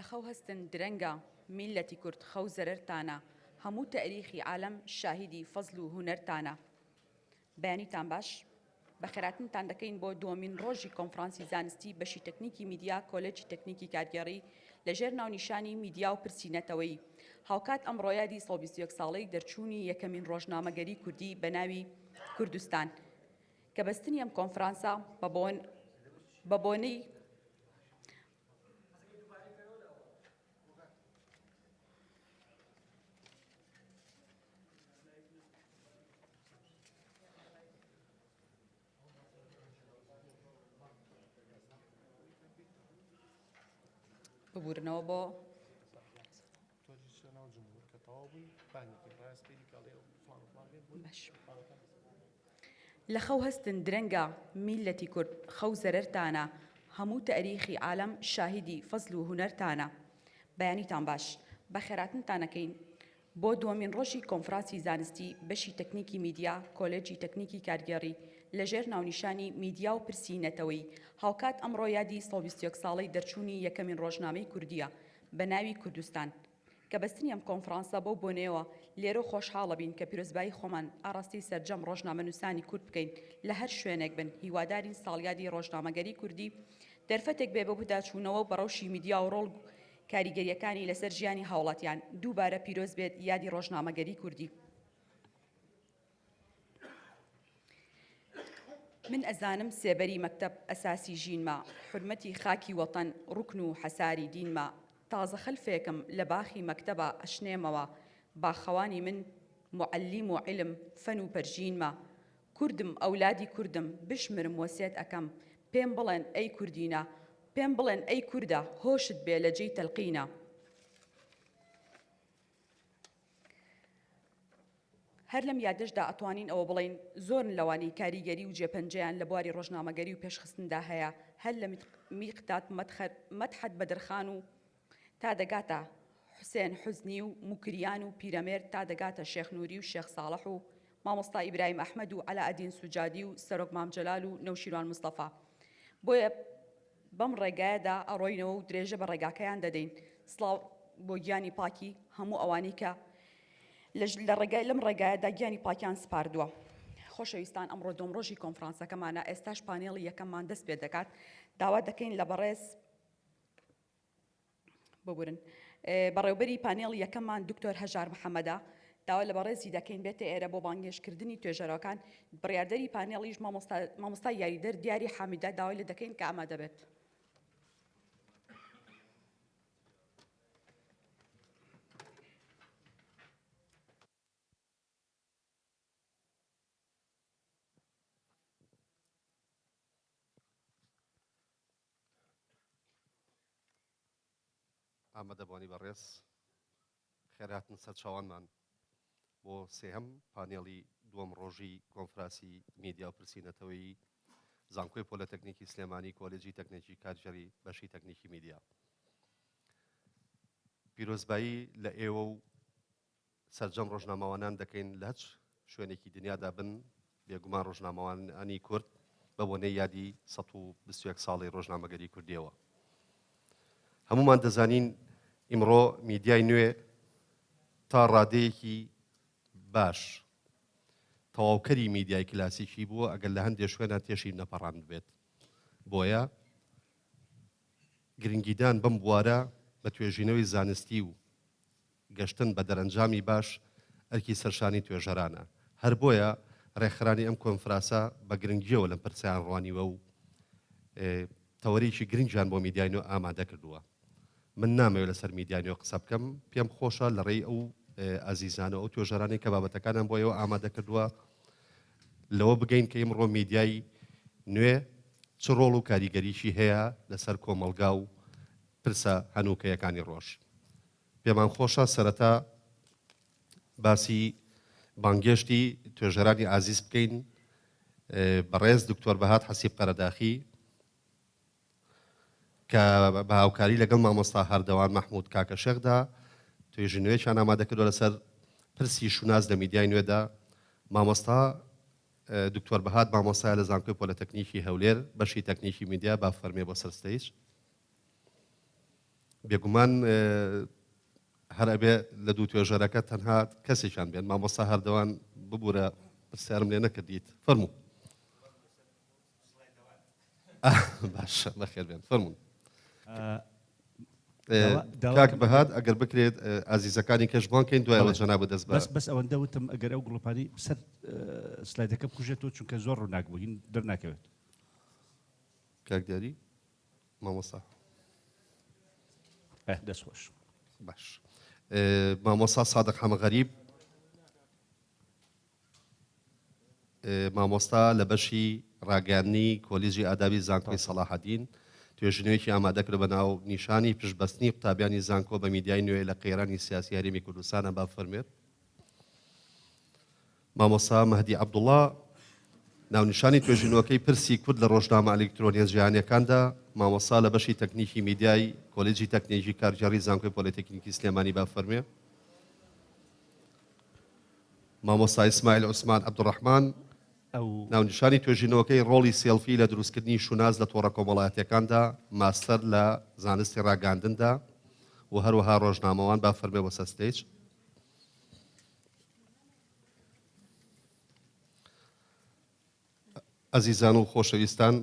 لخو هستن درنگا ملتی کرد خو زررتانا همو تاریخی عالم شاهدی فضل و هنرتانا بەیانیتان باش بەخێراتنتان دەکەین بۆ دووەمین ڕۆژی کۆنفرانسی زانستی بەشی تەکنیکی میدیا کۆلێجی تەکنیکی کارگێڕی لەژێر ناونیشانی میدیا و پرسینەتەوەی هاوکات ئەمڕۆیادی 121 ساڵەی دەرچوونی یەکەمین ڕۆژنامەگەری کوردی بە ناوی کوردستان کە بەستنی ئەم کۆنفرانسە بە بۆنەی ببورنەوە بۆ لەخەو هەستن درەنگە میلەتی کورد خەو زەرەرتانە هەموو تاریخی عالم شاهدی فەزل و هونەرتانە بەیانیتان باش بەخێراتنتانەکەین بۆ دووەمین ڕۆژی کۆنفرانسی زانستی بەشی تەکنیکی میدیا کۆلێجی تەکنیکی کارگێڕی لەژێر ناونیشانی میدیا و پرسینەتەوەی هاوکات ئەمڕۆ یادی 121 ساڵەی دەرچوونی یەکەمین ڕۆژنامەی کوردیە بە ناوی کوردستان کە بەستنی ئەم کۆنفرانسە بەو بۆنەوە لێرە خۆشحاڵە بین کە پیرۆزبایی خۆمان ئاڕاستی سەرجەم ڕۆژنامەنووسانی کورد بکەین لە هەر شوێنێک بن هیوادارین ساڵیادی ڕۆژنامەگەری کوردی دەرفەتێک بێ بە بەداچوونەوە بەڕەوشی میدیا و ڕۆڵ کاریگەریەکانی لەسەر ژیانی هاوڵاتیان دووبارە پیرۆز بێت یادی ڕۆژنامەگەری کوردی من ئەزانم سێبەری مەکتەب ئەساسی ژینمە حورمەتی خاکی وەتەن ڕوکن و حەساری دینمە تازە خەلفێکم لە باخی مەکتەبە ئەشنێمەوە باخەوانی من معەلیم و عیلم فەن و پەرژینمە کوردم ئەولادی کوردم بشمرم وەسێت ئەەکەم پێم بڵێن ئەی کوردینە پێم بڵێن ئەی کووردە هۆشت بێ لە جێی تەلقینە هەر لەم یادەشدا ئەتوانین ئەوە بڵین زۆرن لەوانی کاریگەری و جێپەنجەیان لە بواری ڕۆژنامەگەری و پێشخستندا هەیە هەر لە میقداد مەدحەت بەدرخان و تا دەگاتە حوسێن حوزنی و موکریان و پیرەمێر تا دەگاتە شێخ نووری و شێخ ساڵح و مامۆستا ئیبراهیم ئەحمەد و عەلاءەدین سوجادی و سەرۆک مام جەلال و نەوشیروان مستەفا بۆیە بەم ڕێگایەدا ئەڕۆینەوە و درێژە بە ڕێگاکەیان دەدەین سڵاو بۆ گیانی پاکی هەموو ئەوانەی کە لە ڕێگای لەم ڕێگایەدا گیانی پاکیان سپاردووە خۆشەویستان ئەمڕۆ دۆم ڕۆژی کۆنفرانسەکەمانە ئێستاش پانێڵی یەکەممان دەست پێ دەکات داوا دەکەین لە بەڕێز ببورن بەڕێوبەری پانێڵی یەکەممان دکتۆر هەژار محەممەدا داوا لە بەڕێزی دەکەین بێتە ئێرە بۆ بانگێشکردنی توێژەرەکان بڕیاردەری پانێڵیش مامۆستای یاریدەر دیاری حامیدا داوای لە دەکەین کە ئامادە بێت ئامادەبوانی بەڕێز خێرهاتن سەر چاوانمان بۆ سێهەم پانێڵی دووەم ڕۆژی کۆنفرانسی میدیا و پرسینەتەوەی زانکۆی پۆلەتەکنیکی سلێمانی کۆلێجی تەکنیکی کارگێڕی بەشی تەکنیکی میدیا پیرۆزبایی لە ئێوە و سەرجەم ڕۆژنامەوانان دەکەین لە هەچ شوێنێکی دنیادا بن بێگومان ڕۆژنامەوانی کورد بە بۆنەی یادی 121 ساڵی ڕۆژنامەگەری کوردیەوە هەمومان دەزانین ئیمڕۆ میدیای نوێ تا ڕادەیەکی باش تەواوکەری میدیای کلاسیکی بووە ئەگەر لە هەندێک شوێنە تێشی نەپەڕاند بێت بۆیە گرنگیدان بەم بوارە بە توێژینەوەی زانستی و گەشتن بە دەرەنجامی باش ئەرکی سەرشانی توێژەرانە هەر بۆیە ڕێکخرانی ئەم کۆنفرانسە بە گرنگیەوە لەم پرسیان ڕوانیوە و تەوەریکی گرنگیان بۆ میدیای نوێ ئامادە کردووە من نامەوێت لەسەر میدیای نوێ قسە بکەم پێم خۆشە لە ڕێی ئەو ئازیزانە ئەو توێژەرانی کە بابەتەکانم بۆ ئێوە ئامادە کردووە لەوە بگەین کە ئیمڕۆ میدیای نوێ چ ڕۆڵ و کاریگەریشی هەیە لەسەر کۆمەڵگا و پرسە هەنووکەیەکانی ڕۆژ پێمان خۆشە سەرەتا باسی بانگێشتی توێژەرانی ئازیز بکەین بەڕێز دکتۆر بەهات حەسیب قەرەداخی کە بە هاوکاری لەگەڵ مامۆستا هەردەوان مەحموود کاکە شێخدا توێژی نوێیان ئامادە کردووە لەسەر پرسی شوناز لە میدیای نوێدا مامۆستا دکتۆر بەهات مامۆستایە لە زانکۆی پۆلەتەکنیکی هەولێر بەشی تەکنیکی میدیا با فەرمێ بۆ سەر ستەیج بێگومان هەر ئەبێ لە دوو توێژەرەکە تەنها کەسێکیان بێن مامۆستا هەردەوان ببوورە پرسیارم لێ نەکردیت فەرموو باشە بەخێر بێن فەرموون کاک بەهات ئەگەر بکرێت ئازیزەکانی کەشبوانکەین دوایەوە جەناب دەست بەس ئەوەندە وتم ئەگەر ئەو گڵۆپانی سەر سلایدەکە بکوژێتەوە چونکە زۆر ڕووناک بوو هین دەرناکەوێت کاک دیاری مامۆستا دەست خۆش باش مامۆستا سادق حەمەغەریب مامۆستا لە بەشی ڕاگەاندنی کۆلیژی ئادابی زانکۆی سەلاحەدین توێژینەوەیەکی ئامادەکرد بە ناو نیشانی پشتبەستنی قوتابیانی زانکۆ بە میدیای نوێ لە قەیرانی سیاسی هەرێمی کوردستانە با فەرمێت مامۆستا مەهدی عەبدوڵڵا ناونیشانی توێژینەوەکەی پرسی کورد لە ڕۆژنامە ئەلکترۆنیە جیهانیەکاندا مامۆستا لە بەشی تەکنیکی میدیای کۆلیژی تەکنیکی کارژێڕی زانکۆی پۆلیتێکنیکی سلێمانی با فەرمێ مامۆستا ئیسماعیل عوسمان عەبدوڕەحمان ناونیشانی توێژینەوەکەی ڕۆڵی سێڵفی لە دروستکردنی شوناز لە تۆڕە کۆمەڵایەتیەکاندا ماستەر لە زانستی ڕاگەاندندا و هەروەها ڕۆژنامەوان با فەرمێ بۆ سەستێج ئەزیزان و خۆشەویستان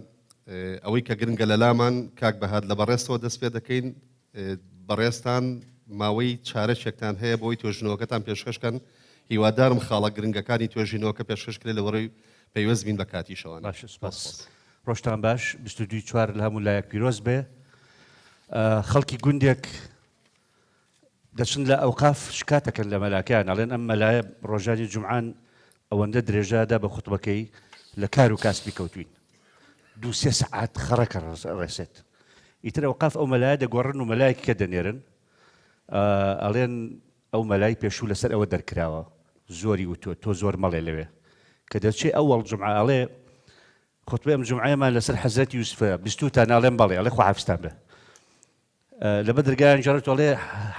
ئەوەی کە گرنگە لە لامان کاک بەهات لە بەڕێستەوە دەست پێ دەکەین بەڕێستان ماوەی چارەشێکتان هەیە بۆی توێژینەوەکەتان پێشکەشکەن هیوادارم خاڵە گرنگەکانی توێژینەوەکە پێشکەشکرێت لەوەڕێی پەیوەست بین بە کاتی شەوان ڕۆژتان باش 22 چوار لە هەموو لایەک پیرۆز بێ خەڵکی گوندێک دەچن لە ئەوقاف شکاتەکەن لە مەلاکیان ئەڵێن ئەم مەلایە ڕۆژانی جومعان ئەوەندە درێژادا بە خوتبەکەی لە کار و کاسبی کەوتوین 2-3 سەعات خەڕەکە ڕێسێت ئیتر ئەوقاف ئەو مەلایە دەگۆڕن و مەلایەکی کە دەنێرن ئەڵێن ئەو مەلای پێشوو لەسەر ئەوە دەرکراوە زۆری وتۆ تۆ زۆر مەڵێ لەوێ کە دەچێ ئەوەڵ جومعە ئەڵێ خۆتبێ ئەم جومعەیەمان لەسەر حەزرەتی یوسفە 22تان ئاڵێن بەڵێ ئەڵێ خوا حافستان بێ لە بەدرگایان جارێت ئەڵێ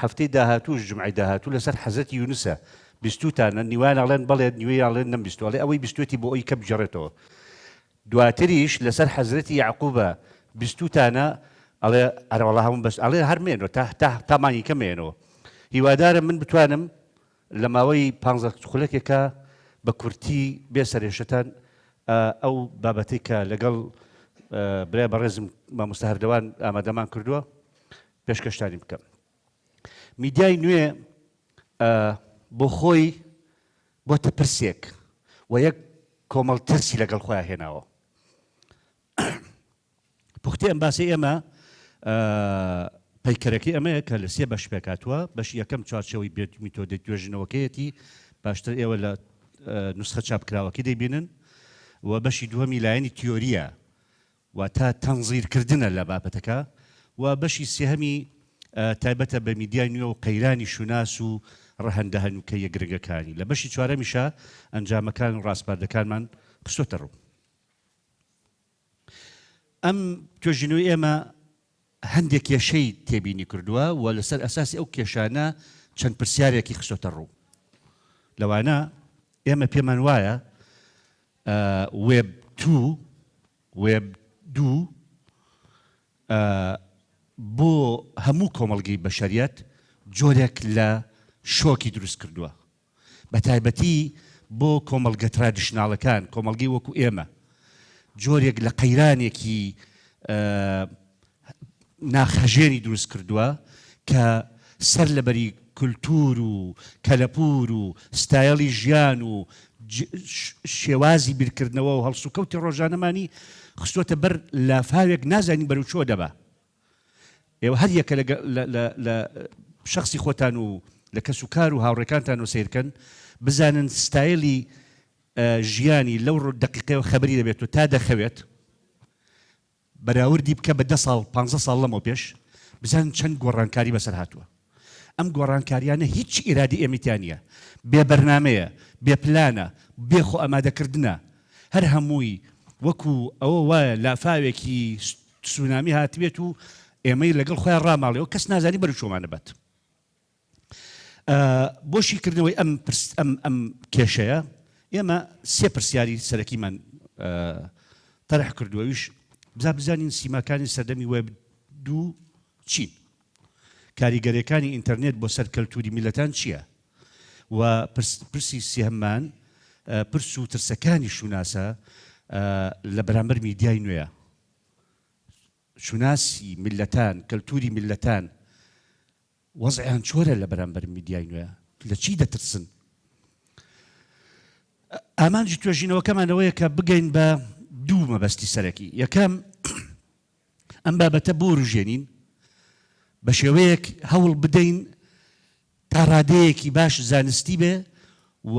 هەفتەی داهاتووش جومعەی داهاتوو لەسەر حەزرەتی یونسە 22تانە نیوان ئاڵێن بەڵێ نیوەی ئاڵێن نەم 22 ئەڵێ ئەوەی 22ی بۆ ئەوی کە بجەڕێتەوە دواتریش لەسەر حەزرەتی یعقوبە 22تانە ئەڵێ ئەرەوەڵا هەموو بەس ئەڵێ هەرمێنەوە تامانی کەمێنەوە هیوادارم من بتوانم لە ماوەی 15 خولەکێکە بە کورتی بێ سەرێشەتان ئەو بابەتەی کە لەگەڵ برای بەڕێزم مامۆستا هەردەوان ئامادەمان کردووە پێشکەشتانی بکەم میدیای نوێ بۆ خۆی بۆتە پرسێک و یەک کۆمەڵ ترسی لەگەڵ خۆیان هێناوە پوختەی ئەم باسی ئێمە پەیکەرەکەی ئەمەیە کە لە 3 بەش پێکاتوە بەشی یەکەم چوارچێوەی میتۆدی توێژینەوەکەیەتی باشتر ئێوە لە نوسخە چاپکراوەکەی دەیبینن و بەشی دووەمی لایەنی تیۆریە و تا تەنزیرکردنە لە بابەتەکە و بەشی سێهەمی تایبەتە بە میدیای نوێ و قەیرانی شوناس و ڕەهەندە هەنووکەیە گرنگەکانی لە بەشی چوارەمیشە ئەنجامەکان و ڕاستپاردەکانمان قسۆتە ڕوو ئەم توێژینەوەی ئێمە هەندێک کێشەی تێبینی کردووە و لەسەر ئەساسی ئەو کێشانە چەند پرسیارێکی خستۆتە ڕوو لەوانە ئێمە پێمان وایە وێب 2 بۆ هەموو کۆمەڵگەی بەشەریەت جۆرێک لە شۆکی دروست کردووە بە تایبەتی بۆ کۆمەڵگە ترادیشناڵەکان کۆمەڵگەی وەکو ئێمە جۆرێک لە قەیرانێکی ناخەژێنی دروست کردووە کە سەر لەبەری کولتور و کەلەپور و ستایلی ژیان و شێوازی بیرکردنەوە و هەڵسوکەوتی ڕۆژانەمانی خستۆتە بەر لافاوێک نازانی بەرەو چۆ دەبا ئێوە هەر یەکە لە شخصی خۆتان و لە کەس و کار و هاوڕێکانتان و سیرکەن بزانن ستایلی ژیانی لەو دقیقەوە خەبەری دەبێت و تا دەخەوێت بەراوردی بکە بە 10 ساڵ 15 ساڵ لەمەوە پێش بزانن چەند گۆڕانکاری بەسەر هاتووە ئەم گۆڕانکاریانە هیچ ئیرادی ئێمەتیان نییە بێ بەرنامەیە بێ پلانە بێ خۆ ئامادەکردنە هەر هەمووی وەکو ئەوە وایە لافاوێکی سونامی هاتبێت و ئێمەی لەگەڵ خۆیان ڕاماڵێەوە کەس نازانی بەرەو چۆمانە بێت بۆشی کردنەوەی ئەم کێشەیە ئێمە 3 پرسیاری سەرەکیمان تەرح کردووەویش بزانین سیماکانی سەردەمی وێب 2 چین کاریگەریەکانی ئینتەرنێت بۆ سەر کەلتوری میلەتان چییە؟ و پرسی سێهەممان پرس و ترسەکانی شوناسە لە بەرامبەر میدیای نوێیە. شوناسی میلەتان، کەلتوری میلەتان وەزعیان چۆرە لە بەرامبەر میدیای نوێیە؟ لە چی دەترسن؟ ئامانجی توێژینەوەکەمانەوەیە کە بگەین بە دوو مەبەستی سەرەکی. یەکەم ئەم بابەتە بۆ ڕژێنین بە شێوەیەک هەوڵ بدەین تا ڕادەیەکی باش زانستی بێ و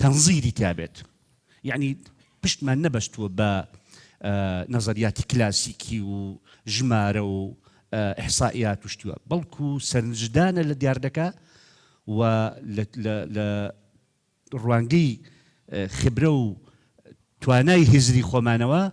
تەنزیری تابێت. یعنی پشتمان نەبەستووە بە نەزەریاتی کلاسیکی و ژمارە و ئیحسائیات و شتووە، بەڵکو سەرنجدانە لە دیاردەکە و لە ڕوانگەی خبرە و توانای هێزری خۆمانەوە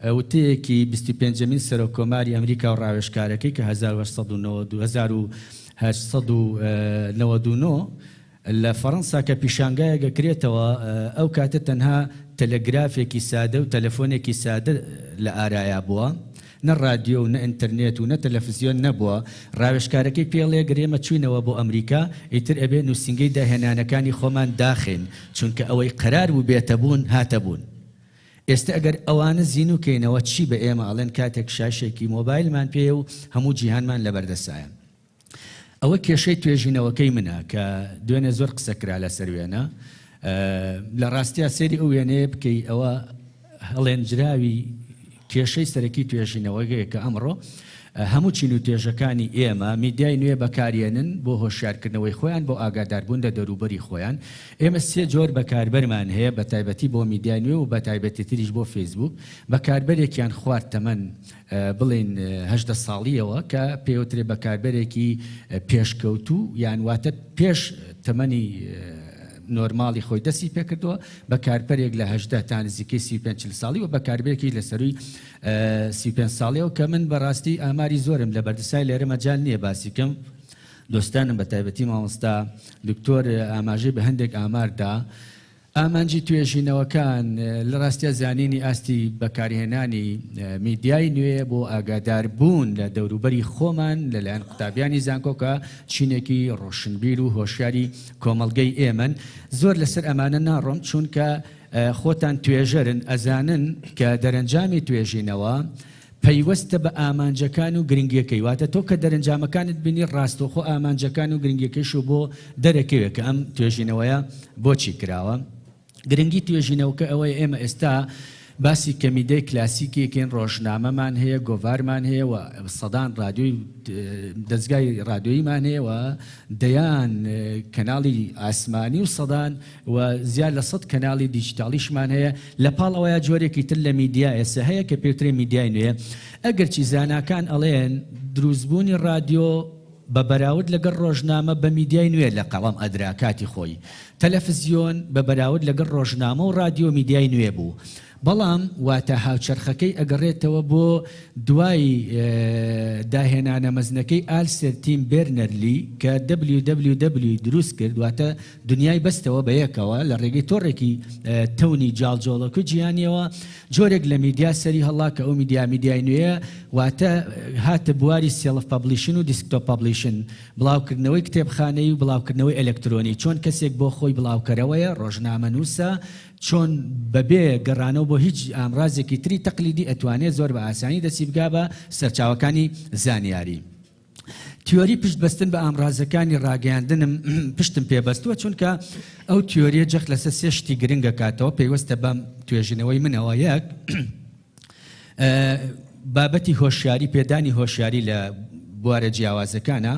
وتەیەکی 25مین سەرۆکۆماری ئەمریکا و ڕاوێژکارەکەی کە 1899 لە فەڕەنسا کە پیشانگایە گەکرێتەوە ئەو کاتە تەنها تەلەگرافێکی سادە و تەلەفۆنێکی سادە لە ئارایە بووە، نە رادیۆ و نە ئینتەرنێت و نە تەلەڤیزیۆن نەبووە. ڕاوێژکارەکەی پێڵێ گرێمە چوینەوە بۆ ئەمریکا، ئیتر ئەبێ نووسنگەی داهێنانەکانی خۆمان داخێن، چونکە ئەوەی قەرار بوو بێتە بوون هاتە بوون. ئێستا ئەگەر ئەوانە زیینوکەینەوە چی بە ئێمە ئەڵێن کاتێک شاشێکی مۆبایلمان پێ و هەموو جیهانمان لەبەردەسایە. ئەوە کێشەی توێژینەوەکەی منە کە دوێنێ زۆر قسەکرا لەسەر وێنە. لە ڕاستیە سێری ئەو وێنەیە بکەی ئەوە هەڵێنجراوی کێشەی سەرەکی توێژینەوەگەیە کە ئەمڕۆ هەموو چین و توێژەکانی ئێمە میدیای نوێ بەکارێنن بۆ هۆشیارکردنەوەی خۆیان بۆ ئاگاداربوون لە دەوروبەری خۆیان. ئێمە سێ جۆر بەکاربەرمان هەیە بە تایبەتی بۆ میدیای نوێ و بە تایبەتی تریش بۆ فەیسبوک. بەکاربەرێکیان خوارد تەمەن بڵین 18 ساڵیەوە کە پێوترێ بەکاربەرێکی پێشکەوتوو یان واتە پێش تەمەنی نۆرماڵی خۆی دەستی پێکردووە، بەکاربەرێک لە 18 تا نزیکەی 35 ساڵی و بەکاربێکی لە سەروی 35 ساڵیەوە کە من بەڕاستی ئاماری زۆرم لە بەردەسای لێرە مەجال نییە باسی کەم. دۆستانم بە تایبەتی مامۆستا دکتۆر ئاماژەی بە هەندێک ئاماردا ئامانجی توێژینەوەکان لە ڕاستیە زانینی ئاستی بەکارهێنانی میدیای نوێ بۆ ئاگاداربوون لە دەوروبەری خۆمان لەلایەن قوتابیانی زانکۆکە چینێکی ڕۆشنبیر و هۆشیاری کۆمەڵگەی ئێمن. زۆر لەسەر ئەمانە ناڕۆم چونکە خۆتان توێژەرن ئەزانن کە دەرەنجامی توێژینەوە پەیوەستە بە ئامانجەکان و گرنگیەکەی. واتە تۆ کە دەرەنجامەکانت بینی ڕاستەوخۆ ئامانجەکان و گرنگیەکەیش و بۆ دەرەکەوێت کە ئەم توێژینەوەیە بۆچی کراوە. گرنگی توێژینەوەکە ئەوەیە ئێمە ئێستا باسی کەمیدەی کلاسیکێکین ڕۆژنامەمان هەیە، گۆڤارمان هەیە و سەدان رادیۆی دەستگای رادیۆیمان هەیە و دەیان کەناڵی ئاسمانی و سەدان و زیاد لە 100 کەناڵی دیجیتاڵیشمان هەیە. لە پاڵ ئەوەیە جۆرێکی تر لە میدیا ئێستا هەیە کە پێوترێ میدیای نوێ. ئەگەرچی زاناکان ئەڵێن دروستبوونی رادیۆ بە بەراورد لەگەڵ ڕۆژنامە بە میدیای نوێ لە قەڵەم ئەدرا کاتی خۆی، تەلەڤیزیۆن بە بەراورد لەگەڵ ڕۆژنامە و رادیۆ میدیای نوێ بوو. بەڵام واتە هاوچەرخەکەی ئەگەڕێتەوە بۆ دوای داهێنانە مەزنەکەی ئالسێر تیم بێرنەرلی کە www دروست کرد، واتە دنیای بەستەوە بە یەکەوە لە ڕێگەی تۆڕێکی تەونی جاڵجۆڵەک و جیهانیەوە جۆرێک لە میدیا سەری هەڵا کە ئەو میدیای نوێیە، واتە هاتە بواری سێڵف پەبلیشن و دیسکتۆپ پەبلیشن، بڵاوکردنەوەی کتێبخانەی و بڵاوکردنەوەی ئەلەکترۆنی. چۆن کەسێک بۆ خۆی بڵاوکەرەوەیە ڕۆژنامە نووسە، چۆن بەبێ گەڕانەوە بۆ هیچ ئامرازێکی تری تەقلیدی ئەتوانێت زۆر بە ئاسانی دەستی بگا بە سەرچاوەکانی زانیاری. تیۆری پشتبەستن بە ئامرازەکانی ڕاگەیاندنم پشتم پێبەستووە چونکە ئەو تیۆریە جەخت لەسەر سێ شتی گرنگە کاتەوە پێوەستە بەم توێژینەوەی منەوە. یەک بابەتی هۆشیاری، پێدانی هۆشیاری لە بوارە جیاوازەکانە،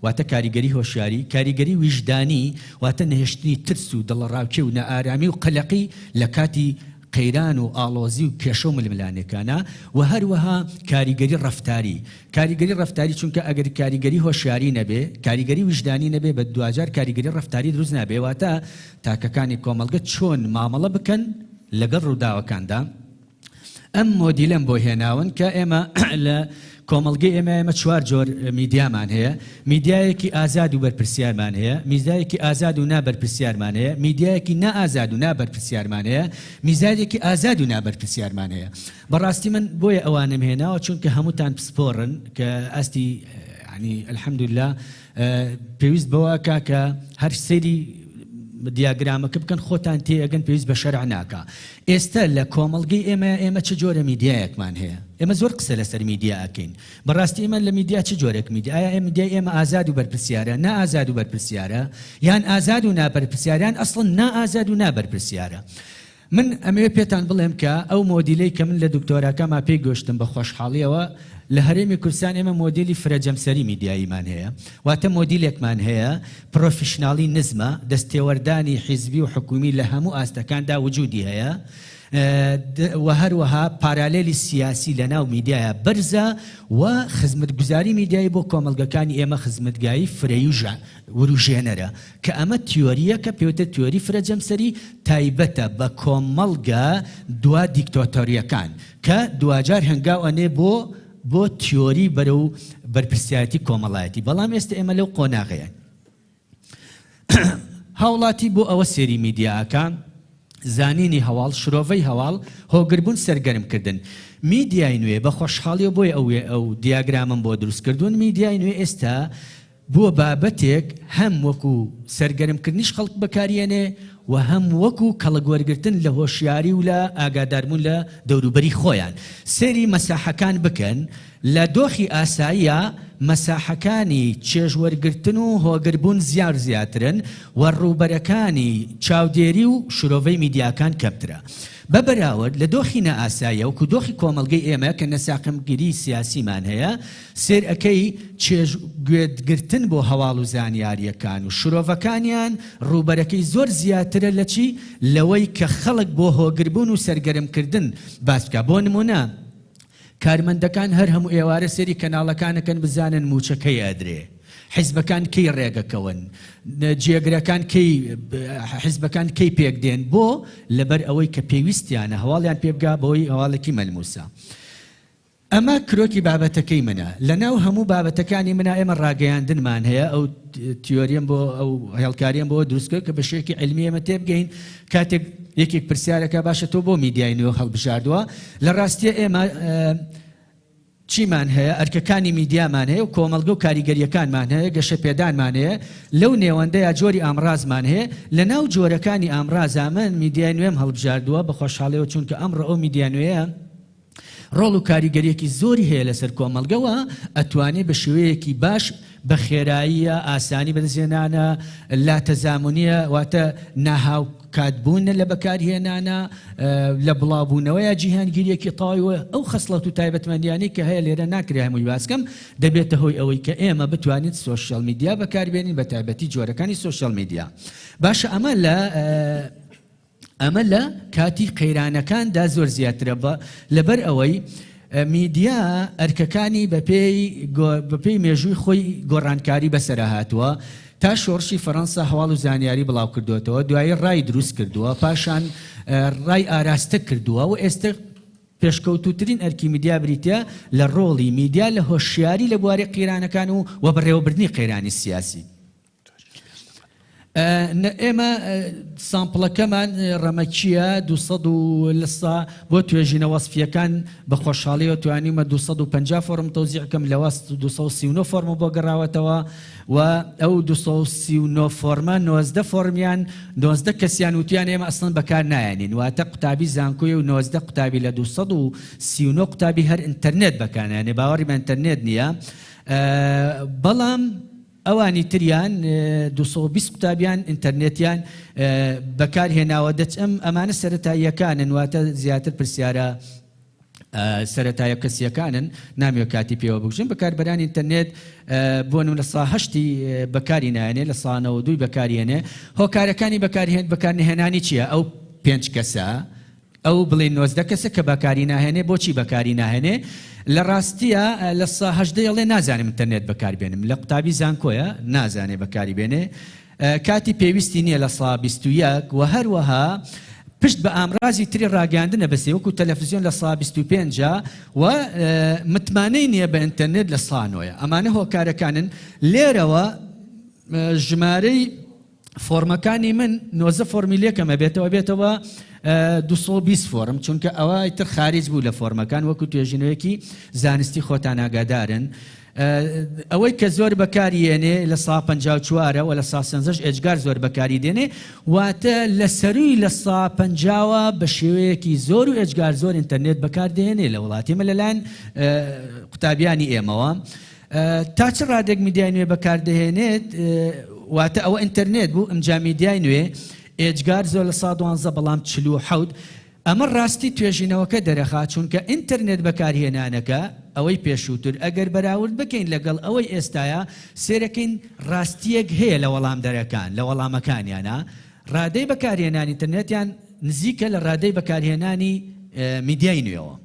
واتە کاریگەری هۆشیاری، کاریگەری ویژدانی، واتە نەهێشتنی ترس و دڵڕاوکێ و نەئارامی و قەلەقی لە کاتی قەیران و ئاڵۆزی و کێشە و ململانەکانە، و هەروەها کاریگەری ڕەفتاری. کاریگەری ڕەفتاری چونکە ئەگەر کاریگەری هۆشیاری نەبێ، کاریگەری ویژدانی نەبێ، بە دوجار کاریگەری ڕەفتاری دروست نابێ. واتە تاکەکانی کۆمەڵگە چۆن مامەڵە بکەن لەگەڵ ڕووداوەکاندا. ئەم مۆدیلەم بۆ هێناون کە ئێمە لە کۆمەڵگەی ئێمە 4 جۆر میدیامان هەیە. میدیایەکی ئازاد و بەرپرسیارمان هەیە، میدیایەکی ئازاد و نابەرپرسیارمان هەیە، میدیایەکی نەئازاد و نابەرپرسیارمان هەیە، میزایەکی ئازاد و نابەرپرسیارمان هەیە. بەڕاستی من بۆیە ئەوانم هێناوە چونکە هەمووتان پسپۆڕن کە ئەستی ینی ئەلحەمدوللا پێویست بەوە کە هەر سەیری دیاگرامەکە بکەن خۆتان تێئەگەن پێویست بە شەرع ناکە. ئێستا لە کۆمەڵگەی ئێمە چه جۆرە میدیایەکمان هەیە؟ ئێمە زۆر قسە لەسەر میدیا ئەکەین. بەڕاستی ئێمە لە میدیا چه جۆرێک میدیا؟ ئایا میدیای ئێمە ئازاد و بەرپرسیارە، نەئازاد و بەرپرسیارە، یان ئازاد و نابەرپرسیارە، ئەسڵن نەئازاد و نابەرپرسیارە؟ من ئەمەوێ پێتان بڵێم کە ئەو مۆدیلەی کە من لە دکتۆراکەما پێی گۆشتم بە خۆشحاڵیەوە لە هەرێمی کوردستان ئێمە مۆدیلی فرەجەمسەری میدیاییمان هەیە. واتە مۆدیلێکمان هەیە پرۆفیشناڵی نزمە، دەستێوەردانی حیزبی و حکومی لە هەموو ئاستەکاندا وجودی هەیە. و هەروەها پارالێلی سیاسی لە ناو میدیایە بەرزە و خزمەتگوزاری میدیایی بۆ کۆمەڵگەکانی ئێمە خزمەتگایی فرەی و وروژێنەرە کە ئەمە تیۆریە کە پێوتە تیۆری فرەجەمسەری تایبەتە بە کۆمەڵگە دوا دیکتۆتۆریەکان کە دوجار هەنگاو ئەنێ بۆ تیۆری بەرەو بەرپرسیایەتی کۆمەڵایەتی بەڵام ئێستا ئێمە لەو قۆناغەیە هاوڵاتی بۆ ئەوە سێری میدیاکان زانینی هەواڵ شرۆڤەی هەواڵ هۆگربوون سەرگەرمکردن میدیای نوێ بە خۆشحاڵیەوە بۆی ئەو دیاگرامم بۆ دروستکردوون میدیای نوێ ئێستا بووە بابەتێک هەم وەکو سەرگەرمکردنیش خەڵک بەکارێنێ و هەم وەکو کەڵگوەرگرتن لە هۆشیاری و لە ئاگاداربوون لە دەوروبەری خۆیان سێری مەساحەکان بکەن لە دۆخی ئاساییە مەساحەکانی چێژوەرگرتن و هۆگربوون زیاترن و ڕووبەرەکانی چاودێری و شرۆڤەی میدیاکان کەمترە بەبەراورد لە دۆخی نەئاساییە وەکو دۆخی کۆمەڵگەی ئێمە کە نەساقمگیری سیاسیمان هەیە سێر ئەەکەی گوێدگرتن بۆ هەواڵ و زانیاریەکان و شرۆڤەکانیان ڕووبەرەکەی زۆر زیاترە لە چی لەوەی کە خەڵک بۆ هۆگربوون و سەرگەرمکردن باس بکە بۆ نمونە کارمەندەکان هەر هەموو ئێوارە سێری کەناڵەکانەکەن بزانن موچەکەی ئەدرێ حیزبەکان کەی ڕێگەکەون جێگرەکان حیزبەکان کەی پێک دێن بۆ لەبەر ئەوەی کە پێویستیانە هەواڵیان پێبگا بەوەی هەواڵێکی مەلموسە ئەمە کرۆکی بابەتەکەی منە لەناو هەموو بابەتەکانی منە ئێمە ڕاگەیاندنمان هەیە ئەو تیۆریەم بۆ ئەو هێڵکاریەم بۆ دروستکرد کە بە شێوەیەکی عیلمی ئێمە تێبگەین کاتێک یەکێک پرسیارەکە باشە تۆ بۆ میدیای نوێ هەڵبژاردووە لە ڕاستیە ئێمە چیمان هەیە ئەرکەکانی میدیامان هەیە و کۆمەڵگە و کاریگەریەکانمان هەیە گەشە پێدانمان هەیە لەو نێوەندەیە جۆری ئامڕازمان هەیە لە ناو جۆرەکانی ئامڕازە من میدیای نوێم هەڵبژاردووە بە خۆشحاڵیەوە چونکە ئەمڕۆ ئەو میدیای نوێیە ڕۆڵ و کاریگەریەکی زۆری هەیە لەسەر کۆمەڵگەوە ئەتوانێت بە شێوەیەکی باش بە خێراییە ئاسانی بەدەستێنانە لا تەزامونیە واتە ناهاو کاتبوونە لە بەکارهێنانە لە بڵاوبوونەوەیە جیهانگیریەکی تاویوە ئەو خەسڵەت و تایبەتمەندیانەی کە هەیە لێرە ناکرێ هەمووی باسکەم دەبێتە هۆی ئەوەی کە ئێمە بتوانین سۆشیال میدیا بەکاربێنین بە تایبەتی جۆرەکانی سۆشیال میدیا باشە ئەمە لە کاتی قەیرانەکاندا زۆر زیاترە لەبەر ئەوەی میدیا ئەرکەکانی بەپێی مێژووی خۆی گۆڕانکاری بەسەرا هاتووە تا شۆڕشی فەڕەنسا هەواڵ و زانیاری بڵاو کردوێتەوە دوایی ڕای دروست کردووە پاشان ڕای ئاراستە کردووە و ئێستا پێشکەوتوترین ئەرکی میدیا بریتە لە ڕۆڵی میدیا لە هۆشیاری لە بواری قەیرانەکان و بەڕێوەبردنی قەیرانی سیاسی ئێمە سامپڵەکەمان ڕەمەکیە 200 لەسا بۆ توێژینە وەسفیەکان بە خۆشحاڵیەوە توانیمە 250 فۆرم تەوزیعکەم لەوە 239 فۆرم بۆ گەڕاوەتەوە و ئەو 239 فۆرمە 90 فۆرمیان 90 کەسیان وتیان ئێمە ئەسڵن بەکار نایەنین واتە قوتابی زانکۆی و 90 قوتابی لە 239 قوتابی هەر ئینتەرنێت بەکارنایێنێ باوەڕی بە ئینتەرنێت نییە بەڵام ئەوانی تریان 220 قوتابیان ئینتەرنێتیان بەکارهێناوە ئەمانە سەرەتاییەکانن واتە زیاتر پرسیارە سەرەتایە کەسیەکانن نامێ کاتی پێوە بگوژن بەکاربەرانی ئینتەرنێت بۆ نمونە لە سا 8 بەکاری نایێنێ لە سا 92 بەکارهێنێ هۆکارەکانی بەکارهێنانی چییە ئەو 5 کەسە ئەو بڵێن 90 کەسە کە بەکاری ناهێنێ بۆچی بەکاری ناهێنێ لە ڕاستیە لە سا 8 دەڵێ نازانم ئینتەرنێت بەکاربێنم لە قوتابی زانکۆیە نازانێ بەکاری بێنێ کاتی پێویستی نییە لە سا 21 و هەروەها پشت بە ئامرازی تری ڕاگەاندنە بەسێ وەکو تەلەڤیزیۆن لە سا 25 و متمانەی نییە بە ئینتەرنێت لە سا 9 ئەمانە هۆکارەکانن لێرەوە ژمارەی فۆرمەکانی من 90 فۆرمیلێکەمە بێتەوە 220 فۆرم چونکە ئەوە تر خارج بوو لە فۆرمەکان وەکو توێژینەوەیەکی زانستی خۆتان ئاگادارن ئەوەی کە زۆر بەکاریێنێ لە سا 54 و لە سا 15 ئێجگار زۆر بەکاری دێنێ واتە لە سەروی لە سا 50 بە شێوەیەکی زۆر و ئێجگار زۆر ئینتەرنێت بەکاردێنێ لە وڵاتیمە لەلایەن قوتابیانی ئێمەوە تا چ ڕادێک میدیای نوێ بەکاردەهێنێت واتە ئەوە ئینتەرنێت بوو ئەمجا میدیای نوێ ئێجگار زۆر لە سا 12 بەڵام 47 ئەمە ڕاستی توێژینەوەکە دەرەخات چونکە ئینتەرنێت بەکارهێنانەکە ئەوەی پێشووتر ئەگەر بەراورد بکەین لەگەڵ ئەوەی ئێستاە سێرەکەین ڕاستیەک هەیە لە وەڵام دەرەکان لە وەڵامەکانیانە ڕادەی بەکارهێنانی ئینتەرنێتیان نزیکە لە ڕادەی بەکارهێنانی میدیای نوێەوە.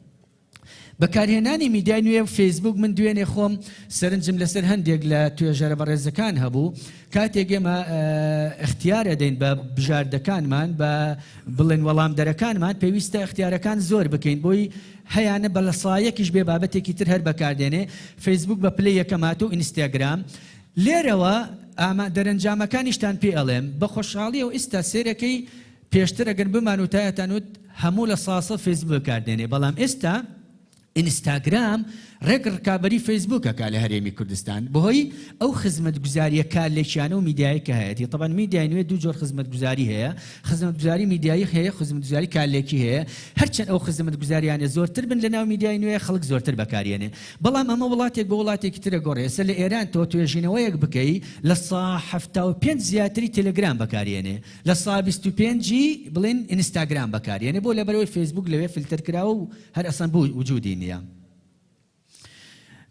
بەکارهێنانی میدیای نوێ و فیسبوک من دوێنێ خۆم سەرنجم لەسەر هەندێک لە توێژەرە بەڕێزەکان هەبوو کاتێک ئێمە اختیار ئەدەین بە بژاردەکانمان بە بڵێن وەڵامدەرەکانمان پێویستە اختیارەکان زۆر بکەین بۆی هەیانە بە لەسایەکیش بێ بابەتێکی تر هەر بەکاردێنێ فیسبوک بە پلەی یەکەمات و ئینستاگرام لێرەوە دەرەنجامەکانیشتان پێ ئەڵێم بە خۆشحاڵی و ئێستا سێرەکەی پێشتر ئەگەر بمان و تایەتانوت هەموو لە ساسە فیسبوک بەکاردێنێ بەڵام ئێستا ئینستاگرام ڕێک ڕکابەری فیسبووکەکە لە هەرێمی کوردستان بەهۆی ئەو خزمەتگوزاریە کارلێکیانە و میدیایی کە هەیەی طبعاً میدیای نوێ دوو جۆر خزمەتگوزاری هەیە خزمەتگوزاری میدیایی هەیە خزمەتگوزاری کارلێکی هەیە هەرچەند ئەو خزمەتگوزاریانە زۆرتر بن لە ناو میدیای نوێ خەڵک زۆرتر بەکارێنێ بەڵام ئەمە وڵاتێک بە وڵاتێکی ترە گۆڕێ ئێستا لە ئێران تۆ توێژینەوەیەک بکەی لە سا 75 زیاتری تەلەگرام بەکارێنێ لە سا 25 بڵێن ئینستاگرام بەکارێنێ بۆ لەبەرەوەی فیسبوک لەوێ فیلتر کراوە و هەر ئەسان بوو وجودی نییە.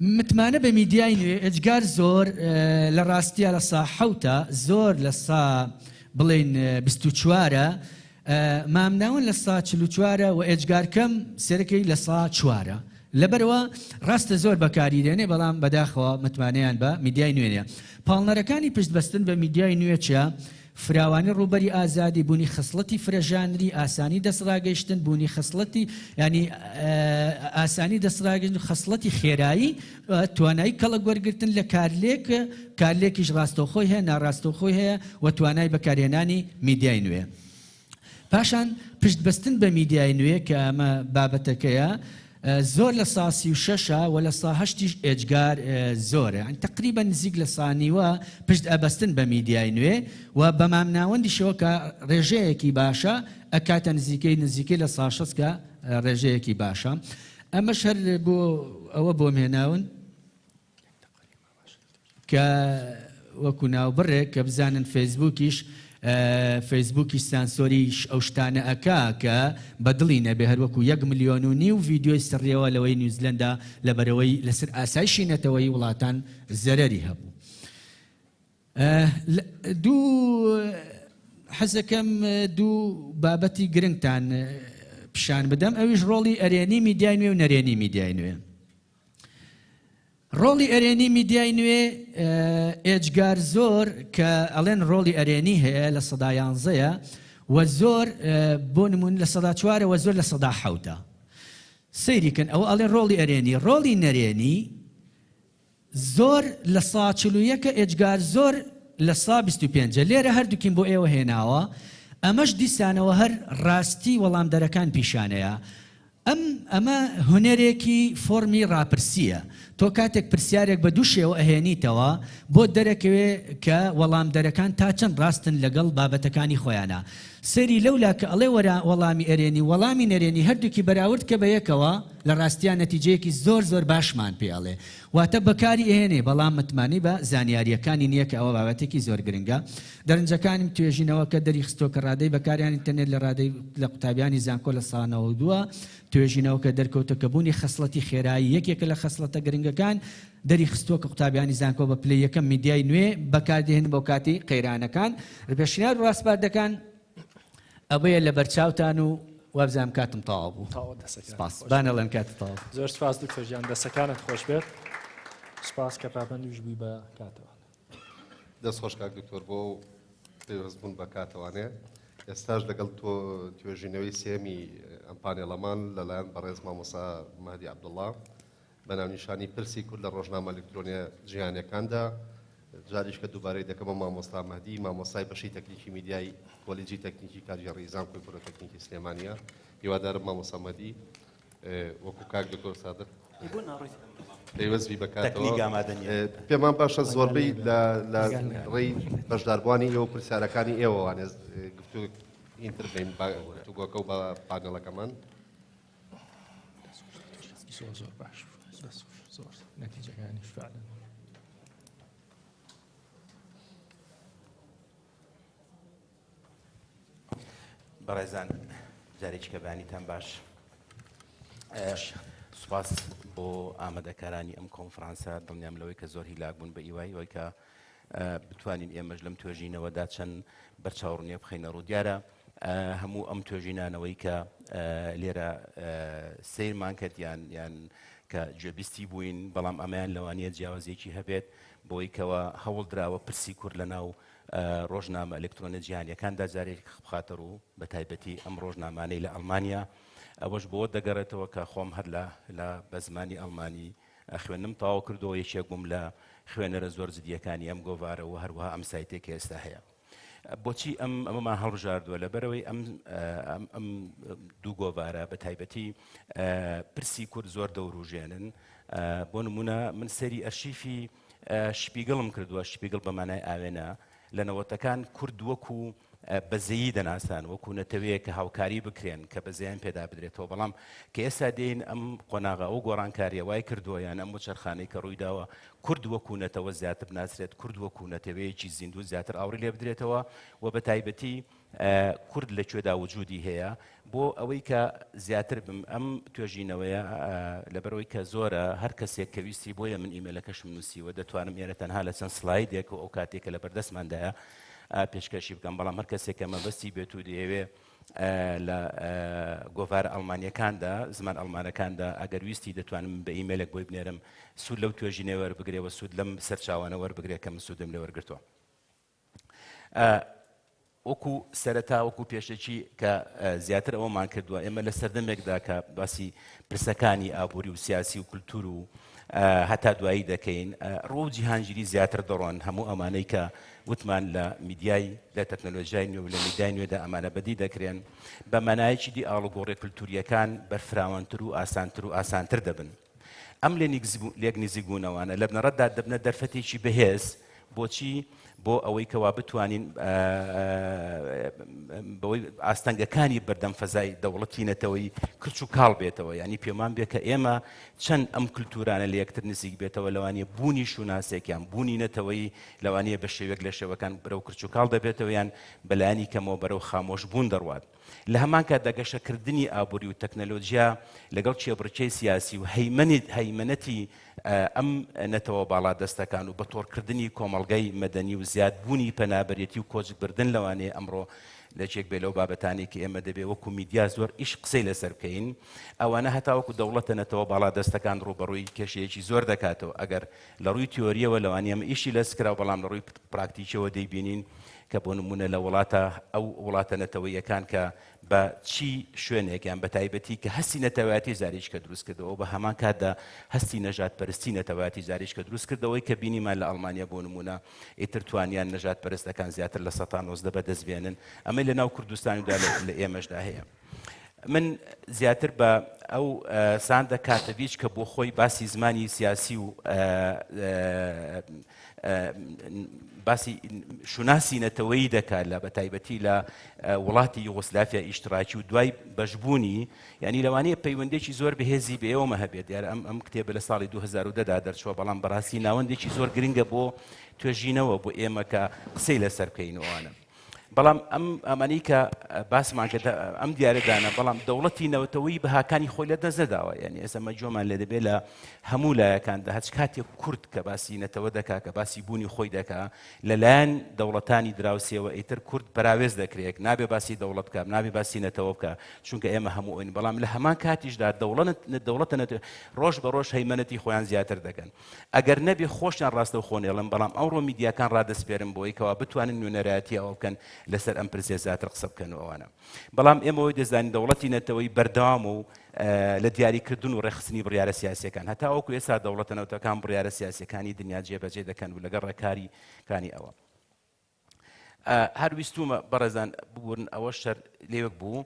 متمانە بە میدیای نوێ ئەجگار زۆر لە ڕاستیە لە سا حەوتە زۆر لە سا بڵێن 24ە مامناون لە سا 44ە و ئەجگارکەم سێرەکەی لە سا 4ە لەبەرەوە ڕاستە زۆر بەکاری دێنێ بەڵام بەداخەوە متمانەیان بە میدیای نوێنە پاڵنەرەکانی پشتبەستن بە میدیای نوێ چە فراوانی ڕوبەری ئازادی بوونی خصلەتی فرەژانری ئاسانی دەسڕاگەیشتن بوونی خصلەتی ینی ئاسانی دەسڕاگەیشتن خصلەتی خێرایی توانایی کەڵک وەرگرتن لە کارلێکیش ڕاستەوخۆی هەیە ناڕاستەوخۆی هەیە و توانای بەکارهێنانی میدیای نوێ پاشان پشتبەستن بە میدیای نوێ کە ئەمە بابەتەکەیە زۆر لە سا 36 و لە سا 8 ئێجگار زۆرە تقریبا نزیک لە سانیوە پشت ئەبەستن بە میدیای نوێ و بە مامناوەندیشەوە کە ڕێژەیەکی باشە ئەکاتە نزیکەی لە سا 6 کە ڕێژەیەکی باشە ئەمەش هەر بۆ ئەوە بۆم هێناون کە وەکو ناوبڕێک کە بزانن فیسبوکیش فیسبوکی سانسۆریش ئەو شتانە ئەکا کە بەدڵی نەبێ هەروەکو 1.5 ملیۆن ڤیدیۆی سڕیەوە لەوەی نیوزیلەندا لەبەرەوەی لەسەر ئاسایشی نەتەوەی وڵاتان زەرەری هەبوو. حەزەکەم دوو بابەتی گرنگتان پیشان بدەم ئەویش ڕۆڵی ئەرێنی میدیای نوێ و نەرێنی میدیای نوێ. ڕۆڵی ئەرێنی میدیای نوێ ئێجگار زۆر کە ئەڵێن ڕۆڵی ئەرێنی هەیە لە سەدا 11ە و زۆر بۆ نمون لە سەدا 4 و زۆر لە سەدا 7 سەیریکن ئەوە ئەڵێن ڕۆڵی ئەرێنی ڕۆڵی نەرێنی زۆر لە سا 41 ئێجگار زۆر لە سا 25 لێرە هەردووکین بۆ ئێوە هێناوە ئەمەش دیسانەوە هەر ڕاستی وەڵامدەرەکان پیشانەیە ئەمە هونەرێکی فۆرمی ڕاپرسیە تۆ کاتێک پرسیارێک بە دوو شێوە ئەهێنیتەوە بۆ دەرەکەوێ کە وەڵامدەرەکان تا چەند ڕاستن لەگەڵ بابەتەکانی خۆیانە سەری لەولا کە ئەڵێ وەڵامی ئەرێنی وەڵامی نەرێنی هەردووکی بەراورد کە بە یەکەوە لە ڕاستیان نەتیجەیەکی زۆر باشمان پێ ئەڵێ واتە بەکاری ئێنێ بەڵام متمانی بە زانیاریەکانی نییە کە ئەوە بابەتێکی زۆر گرنگە دەرەنجەکانیم توێژینەوە کە دەری خستۆ کە ڕادەی بەکاریان ئینتەرنێت لە ڕادەی لە قوتابیانی زانکۆ لە سا 92 توێژینەوە کە دەرکەوتە کە بوونی خەسڵەتی خێرایی یەکێکە لە خەسڵەتە گرنگەکان دەری خستۆ کە قوتابیانی زانکۆ بە پلەی یەکەم میدیای نوێ بەکاردێن بۆ کاتی قەیرانەکان ڕپێشینار و ڕاستپاردەکان ئەوەیە لە بەرچاوتان و وابزانم کاتم تەواو بوو سپاس بانەڵێن کاتت تەواو زۆر سپاس دکتۆر گیان دەستەکانت خۆش بێت سپاس کە پابەندیش بووی بە کاتەوە دەست خۆش کاک دکتۆر بۆ پێوەستبوون بە کاتەوانێ ئێستاش لەگەڵ تۆ توێژینەوەی سێمی ئەم پانێڵەمان لەلایەن بەڕێز مامۆستا مەهدی عەبدوڵڵا بە ناونیشانی پرسی کورد لە ڕۆژنامە ئەلکترۆنیە جیهانیەکاندا جاریش کە دووبارەی دەکەمە مامۆستا مەهدی مامۆستای بەشی تەکنیکی میدیای کۆلیجی تەکنیکی کارژێڕی زانکۆی پۆرۆتەکنیکی سلێمانیە هیوادارم مامۆستا مەهدی وەکو کاک دکتۆر سادق پێوەستبی بەکاتەوە پێمان باشە زۆربەی لە ڕێی بەشداربوانی ئێوە پرسیارەکانی ئێوە وانێ گفتو ئینتر بین گۆکە و بە پانەڵەکەمان زۆر باش زۆر نەتیجەکانیش فعلا بەڕێزان جارێکی کە بەیانیتان باش سوپاس بۆ ئامادەکارانی ئەم کۆنفرانسە دڵنیام لەوەی کە زۆر هیلاک بوون بە ئیوای ئەوەی کە بتوانین ئێمەش لەم توێژینەوەدا چەند بەرچاوڕنیە بخەینە ڕوو دیارە هەموو ئەم توێژینانەوەی کە لێرە سیرمان کرد یان کە گوێبیستی بووین بەڵام ئەمەیان لەوانەیە جیاوازێکی هەبێت بۆی کەوە هەوڵ درراوە پرسی کورد لە ناو ڕۆژنامە ئەلکترۆنە جیهانیەکاندا جارێک بخاتەر و بە تایبەتی ئەم ڕۆژنامانەی لە ئەڵمانیا ئەوەش بۆ دەگەڕێتەوە کە خۆم هەر لە بە زمانی ئەڵمانی خوێنم تاوا کردەوە یەکێک بووم لە خوێنەرە زۆر جدیەکانی ئەم گۆڤارە و هەروەها ئەم سایتێک ئێستا هەیە. بۆچی ئەمەمان هەڵبژاردووە لەبەرەوەی ئەم دوو گۆڤارە بە تایبەتی پرسی کورد زۆر دەوروژێنن. بۆ نمونە من سەری ئەرشیفی شپیگڵم کردووە، شپیگڵ بەمانای ئاوێنە لە نەوەتەکان کورد وەکو بەزەیی دەناسان وەکو نەتەوەیە کە هاوکاری بکرێن کە بەزەیان پێدا بدرێتەوە، بەڵام کە ئێستا دێن ئەم قۆناغا ئەو گۆڕانکاریە وای کردووە یان ئەم چەرخانەی کە ڕوویداوە کورد وەکو نەتەوە زیاتر بناسرێت، کورد وەکو نەتەوەیەکی زیندوو زیاتر ئاوری لێ بدرێتەوە و بە تایبەتی کورد لەکوێدا وجودی هەیە بۆ ئەوەی کە زیاتر بم ئەم توێژینەوەیە لەبەرەوەی کە زۆرە هەر کەسێک کە ویستی بۆیە من ئیمێلەکەشم نووسیوە دەتوانم ئێرە تەنها لە چەند سلایدێک و ئەو کاتێکە لە بەردەستماندایە پێشکەشی بکەم، بەڵام هەر کەسێک کە مەبەستی بێت و دەیەوێ لە گۆڤارە ئەڵمانیەکاندا زمان ئەڵمانەکاندا ئەگەر ویستی دەتوانم بە ئیمێلێک بۆی بنێرم سوود لەو توێژینەوە وەربگرێەوە سوود لەم سەرچاوانە وەربگرێت کە من سوودم لێ وەرگرتووە. وەکو سەرەتا وەکو پێشەکی کە زیاتر ئەوەمان کردووە ئێمە لە سەردەمێکدا کە باسی پرسەکانی ئابووری و سیاسی و کولتور و هەتا دوایی دەکەین ڕۆ و جیهانگیری زیاتر دەڕۆن هەموو ئەمانەی کە وتمان لە میدیای لە تەکنۆلۆژیای نوێ و لە میدیای نوێدا ئەمانە بەدی دەکرێن بە مانایەکی دی ئاڵوگۆڕی کولتوریەکان بەرفراوانتر و ئاسانتر و ئاسانتر دەبن. ئەم لێک نزیک بوونەوانە لە بنەڕەتدا دەبنە دەرفەتێکی بەهێز بۆچی بۆ ئەوەی کەوا بتوانین بەوەی ئاستەنگەکانی بەردەم فەزای دەوڵەتی نەتەوەی کرچ و کاڵ بێتەوە، ینی پێمان بێ کە ئێمە چەند ئەم کولتورانە لە یەکتر نزیک بێتەوە لەوانەیە بوونی شوناسێکیان بوونی نەتەوەی لەوانەیە بە شێوەیەک لە شێوەکان بەرەو کرچ و کاڵ دەبێتەوە یان بەلایانی کەمەوە بەرەو خامۆش بوون دەڕوات. لە هەمان کات دەگەشەکردنی ئابووری و تەکنەلۆژیا لەگەڵ چێبڕکێی سیاسی و هەیمەنەتی ئەم نەتەوە باڵا دەستەکان و بەتۆڕکردنی کۆمەڵگەی مەدەنی و زیادبوونی پەنابەرێتی و کۆچبردن لەوانەیە ئەمڕۆ لەچێک بێ لەو بابەتانی کە ئێمە دەبێ وەکو میدیا زۆر ئیش قسەی لەسەر بکەین ئەوانە هەتا وەکو دەوڵەتە نەتەوە باڵا دەستەکان ڕوبەڕووی کێشەیەکی زۆر دەکاتەوە. ئەگەر لە ڕووی تیۆریەوە لەوانەیە ئەمە ئیشی لەسکرا بەڵام لە ڕووی پراکتیکەوە دەیبینین کە بۆ نمونە لە ئەو وڵاتە نەتەوەیەکان کە بە چی شوێنێکیان بە تایبەتی کە هەستی نەتەوایەتی زاریشکە دروست کردەوە بە هەمان کاتدا هەستی نەژاد پەرستی نەتەوایەتی زاریشکە دروست کردەوەی کە بینیمان لە ئەڵمانیا بۆ نمونە ئیتر توانیان نەژاد پەرستەکان زیاتر لە 1990 بەدەستبێنن ئەمە لە ناو کوردستانیدا لە ئێمەشدا هەیە. من زیاتر بە ئەو ساندە کاتەویچ کە بۆ خۆی باسی زمانی سیاسی و باسی شوناسی نەتەوەیی دەکات لە بەتایبەتی لە وڵاتی یوغۆسلافیا ئیشتراکی و دوای بەشبوونی ینی لەوانەیە پەیوەندێکی زۆر بەهێزی بە ئێوەمە هەبێت دیارە ئەم کتێبە لە ساڵی 2010دا دەرچووە بەڵام بەڕاستی ناوەندێکی زۆر گرنگە بۆ توێژینەوە بۆ ئێمە کە قسەی لەسەر بکەینەوەوانە. بەڵام ئەمانی کە باسمان کرد ئەم دیارەدانە بەڵام دەوڵەتی نەوتەوەی بەهاکانی خۆی لە دەستداوە یعنی ئێستا جۆمان لێ دەبێت لە هەموو لایەکاندا هەچ کاتێک کورد کە باسی نەتەوە دەکا کە باسی بوونی خۆی دەکا لەلایەن دەوڵەتانی دراوسێەوە ئیتر کورد بەراوێز دەکرێت نابێ باسی دەوڵەت بکە نابێ باسی نەتەوە بکە چونکە ئێمە هەموو ئەوین بەڵام لە هەمان کاتیشدا دەوڵەتە ڕۆژ بە ڕۆژ هەیمەنەتی خۆیان زیاتر دەکەن ئەگەر نەبێ خۆشیان ڕاستە و خۆنێڵن بەڵام ئەوڕۆ میدیاکان ڕادەسپێرن بۆی کەوا بتوانن نوێنەرایەتی ئەوە بکەن لەسەر ئەم پرسێ زیاتر قسە بکەنەوەوانە. بەڵام ئێمەوەی دەزانین دەوڵەتی نەتەوەی بەردەوام و لە دیاریکردن و ڕێخستنی بڕیارە سیاسیەکان هەتا وەکو ئێستا دەوڵەتە نەوتەکان بڕیارە سیاسیەکانی دنیا جێبەجێ دەکەن و لەگەڵ ڕێکاریەکانی ئەوە. هەر ویستومە بەڕێزان ببوورن ئەوە شەر لێوەک بوو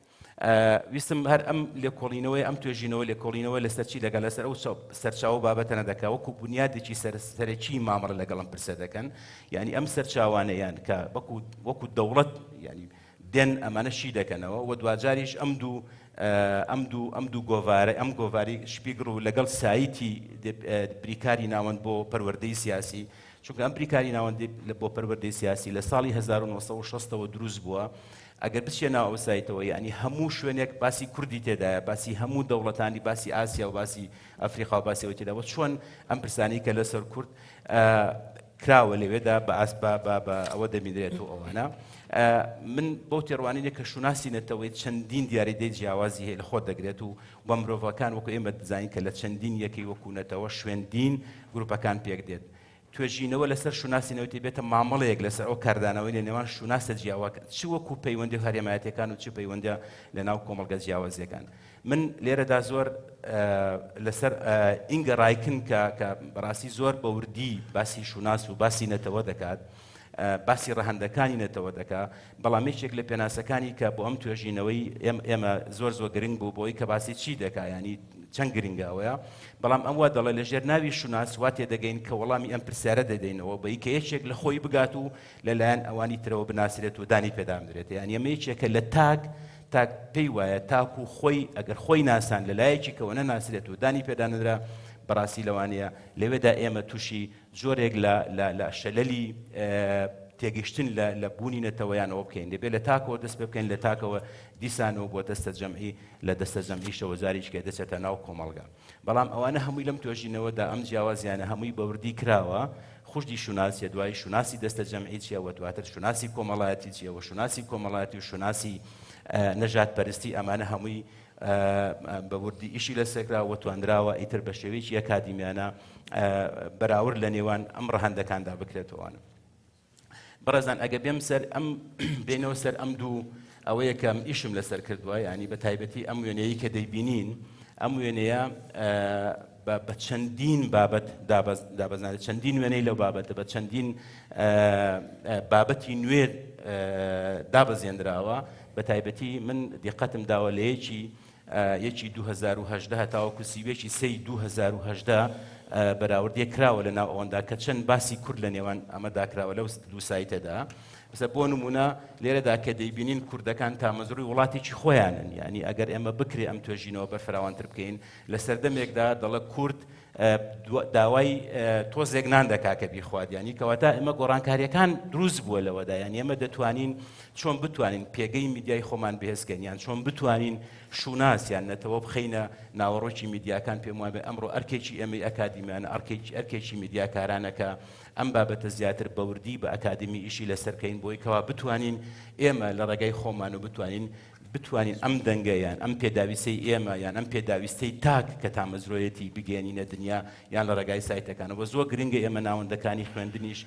ویستم هەر ئەم لێکۆڵینەوەی ئەم توێژینەوە لێکۆڵینەوە لەسەرچی لەگەڵ لەسەر ئەو سەرچاوە بابەتەنە دەکا وەکو بنیادێکی سەرەکی مامەڕە لەگەڵم پرسە دەکەن ینی ئەم سەرچاوانەیان کە وەکو دەوڵەت ینی دێن ئەمانەشی دەکەنەوە و دوجاریش ئەم دوو گۆڤارە ئەم گۆڤاری شپیگڕ و لەگەڵ سایتی بریکاری ناوەند بۆ پەروەردەی سیاسی چونکە ئەم بریکاری ناوەندی بۆ پەروەردەی سیاسی لە ساڵی 1960ەوە دروست بووە ئەگەر بچێنەوە ئەو سایتەوە ینی هەموو شوێنێک باسی کوردی تێدایە باسی هەموو دەوڵەتانی باسی ئاسیا و باسی ئەفریقا و باسیەوە تێداوە چۆن ئەم پرسانی کە لەسەر کورد کراوە لەوێدا بە ئەوە دەمیدرێت و ئەوانە من بۆ تێڕوانینە کە شوناسی نەتەوەی چەندین دیاریدەی جیاوازی هەیە لە خۆ دەگرێت و بە مرۆڤەکان وەکو ئێمە دەزانین کە لە چەندین یەکەی وەکوونەتەوە شوێندین گروپەکان پێک دێت. توێژینەوە لەسەر شوناسینەوەی بێتە مامەڵەیەک لەسەر ئەو کاردانەوەی لە نێوان شوناسە جیاوەکە چ وەکو پەیوەندی هەرێمایەتەکان و چ پەیوەندە لەناو کۆمەڵگە جیاوازیەکان. من لێرەدا زۆر لەسەر ئینگە ڕایکن کە بەڕاستی زۆر بەوردی باسی شوناس و باسی نەتەوە دەکات، باسی ڕەهەندەکانی نەتەوە دەکات، بەڵام یەکێک لە پێناسەکانی کە بۆ ئەم توێژینەوەی ئێمە زۆر گرنگ بوو بۆی کە باسی چی دەکات، ینی چەند گرنگاوەیە، بەڵام ئەم وا دەڵێ لەژێر ناوی شوناس وا تێدەگەین کە وەڵامی ئەم پرسیارە دەدەینەوە بەی کە یەکێک لە خۆی بگات و لەلایەن ئەوانی ترەوە بناسرێت و دانی پێدامدرێت. یعنی ئەمە یەکێکە لە تاک پێی وایە تاکو خۆی ئەگەر خۆی ناسان لەلایەکی کەەوە نەناسرێت و دانی پێدانرا بەڕاستی لەوانەیە لەوێدا ئێمە تووشی زۆرێک لە شەلەلی تێگەشتن لە بوونی نەتەوەیانەوە بکەین. دەبێت لە تاکەوە دەست پێ بکەین لە تاکەوە دیسانەوە بۆ دەستە جەمعی لە دەستە جەمعی شەوەزاریشکە دەچێتە ناو کۆمەڵگا. بەڵام ئەوانە هەمووی لەم توێژینەوەدا ئەم جیاوازیانە هەمووی بەوردی کراوە خوشتی شوناسیە، دوای شوناسی دەستە جەمعی چیەوە، دواتر شوناسی کۆمەڵایەتی چیەوە، شوناسی کۆمەڵایەتی و شوناسی نەژاد پەرستی، ئەمانە هەمووی بەوردی ئیشی لەسەرکراوە توانراوە ئیتر بە شێوەیەکی ئەکادیمیانە بەراورد لە نێوان ئەم ڕەهەندەکاندا بکرێتەوەوانە. بەڕێزان ئەگە بێم سەر ئەم بێنەوە سەر ئەم دوو ئەوەیە کە ئیشم لەسەر کردووە، ینی بە تایبەتی ئەم وێنەیە کە دەیبینین، ئەم وێنەیە بە چەندین بابەت دابەزانێت، چەندین وێنەی لەو بابەتە بە چەندین بابەتی نوێ دابەزێنراوە. بە تایبەتی من دیقەتم داوە لە یەکی 2018 تاوەکو سیوێکی 2018 بەراوردی کراوە لە ناو ئەوەندا کە چەند باسی کورد لە نێوان ئەمە داکراوە لەو دوو سایتەدا. بەسە بۆ نمونە لێرەدا کە دەیبینین کوردەکان تامەزڕووی وڵاتێکی خۆیانن، ینی ئەگەر ئێمە بکرێ ئەم توێژینەوە بەرفراوانتر بکەین لە سەردەمێکدا دەڵە کورد داوای تۆزێک نان دەکا کە بیخواد، ینی کەواتە ئێمە گۆڕانکاریەکان دروست بووە لەوەدا، ینی ئێمە دەتوانین چۆن بتوانین پێگەی میدیای خۆمان بەهێزکەین، یان چۆن بتوانین شوناسیان نەتەوە بخەینە ناوەڕۆکی میدیاکان. پێم وایە ئەمڕۆ ئەرکێکی ئێمەی ئەکادیمیانە ئەرکێکی میدیاکارانەکە ئەم بابەتە زیاتر بەوردی بە ئەکادمی ئیشی لەسەرکەین بۆی کەوا بتوانین ئێمە لە ڕێگای خۆمان و بتوانین ئەم دەنگەیان ئەم پێداویستەی ئێمە یان ئەم پێداویستەی تاک کە تامەزرۆیەتی بگەێنینە دنیا یان لە ڕێگای سایتەکانەوە. زۆر گرنگە ئێمە ناوەندەکانی خوێندنیش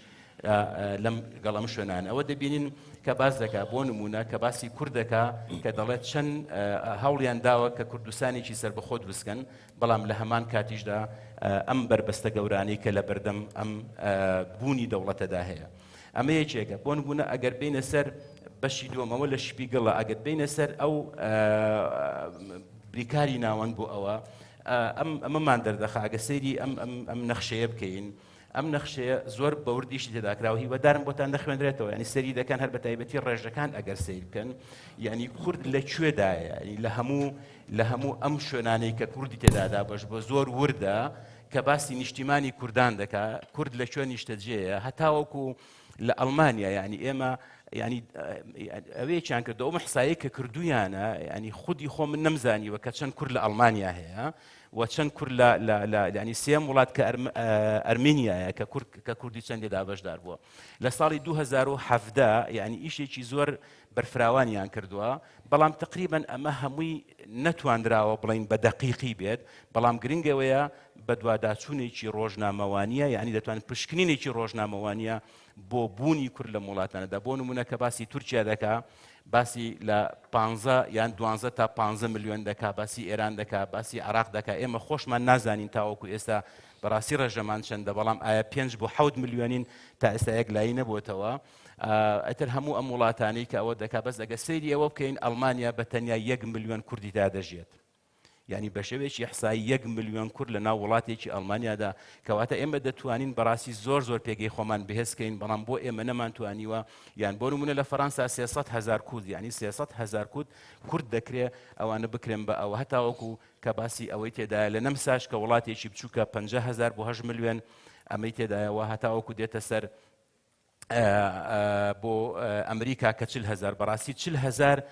لەم گەڵەم شوێنان ئەوە دەبینین کە باس دەکات بۆ نمونە کە باسی کوردەکە کە دەڵێت چەند هەوڵیان داوە کە کوردستانێکی سەربەخۆ دروستکەن، بەڵام لە هەمان کاتیشدا ئەم بربەستە گەورانەی کە لە بەردەم ئەم بوونی دەوڵەتەدا هەیە. ئەمە یەکێکە. بۆ نمونە ئەگەر بینە سەر بەشی دووەمەوە لە شپیگەڵە ئەگەر بینە سەر ئەو بریکاری ناوەند بۆ ئەوە ئەمەمان دەردەخە ئەگە سەیری ئەم نەخشەیە بکەین. ئەم نەخشەیە زۆر بەوردیشی تێداکراوە، هیوادارم بۆتان دەخوێنرێتەوە، ینی سەری دەکەن هەر بە تایبەتی ڕێژەکان ئەگەر سیر بکەن، یعنی کورد لەکوێدایە، ینی لە هەموو ئەم شوێنانەی کە کوردی تێدادا بەش بە زۆر وردە کە باسی نیشتیمانی کوردان دەکات، کورد لەکوێ نیشتەجێیە، هەتاوەکو لە ئەڵمانیا، ینی ئێمە ینی ئەوەیەکیان کردو ئەو مەحسایی کە کردویانە، ینی خودی خۆ من نەمزانیوە کە چەند کورد لە ئەڵمانیا هەیە و چەند کورد ینی سێم وڵات کە ئەرمێنیایە کە کوردی چەندێدا بەشدار بووە. لە ساڵی 2017 ینی ئیشێکی زۆر بەرفراوانیان کردووە، بەڵام تقریبان ئەمە هەمووی نەتواندراوە بڵین بە دەقیقی بێت، بەڵام گرنگەوەیە بە دوواداچوونێکی ڕۆژنامەوانیە، یعنی دەتوانێت پشکنینێکی ڕۆژنامەوانیە بۆ بوونی کورد لە وڵاتانەدا. بۆ نمونە کە باسی تورکیا دەکا، باسی لە 15 یان 12 تا 15 ملیۆن دەکا، باسی ئێران دەکا، باسی عراق دەکا. ئێمە خۆشمان نازانین تاوەکو ئێستا بەڕاستی ڕێژەمان چەندە، بەڵام ئایا 5 بۆ 7 ملیۆنین تا ئێستا یەک لای نەبووتەوە. ئەتر هەموو ئەم وڵاتانەی کە ئەوە دەکا، بەس ئەگە سەیری ئەوە بکەین ئەڵمانیا بە تەنیا 1 ملیۆن کوردی تا دەژێت، یعنی بە شێوەیەکی ئیحسایی 1 ملیۆن کورد لە ناو وڵاتێکی ئەڵمانیادا، کەواتە ئێمە دەتوانین بەڕاستی زۆر پێگەی خۆمان بەهێزکەین، بەڵام بۆ ئێمە نەمانتوانیوە. یان بۆ نمونە لە فەڕەنسا 300,000 کورد، یعنی 300,000 کورد دەکرێت ئەوانە بکرێن بە ئەوە، هەتاوەکو کە باسی ئەوەی تێدایە لە نەمساش کە وڵاتێکی بچووکە 50,000 بۆ 8 ملیۆن ئەمەی تێدایەوە، هەتاوەکو دێتە سەر بۆ ئەمریکا کە 40,000. بەڕاستی 40,000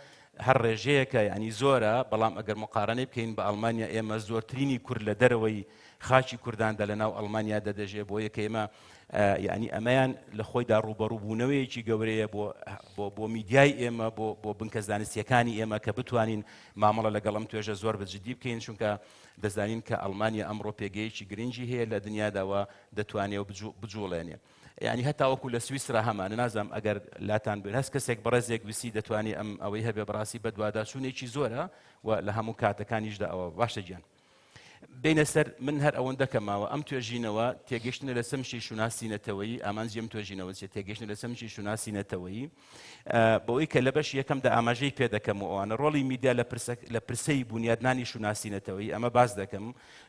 هەر ڕێژەیەکە، ینی زۆرە، بەڵام ئەگەر مقارنەی بکەین بە ئەڵمانیا، ئێمە زۆرترینی کورد لە دەرەوەی خاچی کورداندا لە ناو ئەڵمانیا دەدەژێ، بۆ یەکە ئێمە یعنی ئەمەیان لە خۆیدا ڕوبەڕووبوونەوەیەکی گەورەیە بۆ میدیای ئێمە بۆ بنکە زانستیەکانی ئێمە کە بتوانین مامەڵە لەگەڵ ئەم توێژە زۆر بەجددی بکەین چونکە دەزانین کە ئەڵمانیا ئەمڕۆ پێگەیەکی گرنگی هەیە لە دنیاداوە دەتوانێت بجوڵێنێ. یعنی هەتاوەکو لە سویسرا هەمانە نازانم ئەگەر لاتان بێت هەست کەسێک بەڕێزێک ویسی دەتوانێت ئەوەی هەبێ بەڕاستی بە دوواداچوونێکی زۆرە و لە هەموو کاتەکانیشدا ئەوە باشە گیان. بینە سەر من هەر ئەوەن دەکەماوە ئەم توێژینەوە تێگەشتنە لە سەمشی شوناسینەتەوەی ئامانجی ئەم توێژینەوە تێگەشتنە لە سەمشی شوناسینەتەوەی بەوەی کە لە بەش یەکەمدا ئاماژەی پێ دەکەم و ئەوانە ڕۆڵی میدیا لە پرسەی بنیادنانی شوناسینەتەوەی ئەمە باز دەکەم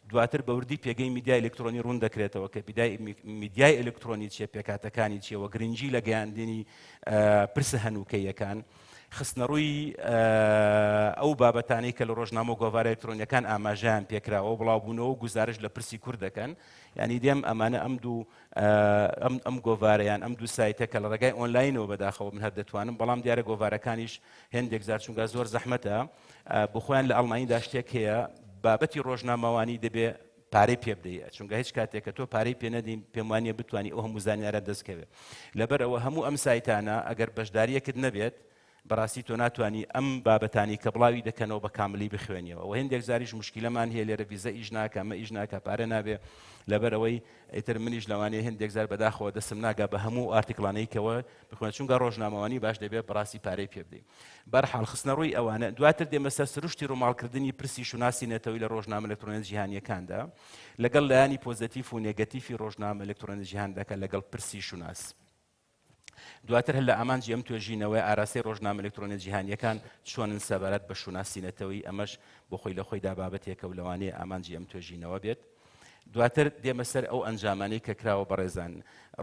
دواتر بەوردی پێگەی میدیای ئەلکترۆنی ڕوون دەکرێتەوە کە میدیای ئەلکترۆنی چیە پێکاتەکانی چیەوە گرنگی لە گەیاندنی پرسە هەنووکەیەکان خستنە ڕووی ئەو بابەتانەی کە لە ڕۆژنامە و گۆڤارە ئەلکترۆنیەکان ئاماژەیان پێکراوە بڵاوبوونەوە و گزارش لە پرسی کوورد دەکەن یعنی دێم ئەمانە ئەم گۆڤارەیان ئەم دوو سایتە کە لە ڕێگای ئۆنلاینەوە بەداخەوە من هەر دەتوانم بەڵام دیارە گۆڤارەکانیش هێندێک زار چونکە زۆر زەحمەتە بۆ خۆیان لە ئەڵمانیدا شتێک هەیە بابەتی ڕۆژنامەوانی دەبێ پارەی پێ بدەیت چونکە هیچ کاتێک کە تۆ پارەی پێ نەدەین پێم وانییە بتوانانی ئەو هەموو زانیارە دەستکەوێت لەبەر ئەوە هەموو ئەم سایتانە ئەگەر بەشداریەکت نەبێت بەڕاستی تۆ ناتوانانی ئەم بابەتانی کە بڵاوی دەکەنەوە بە کاملی بخوێنیەوە و هەندێک زاریش مشکلەمان هەیە لێرە ڤیزە ئیش ناکە ئەمە ئیش ناکە پارە نابێ لەبەر ئەوەی ئیتر منیش لەوانەیە هەندێک زار بەداخەوە دەسم ناگا بە هەموو ئارتیکڵانەیەکەوە بخوێن چونکە ڕۆژنامەوانی باش دەبێت بەڕاستی پارەی پێ بدەین بەرحاڵ خستنە ڕووی ئەوانە دواتر دێمە سەر سروشتی ڕووماڵکردنی پرسی شوناسی نێتەوەی لە ڕۆژنامە ئەلکترۆنیە جیهانیەکاندا لەگەڵ لایانی پۆزتیف و نێگەتیفی ڕۆژنامە ئەلکترۆنیە جیهانداکە لەگەڵ پرسی شوناس دواتر هەر لە ئامانجی ئەم توێژینەوەی ئاراستەی ڕۆژنامە ئەلکترۆنیە جیهانیەکان چۆنن سەبارەت بە شوناسینەتەوەی ئەمەش بۆ خۆی لە خۆیدا بابەتێکە و لەوانەیە ئامانجی ئەم توێژینەوە بێت دواتر دێمە سەر ئەو ئەنجامانەی کە کراوە بەڕێزان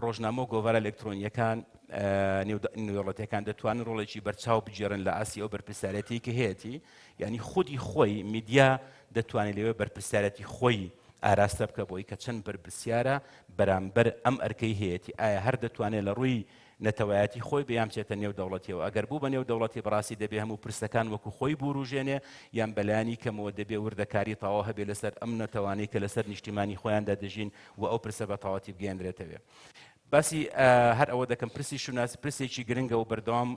ڕۆژنامە و گۆڤارە ئەلکترۆنیەکان نێودەوڵەتیەکان دەتوانن ڕۆڵێکی بەرچاو بگێڕن لە ئاسی ئەو بەرپرسیارەتی کە هەیەی یعنی خودی خۆی میدیا دەتوانێت لەوێ بەرپرسیارەتی خۆی ئاراستە بکە بۆی کە چەند بەرپرسیارە بەرامبەر ئەم ئەرکەی هەیەی ئایا هەر دەتوانێت لە ڕووی نەتەوایەتی خۆی بەیان چێتە نێو دەوڵەتیەوە ئەگەر بوو بە نێو دەوڵەتی بەڕاستی دەبێ هەموو پرسەکان وەکو خۆی بوروژێنێ یان بەلایانی کەمەوە دەبێ وردەکاری تەواو هەبێ لەسەر ئەم نەتەوانەی کە لەسەر نیشتیمانی خۆیاندا دەژین و ئەو پرسە بە تەواوەتی بگەێنرێتەوە باسی هەر ئەوە دەکەم پرسی شوناسی پرسێکی گرنگە و بەردەوام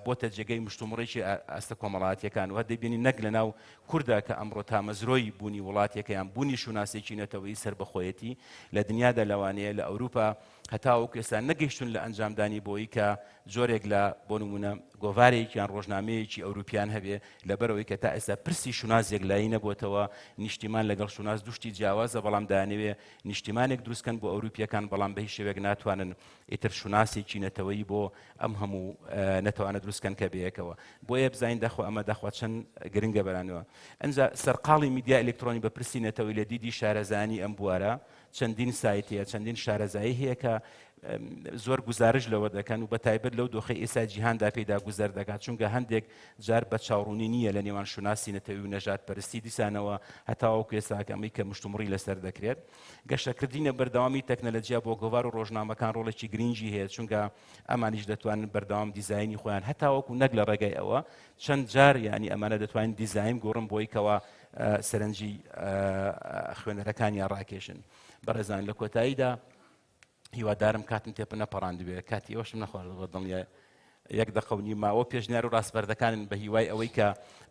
بۆتە جێگەی مشتومڕێکی ئەستە کۆمەڵاتیەکان و دەبینی نەک لە ناو کووردا کە ئەمڕۆ تامەزرۆی بوونی وڵاتێکە یان بوونی شوناسێکی نەتەوەی سربەخۆیەتی لە دنیادا لەوانەیە لە ئەوروپا هەتاوەکو ئێستا نەگەیشتون لە ئەنجامدانی بۆی کە جۆرێک لە بۆ نمونە گۆڤارێکیان ڕۆژنامەیەکی ئەوروپیان هەبێ لەبەرەوەی کە تا ئێستا پرسی شونازێک لای نەبووتەوە نیشتیمان لەگەڵ شوناز دوشتی جیاوازە بەڵام دانەوێ نیشتیمانێک دروستکەن بۆ ئەوروپیەکان بەڵام بە هیچ شێوەیەک ناتوانن ئیتر شوناسێکی نەتەوەی بۆ ئەم هەموو نەتەوانە دروستکەن کە بەیەکەوە بۆیە بزانین دەخۆ ئەمە دەخوا چەند گرنگە بەرانەوە ئەنجا سەرقاڵی میدیا ئەلکترۆنی بە پرسی نەتەوەی لە دیدی شارەزانی ئەم بوارە چەندین سایتەیە چەندین شارەزایی هەیە کە زۆر گزارش لەوە دەکەن و بە تایبەت لەو دۆخی ئێستا جیهاندا پێدا گوزەر دەکات چونکە هەندێک جار بە چاوڕوونی نییە لە نێوان شوناسی نەتەوەی و نەژاد پەرستی دیسانەوە هەتاوەکو ئێستاکەمەی کە مشتومڕی لەسەر دەکرێت گەشتەکردینە بەردەوامی تەکنەلۆجیا بۆ گۆڤار و ڕۆژنامەکان ڕۆڵێکی گرنگی هەیە چونکە ئەمانیش دەتوانن بەردەوام دیزاینی خۆیان هەتاوەکو نەک لە ڕێگای ئەوە چەند جار یعنی ئەمانە دەتوانین دیزاین گۆڕم بۆی کەوە سەرنجی خوێنەرەکانیان ڕاکێشن بەڕێزان لە کۆتاییدا هیوادارم کاتم تێپە نەپەڕاندوێ کاتی ئەوشم نەخوارد بە دڵنیە یەک دەقەونی ماوە پێشنیار و ڕاستبەردەکانن بە هیوای ئەوەی کە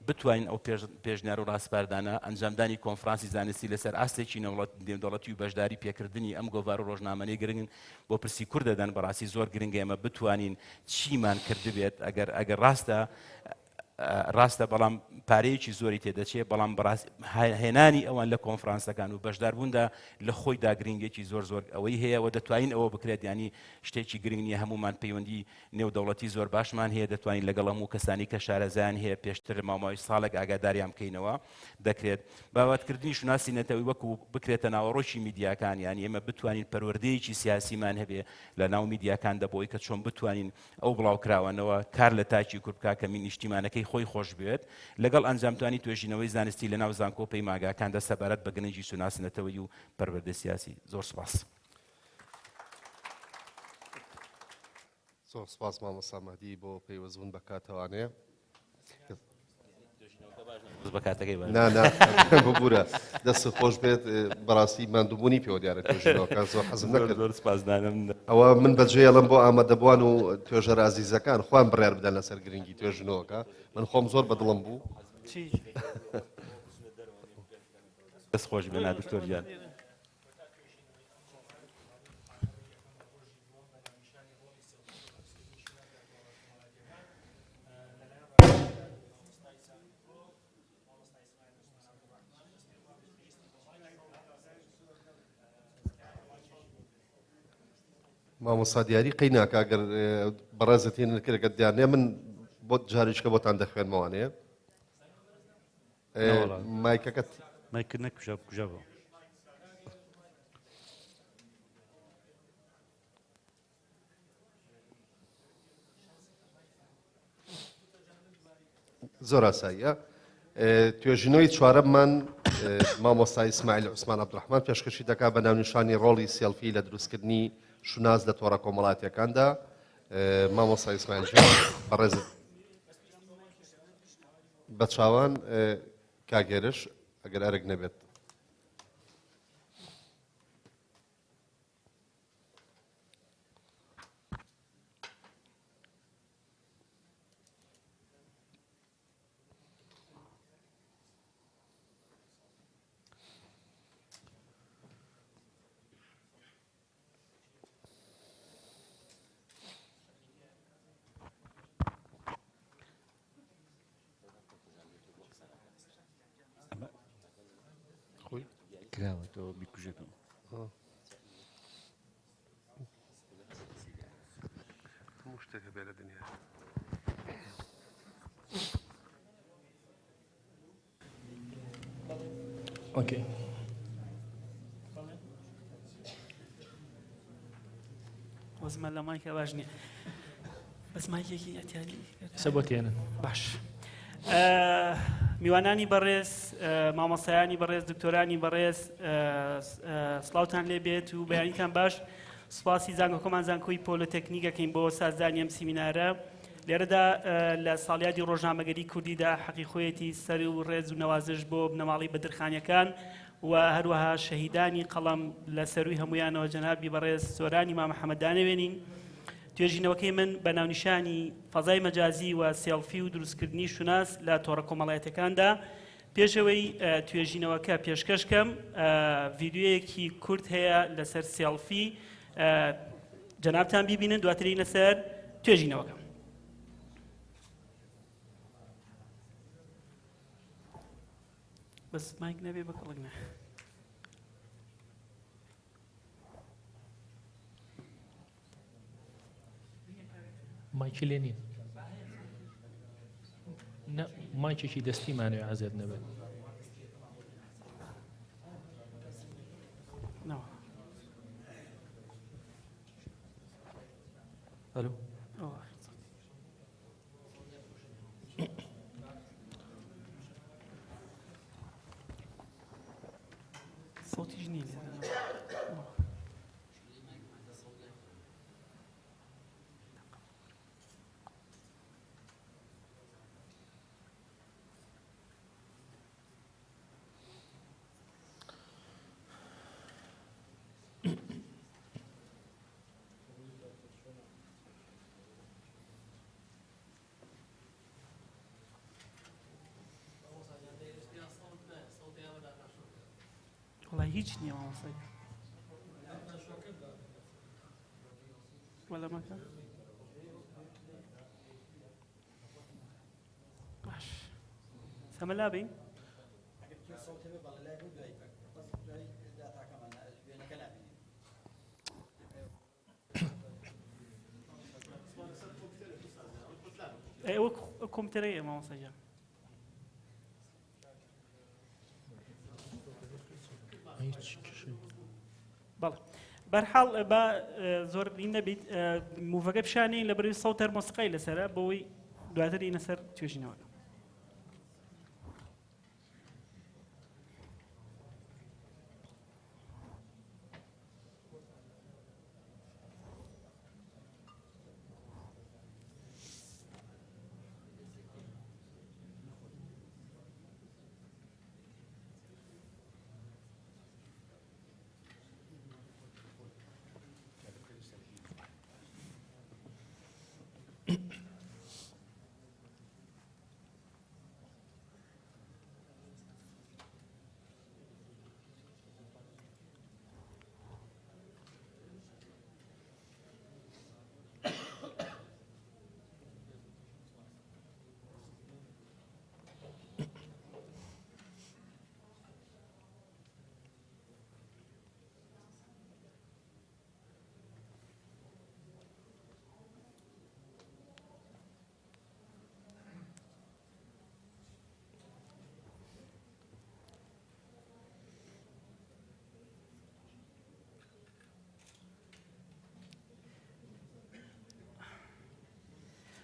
بتوانین ئەو پێشنیار و ڕاستبەردانە ئەنجامدانی کۆنفرانسی زانستی لەسەر ئاستێکی نێودەوڵەتی و بەشداری پێکردنی ئەم گۆڤار و ڕۆژنامەی گرنگن بۆ پرسی کوورد دەدەن بەڕاستی زۆر گرنگە ئێمە بتوانین چیمان کردبێت ئەگەر ڕاستە بەڵام پارەیەکی زۆری تێدەچێت بەڵام هێنانی ئەوان لە کۆنفرانسەکان و بەشداربووندا لە خۆیدا گرنگێکی زۆر ئەوەی هەیە و دەتوانین ئەوە بکرێت ینی شتێکی گرنگ نیە هەمومان پەیوەندی نێودەوڵەتی زۆر باشمان هەیە دەتوانین لەگەڵ هەموو کەسانی کە شارەزایان هەیە پێشتر ماماوەی ساڵێک ئاگاداریان بکەینەوە دەکرێت باواتکردنی شوناسی نەتەوەی وەکو بکرێتە ناوەڕۆکی میدیاکان یانی ئێمە بتوانین پەروەردەیەکی سیاسیمان هەبێ لە ناو میدیاکان دەبەوەی کە چۆن بتوانین ئەو بڵاوکراوانەوە کار لە تاکی کوربکا کە نیشتیمانەکەی خۆی خۆش بێت لەگەڵ ئەنجامتوانی توێژینەوەی زانستی لە ناو زانکۆپەی ماگاکاندا سەبارەت بە گرنگی شوناسنەتەوەی و پەروەردەی سیاسی زۆر سپاس. زۆر سپاس مامۆستا مەهدی بۆ پەیوەستبوون بە کاتەوانەیە بە کاتەکەی بە نا ببوورە دەست خۆش بێت بەڕاستی مادووبوونی پێوە دیارە توێژینەوەکە زۆر حەزم نەکرد زۆر سپاسدانم ئەوە من بەجێڵم بۆ ئامادەبووان و توێژەر ئازیزەکان خوان بڕیار بدەن لەسەر گرنگی توێژنەوەکە من خۆم زۆر بەدڵم بوو دەست خۆش بێ دکتۆر گیان مامۆستا دیاری قەی ناکە ئەگەر بەڕێزتین کرێکە دیارنێ من بۆ جاریشکە بۆتان دەخوێنمەوانەیە مایکەکەت مایکرد نەکوژابەوە زۆر ئاساییە توێژینەوەی چوارەممان مامۆستا ئیسماعیل عوسمان عەبدوڕەحمان پێشکەشی دەکات بە ناونیشانی ڕۆڵی سێلفی لە دروستکردنی شوناز لە تۆڕە کۆمەڵاتیەکاندا مامۆستا ئیسماعیل بەڕێزت بە چاوان کاگێرش ئەگەر ئەرک نەبێت کراوەتەوە بیکوژێتەوە هەموو شتێکە بێ لە دنیا اوكي وەزمە لە مایکە باش نییە بەس مایکێکی ئەتیالی سەبۆتێنن باش میوانانی بەڕێز مامۆسایانی بەڕێز دکتۆرانی بەڕێز سڵاوتان لێ بێت و بەیانیتان باش سوپاسی زانکۆکۆمان زانکۆی پۆلۆتێکنیکەکەین بۆ سازدانی ئەم سیمینارە لێرەدا لە ساڵیادی ڕۆژنامەگەری کوردیدا حەقیقۆیەتی سەر و ڕێز و نەوازش بۆ بنەماڵی بەدرخانیەکان و هەروەها شەهیدانی قەڵەم لە سەروی هەمویانەوە جەنابی بەڕێز سۆرانی مام محەممەدانەوێنین توێژینەوەکەی من بە ناونیشانی فەزای مەجازی و سێڵفی و دروستکردنی شوناس لە تۆڕە کۆمەڵایەتەکاندا پێشەوەی توێژینەوەکە پێشکەشکەم ڤیددیوەیەکی کورت هەیە لەسەر سێڵفی جەنابتان بیبینن دواتری لەسەر توێژینەوەکە بەس مایک نەبێ بەکەڵک نە مایکی لێ نین مایکێکی دەستیمانوێ ئازێت نەبێت ئەلو صوتیش نییە وڵای هیچ نییە مامۆسای وەلا مەکە باش سەمەلا بین ئەوە کۆمپیوتەرەیە مامۆسای جان بەڵێ بەرحاڵ بە زۆر نەبیت موڤەکە پیشانەی لە بەروی سەوتەر مۆسیقای لەسەرە بۆەوەی دواتر ئینە سەر توێژینەوەکە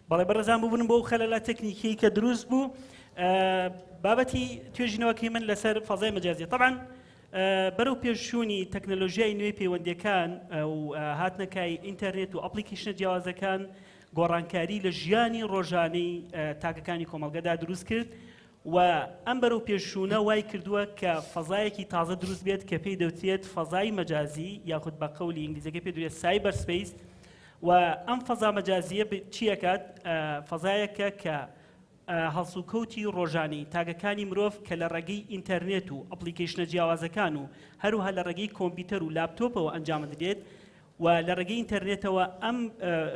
بەڵێ بەڕێزان ببوون بۆ خەلەلە تەکنیکی کە دروست بوو بابەتی توێژینەوەکەی من لەسەر فەزای مەجازی طبعاً بەرەو پێشوونی تەکنەلۆژیای نوێی پەیوەندیەکان و هاتنەکای ئینتەرنێت و ئەپلیکیشنە جیاوازەکان گۆڕانکاری لە ژیانی ڕۆژانەی تاکەکانی کۆمەڵگەدا دروست کرد و ئەم بەرەو پێشوونە وای کردووە کە فەزایەکی تازە دروست بێت کە پێی دەوترێت فەزای مەجازی یاخود بە قەولی ئینگلیزیەکە پێ دەوترێت سایبەر سپەیس و ئەم فەزا مەجازیە چیەکات فەزایەکە کە هەڵسوکەوتی ڕۆژانەی تاگەکانی مرۆڤ کە لە ڕێگەی ئینتەرنێت و ئەپلیکیشنە جیاوازەکان و هەروها لە ڕێگەی کۆمپیوتەر و لاپتۆپەوە ئەنجام دەدرێت و لە ڕێگەی ئینتەرنێتەوە ئەم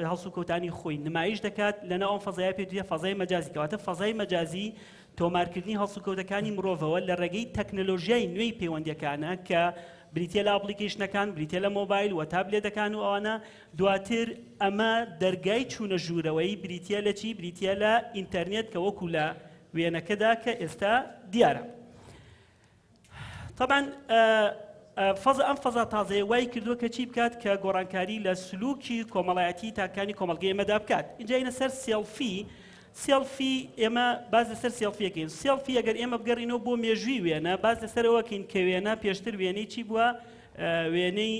هەڵسوکەوتانی خۆی نمایش دەکات لەناو ئەم فەزایە پێ دەوترێت فەزای مەجازی کەواتە فەزای مەجازی تۆمارکردنی هەڵسوکەوتەکانی مرۆڤەوە لە ڕێگەی تەکنەلۆژیای نوێی پەیوەندیەکانە کە بریتە لە ئەپلیکیشنەکان بریتە لە مۆبایل و تابلێتەکان و ئەوانە دواتر ئەمە دەرگای چوونە ژوورەوەی بریتە لە چی بریتە لە ئینتەرنێت کە وەکو لە وێنەکەدا کە ئێستا دیارە. طبعاً ئەم فەزا تازەیە وای کردووە کە چی بکات کە گۆڕانکاری لە سلوکی کۆمەڵایەتی تاکانی کۆمەڵگەی ئێمەدا بکات. اینجا ئینە سەر سێڵفی ئێمە باز لەسەر سێڵفیەکەین. سێڵفی ئەگەر ئێمە بگەڕینەوە بۆ مێژووی وێنە باز لەسەرەوەکەین کە وێنە پێشتر وێنەی چی بووە وێنەی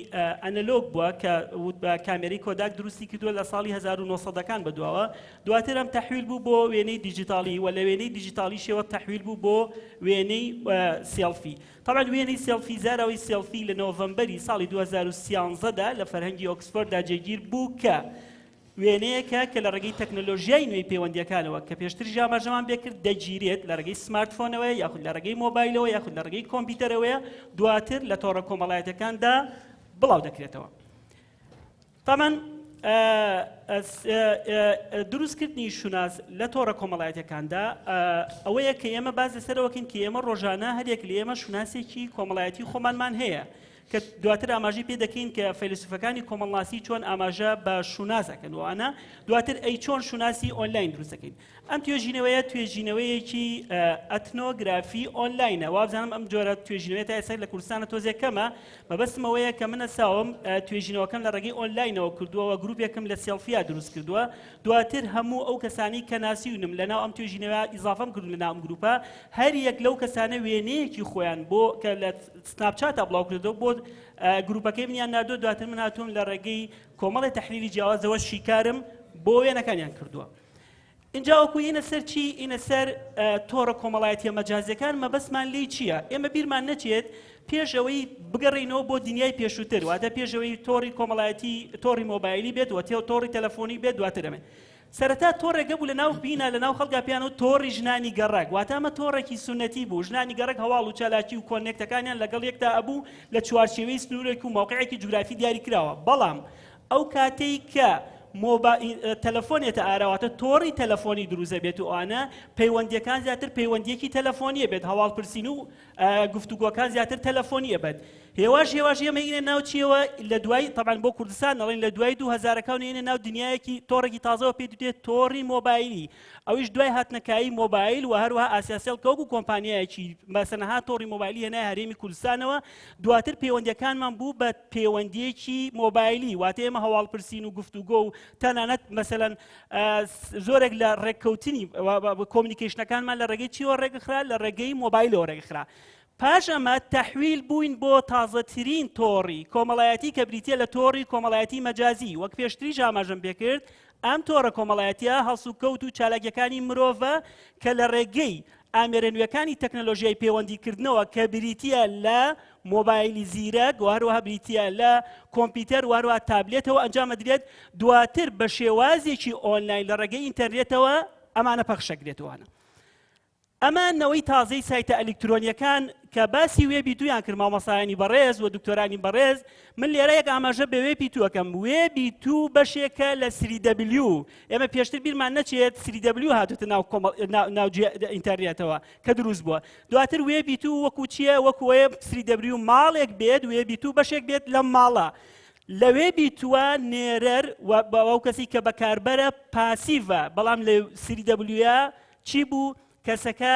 ئەنەلۆگ بووە کە بە کامێرەی کۆداک دروستی کردووە لە ساڵی 1970ەکان بەدواوە دواتر ئەم تەحویل بوو بۆ وێنەی دیجیتاڵی و لە وێنەی دیجیتاڵی شێوە تەحویل بوو بۆ وێنەی سێڵفی. طبعاً وێنەی سێڵفی زاراوی سێڵفی لە نۆڤەمبەری ساڵی 2013دا لە فەرهەنگی ئۆکسفۆردا جێگیر بوو کە وێنەیەکە کە لە ڕێگەی تەکنەلۆژیای نوێی پەیوەندیەکانەوە کە پێشتر ئاماژەمان بێکرد دەگیرێت لە ڕێگەی سمارتفۆنەوەی یاخود لە ڕێگەی مۆبایلەوە یاخود لە ڕێگەی کۆمپیوتەرەوەیە دواتر لە تۆڕە کۆمەڵایەتەکاندا بڵاو دەکرێتەوە. طبعاً دروستکردنی شوناس لە تۆڕە کۆمەڵایەتەکاندا ئەوەیە کە ئێمە باز لەسەرەوەکەین کە ئێمە ڕۆژانە هەرێک لە ئێمە شوناسێکی کۆمەڵایەتی خۆمانمان هەیە کە دواتر ئاماژەی پێ دەکەین کە فەیلسوفەکانی کۆمەڵناسی چۆن ئاماژە بە شوناس دەکەنەوەوانە دواتر ئەی چۆن شوناسی ئۆنلاین دروست دەکەین. ئەم توێژینەوەیە توێژینەوەیەکی ئەتنۆگرافی ئۆنلاینە وابزانم ئەم جۆرە توێژینەوەی تا ئێستا لە کوردستانە تۆزێکەمە مەبەستمەوەیە کە منە ساوم توێژینەوەکەم لە ڕێگەی ئۆنلاینەوە کردووەوە گروپێکم لە سێڵفیا دروست کردووە دواتر هەموو ئەو کەسانی کە ناسیونم لەناو ئەم توێژینەوە ئیزافەم کردو لەناو ئەم گروپە هەر یەک لەو کەسانە وێنەیەکی خۆیان بۆ کە لە سناپچاتە بڵاو کردەوە بۆ گروپەکەی منیان نردووە دواتر من هاتووم لە ڕێگەی کۆمەڵی تەحلیلی جیاوازەوە شیکارم بۆ وێنەکانیان کردووە. اینجا وەکو ئینە سەر چی ئینە سەر تۆڕە کۆمەڵایەتیە مەجازیەکان مەبەستمان لێی چییە؟ ئێمە بیرمان نەچێت پێش ئەوەی بگەڕینەوە بۆ دنیای پێشووتر واتە پێش ئەوەی تۆڕی کۆمەڵایەتی تۆڕی مۆبایلی بێت و تۆڕی تەلەفۆنی بێت دواتر ئەمێ سەرەتا تۆڕێک بوو لەناو بینە لەناو خەڵکا پێیان و تۆڕی ژنانی گەڕک واتە ئەمە تۆڕێکی سونەتی بوو ژنانی گەڕک هەواڵ و چالاکی و کۆنێکتەکانیان لەگەڵ یەکدا ئەبوو لە چوارچێوەی سنوورێک و موقعێکی جوگرافی دیاری کراوە بەڵام ئەو کاتەی کە تەلەفۆنێتە ئاراواتە تۆڕی تەلەفۆنی دروزە بێت و ئەوانە پەیوەندیەکان زیاتر پەیوەندیەکی تەلەفۆنیە بێت هەواڵپرسین و گفتوگۆکان زیاتر تەلەفۆنیە بێت هێواش ئێمە ئینە ناو چیەوە لە دوای تەبان بۆ کوردستان دەڵێن لە دوای 2000ەکان ئینە ناو دنیایەکی تۆڕێکی تازەوە پێ دێت تۆڕی مۆبایلی ئەویش دوای هاتنەکایی مۆبایل و هەروەها ئاسیاسێڵ کە وەکو کۆمپانیایەکی مەسەنەها تۆڕی مۆبایلی هێنای هەرێمی کوردستانەوە دواتر پەیوەندیەکانمان بوو بە پەیوەندیەکی مۆبایلی واتە ئێمە هەواڵپرسین و گفتوگۆ و تەنانەت مەسەلەن زۆرێک لە ڕێککەوتنی کۆمونیکیشنەکانمان لە ڕێگەی چیوە ڕێگەخرا لە ڕێگەی مۆبایلەوە ڕێگەخرا پاش ئەمە تەحویل بووین بۆ تازەترین تۆڕی کۆمەڵایەتی کە بریتە لە تۆڕی کۆمەڵایەتی مەجازی وەک پێشتریش ئاماژەم پێکرد ئەم تۆڕە کۆمەڵایەتیە هەڵسوکەوت و چالاکیەکانی مرۆڤە کە لە ڕێگەی ئامێرە نوێەکانی تەکنەلۆژیای پەیوەندیکردنەوە کە بریتە لە مۆبایلی زیرەک و هەروەها بریتە لە کۆمپیوتەر و هەروەها تابلێتەوە ئەنجام ئەدرێت دواتر بە شێوازێکی ئۆنلاین لە ڕێگەی ئینتەرنێتەوە ئەمانە پەخشەکرێتەوەنە. ئەمانەوەی تازەی سایتە ئەلکترۆنیەکان کە باسی وێبی دویان کرد مامۆستایانی بەڕێز و دکتۆرانی بەڕێز من لێرە یەک ئاماژە بە وێبی توەکەم وێبی تو بەشێکە لە 3W ئێمە پێشتر بیرمان نەچێت 3W هاتوتە ناو ئینتەرنێتەوە کە دروست بووە دواتر وێبی تو وەکو چییە وەکو وێب 3W ماڵێک بێت وێبی تو بەشێک بێت لە ماڵە لە وێبی توە نێرەر ئەو کەسی کە بەکاربەرە پاسیڤە بەڵام لە 3W چی بوو کەسەکە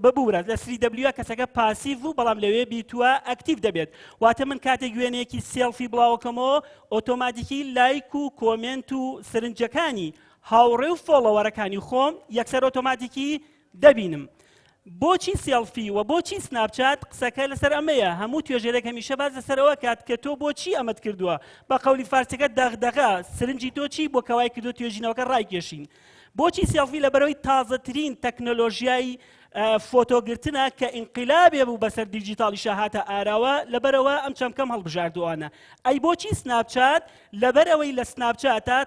ببوورە لە 3W کەسەکە پاسیڤ و بەڵام لەوێ بیتووە ئەکتیڤ دەبێت واتە من کاتێک وێنەیەکی سێڵفی بڵاوکەمەوە ئۆتۆماتیکی لایک و کۆمنت و سرنجەکانی هاوڕێ و فۆڵۆوەرەکانی خۆم یەکسەر ئۆتۆماتیکی دەبینم. بۆچی سێڵفی و بۆچی سناپچات قسەکە لەسەر ئەمەیە هەموو توێژێرێک هەمیشە باز لەسەرەوە کات کە تۆ بۆچی ئەمەت کردووە بە قەولی فارسەکە دەغدەغا سرنجی تۆ چی بۆ کەوای کردو توێژینەوەکە ڕایکێشین. بۆچی سێڵفی لەبەرەوەی تازەترین تەکنۆلۆژیای فۆتۆگرتنە کە ئینقیلابێ بوو بەسەر دیجیتاڵی شاهاتە ئاراوە لەبەرەوە ئەم چەمکەم هەڵبژاردووانە. ئەی بۆچی سناپچات لەبەرەوەی لە سناپچاتە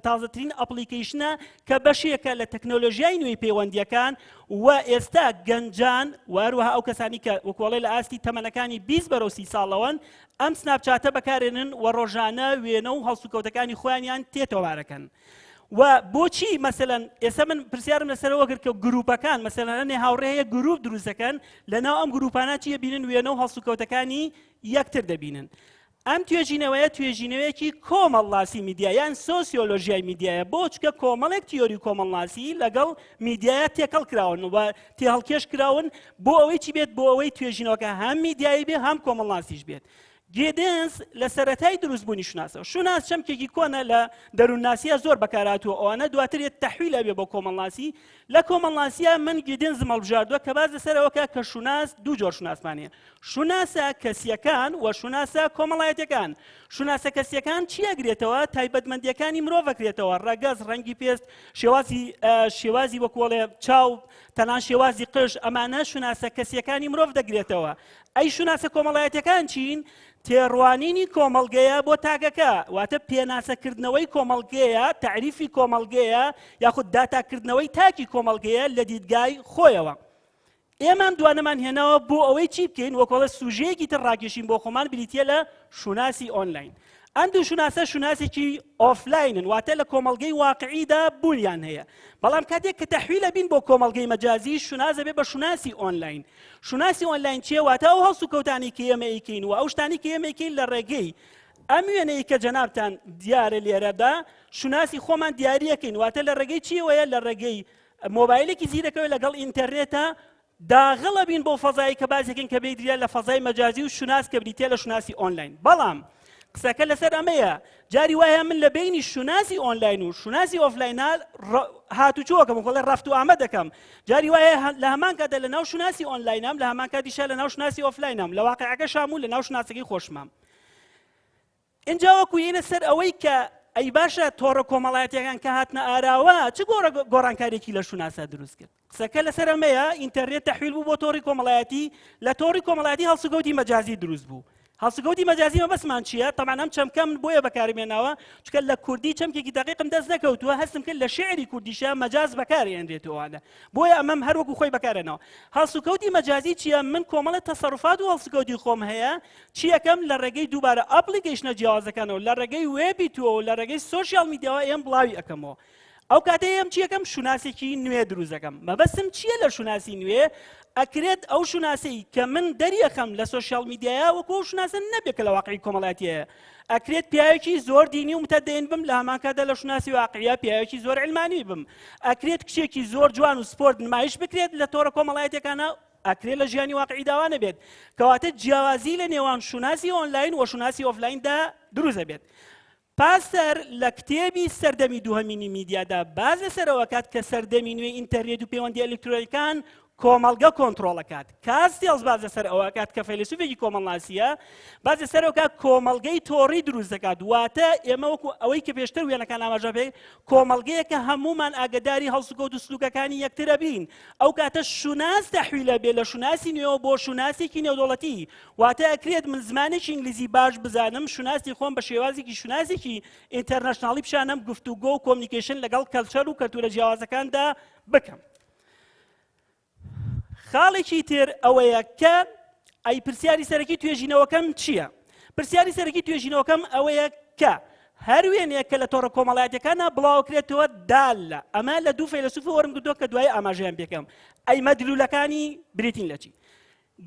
تازەترین ئەپلیکیشنە کە بەشێکە لە تەکنۆلۆژیای نوێی پەیوەندیەکان و ئێستا گەنجان واروها ئەو کەسانی کە وەکوڵی لە ئاستی تەمەنەکانی 20 بەرەو 30 ساڵەوەن ئەم سناپچاتە بەکارێنن و ڕۆژانە وێنە و هەڵسوکەوتەکانی خۆیانیان تێتۆوارەکەن. و بۆچی مەسەلەن ئێستا من پرسیارم لەسەرەوە کرد کە گروپەکان مەسەلەن هاوڕێیە گروپ دروستەکەن لەناو ئەم گروپانە چیە بینن وێنە و هەڵسوکەوتەکانی یەکتر دەبینن. ئەم توێژینەوەیە توێژینەوەیەکی کۆمەڵاسی میدیا یان سۆسیۆلۆژیای میدیایە بۆ چکە کۆمەڵێک تیۆری کۆمەڵاسی لەگەڵ میدیایە تێکەڵ کراون و تێهەڵکێش کراون بۆ ئەوەی چی بێت بۆ ئەوەی توێژینەوەکە هەم میدیایی بێ هەم کۆمەڵاسیش بێت. گێدنس لە سەرەتای دروستبوونی شوناسەوە شوناس چەمکێکی کۆنە لە دەروونناسیە زۆر بەکارهاتووە ئەوانە دواتر تەحویلە بێ بۆ کۆمەڵاسی لە کۆمەڵاسیە من گێدنزم هەڵبژاردووە کە باز لەسەرەوەکە کە شوناس دوو جۆر شوناسمانەیە شوناسە کەسیەکان و شوناسە کۆمەڵایەتەکان. شوناسە کەسیەکان چی ئەگرێتەوە تایبەتمەندیەکانی مرۆڤ ئەگرێتەوە ڕەگەز ڕەنگی پێست شێوازی وەکوڵێ چاو تەنان شێوازی قش ئەمانە شوناسە کەسیەکانی مرۆڤ دەگرێتەوە. ئەی شوناسە کۆمەڵایەتەکان چین؟ تێڕوانینی کۆمەڵگەیە بۆ تاگەکە واتە پێناسەکردنەوەی کۆمەڵگەیە تعریفی کۆمەڵگەیە یاخود داتاکردنەوەی تاکی کۆمەڵگەیە لە دیدگای خۆیەوە. ئێمەم دوانەمان هێناوە بۆ ئەوەی چی بکەین وەکۆڵە سوژەیەکی تر ڕاکێشین بۆ خۆمان بریتە لە شوناسی ئۆنلاین. ئەم دوو شوناسە شوناسێکی ئۆفلاینن واتە لە کۆمەڵگەی واقعیدا بوونیان هەیە. بەڵام کاتێک کە تەحویلە بین بۆ کۆمەڵگەی مەجازی شونازە بێ بە شوناسی ئۆنلاین. شوناسی ئۆنلاین چیە؟ واتە ئەو هەڵسوکەوتانی کە ئێمە ئەیکەین و ئەو شتانی کە ئێمە ئەیکەین لە ڕێگەی ئەم وێنەی کە جەنابتان دیارە لێرەدا شوناسی خۆمان دیاریەکەین واتە لە ڕێگەی چیەوەیە لە ڕێگەی مۆبایلێکی زیرەکەوە لەگەڵ ئینتەرنێتە داغڵە بین بۆ فەزایی کە بازێکن کە بیدرێ لە فەزای مەجازی و شوناس کە بریتێ لە شوناسی ئۆنلاین. بەڵام قسەکە لەسەر ئەمەیە جاری وایە من لە بینی شوناسی ئۆنلاین و شوناسی ئۆفلاینە هاتوچۆکەم وڵێ ڕەفت و ئامە دەکەم. جاری وایە لە هەمان کاتە لە ناو شوناسی ئۆنلاینم لە هەمان کاتیشە لە ناو شوناسی ئۆفلاینم لە واقعەکە شامول لە ناو شوناسەکەی خۆشمام. اینجا وەکو یینە سەر ئەوەی کە ئەی باشە تۆڕە کۆمەڵایەتیەکان کە هاتنە ئاراوە چ گۆڕانکارێکی لە شوناسە دروست کرد. قسەکە لەسەر ئەمەیە ئینتەرنێت تەحویل بوو بۆ تۆڕی کۆمەڵایەتی لە تۆڕی کۆمەڵایەتی هەڵسوکەوتی مەجازی دروست بوو. هەڵسوکەوتی مەجازی مەبەسمان چییە؟ تەمان ئەم چەمکەم بۆیە بەکارمێناوە چکە لە کوردی چەمکێکی دەقیقم دەست نەکەوتووە هەستم کرد لە شێعری کوردیشە مەجاز بەکارهێنرێتەوەوانە بۆیە ئەمەم هەروەکو خۆی بەکارێنەوە. هەڵسوکەوتی مەجازی چییە؟ من کۆمەڵە تەسەڕوفات و هەڵسوکەوتی خۆم هەیە چیەکەم لە ڕێگەی دووبارە ئەپلیکیشنە جیاوازەکانەوە لە ڕێگەی وێبی توەوە لە ڕێگەی سۆشیال میدیاوە ئێم بڵاوی ئەەکەمەوە. ئەو کاتەیەم چیەکەم شوناسێکی نوێ دروستەکەم. مەبەستم چییە لە شوناسی نوێ؟ ئەکرێت ئەو شوناسی کە من دەریەخەم لە سۆشیال میدیایە وەکو ئەو شوناسە نەبێت کە لە واقعی کۆمەڵایەتیەیە. ئەکرێت پیاوێکی زۆر دینی و متەدەین بم لە هەمان کاتدا لە شوناسی واقعیە پیاوێکی زۆر علمانی بم. ئەکرێت کچێکی زۆر جوان و سپۆرت نمایش بکرێت لە تۆڕە کۆمەڵایەتەکانە ئەکرێت لە ژیانی واقعیداوانە بێت کەواتە جیاوازی لە نێوان شوناسی ئۆنلاین و شوناسی ئۆفلایندا دروست دەبێت. پاسەر لە کتێبی سەردەمی دووهەمینی میدیادا باز لەسەرەوە کات کە سەردەمی نوێی ئینتەرنێت و پەیوەندی ئەلکترۆنیکان کۆمەڵگە کۆنتڕۆڵەکات. کاستێڵز باز لەسەر ئەوە کات کە فەیلسوفێکی کۆمەڵناسیە باز لەسەرەوە کات کۆمەڵگەی تۆڕی دروست دەکات. واتە ئێمە وەکو ئەوەی کە پێشتر وێنەکان ئاماژە پێ کۆمەڵگەیە کە هەمومان ئاگداری هەڵسوکەوت و سلوکەکانی یەکترە بین. ئەو کاتە شوناس تەحویلە بێ لە شوناسی نوێەوە بۆ شوناسێکی نێودوڵەتی. واتە ئەکرێت من زمانێکی ئینگلیزی باش بزانم شوناسی خۆم بە شێوازێکی شوناسێکی ئینتەرنەشناڵی پیشانم گفتوگۆ و کۆمنیکیشن لەگەڵ کەلچەر و کەلتورە جیاوازەکاندا بکەم. خاڵێکی تر ئەوەیە کە ئەی پرسیاری سەرەکی توێژینەوەکەم چییە؟ پرسیاری سەرەکی توێژینەوەکەم ئەوەیە کە هەر وێنەیە کە لە تۆڕە کۆمەڵایەتەکانە بڵاوکرێتەوە دالە. ئەمە لە دوو فەیلسوفی وەرم کردووە کە دوای ئاماژەیان پێکەم. ئەی مەدلولەکانی بریتین لە چی؟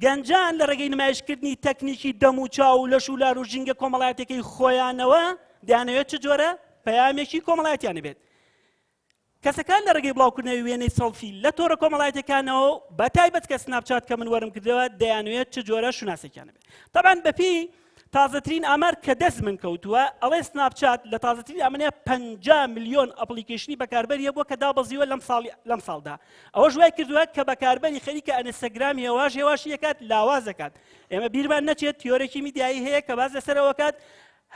گەنجان لە ڕێگەی نمایشکردنی تەکنیکی دەم و چاو و لەش و لار و ژینگە کۆمەڵایەتەکەی خۆیانەوە دەیانەوێت چ جۆرە پەیامێکی کۆمەڵایەتیانە بێت. کەسەکان لە ڕێگەی بڵاوکردنەوەی وێنەی سەڵفی لە تۆڕە کۆمەڵایەتەکانەوە بە تایبەت کە سناپچات کە من وەرم کردەوە دەیانوێت چ جۆرە شوناسێکیانە بێت. تەبان بەپی تازەترین ئامار کە دەست من کەوتووە ئەڵێ سناپچات لە تازەترین ئەمەیە 50 میلیۆن ئەپلیکیشنی بەکاربەریە بۆ کە دابەزیوە لەم ساڵدا ئەوە ژوای کردووە کە بەکاربەری خەریکە ئەنستەگرام هێواشی دەکات لاواز دەکات ئێمە بیرمان نەچێت تیۆرێکی میدیایی هەیە کە باز لەسەرەوە کات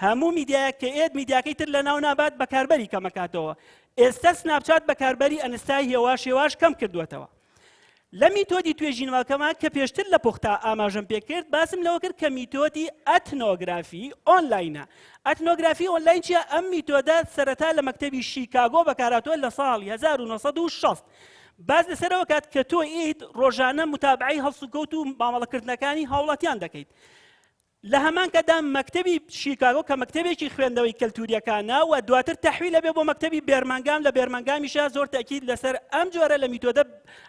هەموو میدیایە کە ئێد میدیاکەی تر لە ناو نابات بەکاربەری کەمەکاتەوە ئێستا سناپچات بەکاربەری ئەنستای هێواش کەم کردووەتەوە لە میتۆدی توێژینەوەکەمان کە پێشتر لە پوختا ئاماژەم پێ کرد باسم لەوە کرد کە میتۆدی ئەتنۆگرافی ئۆنلاینە ئەتنۆگرافی ئۆنلاین چیە ئەم میتۆدە سەرەتا لە مەکتەبی شیکاگۆ بەکارهاتووە لە ساڵی 1960 باز لەسەرەوە کات کە تۆ ئیت ڕۆژانە متابعی هەڵسوکەوت و مامەڵەکردنەکانی هاوڵاتیان دەکەیت لە هەمان کەدا مەکتەبی شیکاگۆ کە مەکتەبێکی خوێندەوەی کەلتوریەکانە و دواتر تەحویل لەبێ بۆ مەکتەبی بێرمانگام لە بێرمانگامیشە زۆر تاکید لەسەر ئەم جۆرە لە میتۆدە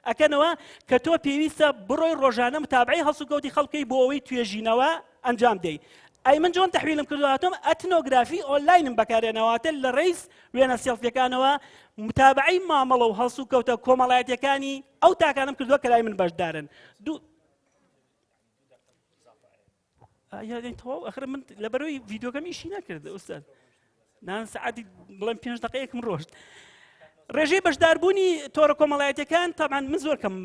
ئەکەنەوە کە تۆ پێویستە بڕۆی ڕۆژانە متابعی هەڵسوکەوتی خەڵکەی بۆ ئەوەی توێژینەوە ئەنجام دەی ئەی من جۆن تەحویلم کردواتم ئەتنۆگرافی ئۆنلاینم بەکارێنەوەتە لە ڕێیس وێنە سێڵفیەکانەوە متابعی مامەڵە و هەڵسوکەوتە کۆمەڵایەتیەکانی ئەو تاکانم کردووە کە لای من بەشدارن تەواو ئەخر من لەبەرەوەی ڤیدیۆکەم ئیشی نەکرد ئوستاد نان سەعاتی بڵێم 5 دقەیەکم ڕۆشت ڕێژەی بەشداربوونی تۆڕە کۆمەڵایەتیەکان تەمان من زۆر کەم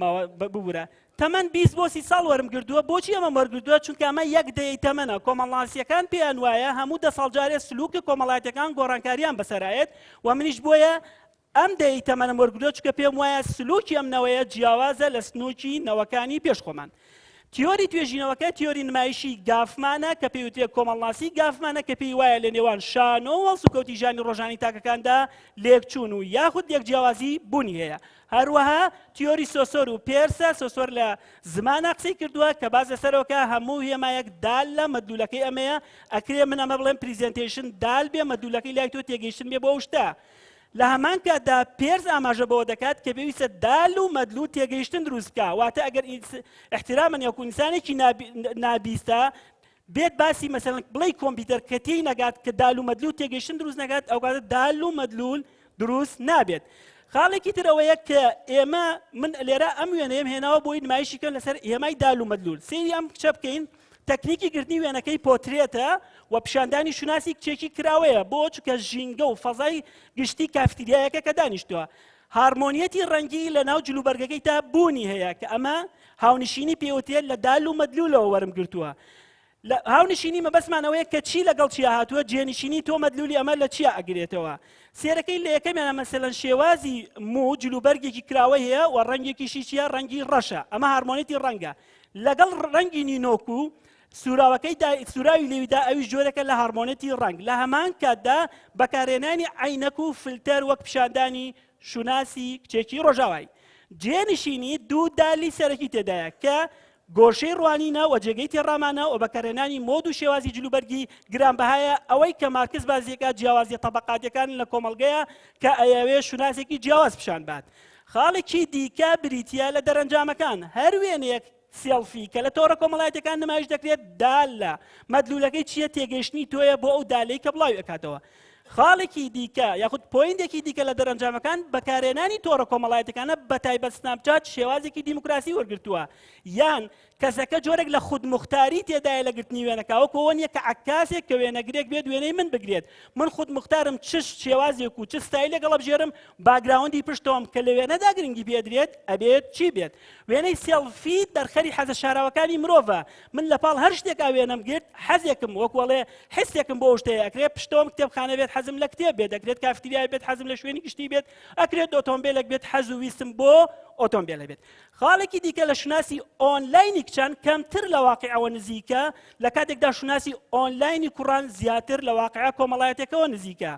ببوورە تەمەەن 20 بۆ 30 ساڵ وەرم گردووە بۆچی ئەمە وەرگردووە چونکە ئەمە یەک دەی تەمەنە کۆمەڵاسیەکان پێیان وایە هەموو 10 ساڵ جارێ سلووکە کۆمەڵایەتەکان گۆڕانکاریان بەسەرایەت و منیش بۆیە ئەم دەی تەمەنە وەرگردووە چونکە پێم وایە سلووکی ئەم نەوەیە جیاوازە لە سنووکی نەوەکانی پێش خۆمان تیۆری توێژینەوەکە تیۆری نمایشی گافمانە کە پێوترێ کۆمەڵناسی گافمانە کە پێی وایە لە نێوان شانۆ و سوکەوتی ژانی ڕۆژانی تاکەکاندا لێکچوون و یاخود یەکجیاوازی بوونی هەیە هەروەها تیۆری سۆسۆر و پێرسە سۆسۆر لە زمانە قسەی کردووە کە باز لەسەرەوەکە هەموو هێمایەک دال لە مەدلولەکەی ئەمەیە ئەکرێ من ئەمە بڵێم پریزنتیشن دال بێ مەدلولەکەی لای تۆ تێگەیشتن بێ بۆ شتە لە هەمان کاتدا پێرز ئاماژە بەوە دەکات کە پێویستە دال و مەدلول تێگەیشتن دروست بکە واتە ئەگەر احترامەن یاکو ئینسانێکی نابیستە بێت باسی مەسەڵەن بڵێ کۆمپیوتەر کە تێی نەگات کە دال و مەدلول تێگەیشتن دروست نەکات ئەو کاتە دال و مەدلول دروست نابێت خاڵێکی ترەوەیە کە ئێمە من لێرە ئەم وێنەیەم هێناوە بۆی نمایشیکەن لەسەر ئێمای دال و مەدلول سێری ئەم کچە بکەین تەکنیکی گرتنی وێنەکەی پۆترێتە و پیشاندانی شوناسی کچێکی کراوەیە بۆ چکە ژینگە و فەزای گشتی کافتریایەکە کە دانیشتووە هارمۆنیەتی ڕەنگی لە ناو جلوبەرگەکەی تا بوونی هەیە کە ئەمە هاونشینی پێوتێت لە دال و مەدلولەوە وەرم گرتووە هاونشینی مەبەسمانەوەیە کە چی لەگەڵ چیا هاتووە جێنشینی تۆ مەدلولی ئەمە لە چیا ئەگرێتەوە سێرەکەی لە یەکەمیانە مەسەلەن شێوازی مو جلوبەرگێکی کراوە هەیە و ڕەنگێکیشی چیە ڕەنگی ڕەشە ئەمە هارمۆنیەتی ڕەنگە لەگەڵ ڕەنگی نینۆکو سوراوی لێویدا ئەوی جۆرەکە لە هارمۆنەتی ڕنگ لە هەمان کاتدا بەکارهێنانی عینەک و فلتەر وەک پیشاندانی شوناسی کچێکی ڕۆژاوای جێنشینی دوو دالی سەرەکی تێدایە کە گۆشەی ڕوانینە و جێگەی تێڕامانە و بەکارهێنانی مۆد و شێوازی جلوبەرگی گرانبەهایە ئەوەی کە مارکس بازیەکە جیاوازی تەبەقاتیەکان لە کۆمەڵگەیە کە ئەیاوێ شوناسێکی جیاواز پیشان بات خاڵێکی دیکە بریتە لە دەرەنجامەکان هەر وێنەیەک سێڵفی کە لە تۆڕە کۆمەڵایەتەکان نمایش دەکرێت دالە مەدلولەکەی چییە تێگەیشتنی تۆیە بۆ ئەو دالەی کە بڵاوی ئەکاتەوە خاڵێکی دیکە یاخود پۆینتێکی دیکە لە دەرەنجامەکان بەکارهێنانی تۆڕە کۆمەڵایەتەکانە بەتایبەت سناپچات شێوازێکی دیموکراسی وەرگرتووە یان کەسەکە جۆرێک لە خودمختاری تێدایە لە گرتنی وێنەکە وەکو ئەوە کە عکاسێک کە وێنەگرێک بێت وێنەی من بگرێت من خودمختارم چ شێوازێک و چ ستایلێک گەڵەبژێرم باگراوندی پشتۆم کە لە وێنەدا گرنگی پێدرێت ئەبێت چی بێت وێنەی سێڵفی دەرخەری حەزە شاراوەکانی مرۆڤە من لەپاڵ هەر شتێکا وێنەم گرت حەزێکم وەکوڵێ حسێکم بۆ شتەیە ئەکرێت پشتۆم کتێبخانە بێت حەزم لە کتێب بێت دەکرێت کافتریای بێت حەزم لە شوێنی گشتی بێت ئەکرێت ئۆتۆمبیلێک بێت حەز و ویستم بۆ ئۆتۆمبیلە بێت خاڵێکی دیکە لە شوناسی ئۆنلاینی کچان کەمتر لە واقعەوە نزیکە لە کاتێکدا شوناسی ئۆنلاینی کوڕان زیاتر لە واقعە کۆمەڵایەتێکەوە نزیکە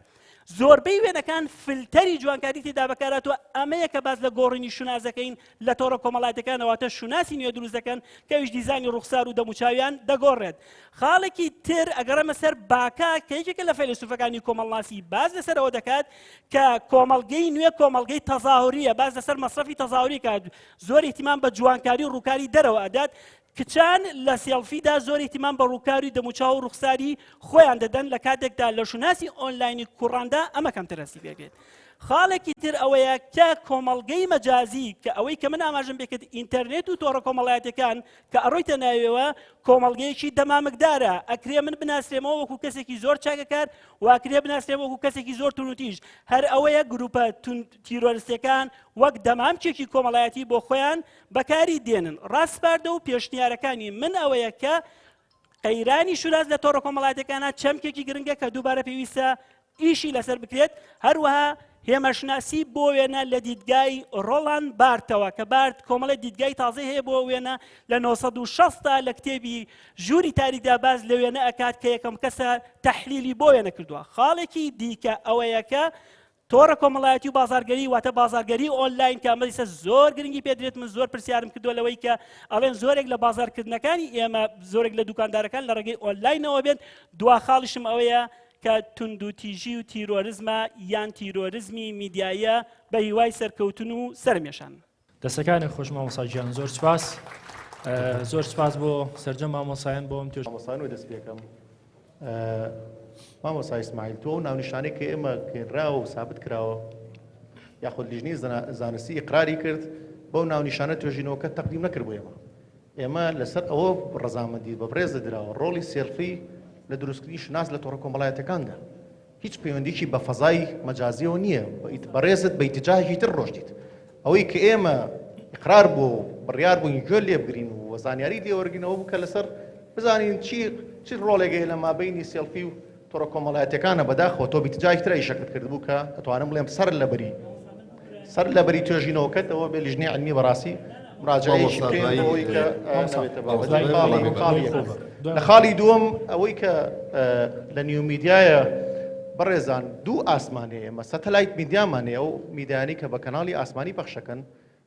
زۆربەی وێنەکان فلتەری جوانکاری تێدا بەکارهاتوە ئەمەیە کە باز لە گۆڕینی شونازەکەین لە تۆڕە کۆمەڵایەتەکانەوەتە شوناسی نوێ دروست دەکەن کەویش دیزانی ڕوخسار و دەموچاویان دەگۆڕێت خاڵێکی تر ئەگەڕەمە سەر باکا کە یەکێکە لە فەیلسوفەکانی کۆمەڵناسی باز لەسەرەوە دەکات کە کۆمەڵگەی نوێ کۆمەڵگەی تەظاهوریە باز لەسەر مەصرفی تەظاهوری کات زۆر احتیمام بە جوانکاری و ڕووکاری دەرەوە ئەدات کچان لە سێڵفیدا زۆر ئیتیمان بە ڕووکاری دەموچاو و ڕوخساری خۆیان دەدەن لە کاتێکدا لە شوناسی ئۆنلاینی کوڕاندا ئەمە کەم تەرەسی بێگرێت. خاڵێکی تر ئەوەیە کە کۆمەڵگەی مەجازی کە ئەوەی کە من ئاماژەم بێکرد ئینتەرنێت و تۆڕە کۆمەڵایەتەکان کە ئەڕۆیتە ناوێەوە کۆمەڵگەیەکی دەمامکدارە ئەکرێ من بناسرێمەوە وەکو کەسێکی زۆر چاکەکار و ئەکرێ بناسرێمەوە وەکو کەسێکی زۆر تونوتیژ هەر ئەوەیە گروپە تیرۆریستەکان وەک دەمامچێکی کۆمەڵایەتی بۆ خۆیان بەکاری دێنن. ڕاستپاردە و پێشنیارەکانی من ئەوەیە کە قەیرانی شوراز لە تۆڕە کۆمەڵایەتەکانە چەمکێکی گرنگە کە دووبارە پێویستە ئیشی لەسەر بکرێت. هەروەها هێمەشناسی بۆ وێنە لە دیدگای ڕۆڵان بارتەوە کە بارد کۆمەڵی دیدگای تازە هەیە بۆ وێنە لە 1960 لە کتێبی ژووری تاریدا باز لە وێنە ئەکات کە یەکەم کەسە تەحلیلی بۆ وێنە کردووە. خاڵێکی دیکە ئەوەیە کە تۆڕە کۆمەڵایەتی و بازارگەری واتە بازارگەری ئۆنلاین کە ئەمەلیسە زۆر گرنگی پێدرێت. من زۆر پرسیارم کردووە لەوەی کە ئەڵێن زۆرێک لە بازارکردنەکانی ئێمە زۆرێک لە دوکاندارەکان لە ڕێگەی ئۆنلاینەوە بێت. دوا خاڵشم ئەوەیە کە توندوتیژی و تیرۆریزمە یان تیرۆریزمی میدیایە بە هیوای سەرکەوتن و سەرمێشان. دەستەکانی خۆش مامۆساگیان زۆر سپاس. زۆر سپاس بۆ سەرجەم مامۆسایان بۆم توێژ مامۆسایان و دەست پێکەم. مامۆسای ئیسماعیل تۆ ناونیشانەی کە ئێمە کێنراوە و سابت کراوە یاخود لیژنەی زانستی ئیقراری کرد بەو ناونیشانە توێژینەوەکە تەقدیم نەکرد بۆ ئێمە لەسەر ئەوە ڕەزامەندی بە بڕێز دەدراوە ڕۆڵی سێلفی لە دروستکردنی شناس لە تۆڕە کۆمەڵایەتەکاندا هیچ پەیوەندیکی بە فەزای مەجازیەوە نییە بەڕێزت بە ئیتجاهێکی تر ڕۆژیت ئەوەی کە ئێمە ئیقرار بۆ بڕیار بووین گوێ لێ بگرین و زانیاری لێوەرگینەوە بکە لەسەر بزانین چی ڕۆڵێگەی لە مابەینی سێلفی و تۆڕە کۆمەڵایەتەکانە بەداخەوە تۆ بیتجاهی تر ئیشەکەت کردبوو کە ئەتوانم بڵێم سەر لەبەری توێژینەوەکەتەوە بێ لیژنەی علمی بەڕاستی مراجعەیەکی بکەین بۆەوەی کە لە خاڵی دووەم ئەوەی کە لە نیو میدیایە بەڕێزان دوو ئاسمانەیە ئێمە سەتەلایت میدیامانەیە و میدیانی کە بە کەناڵی ئاسمانی پەخشەکەن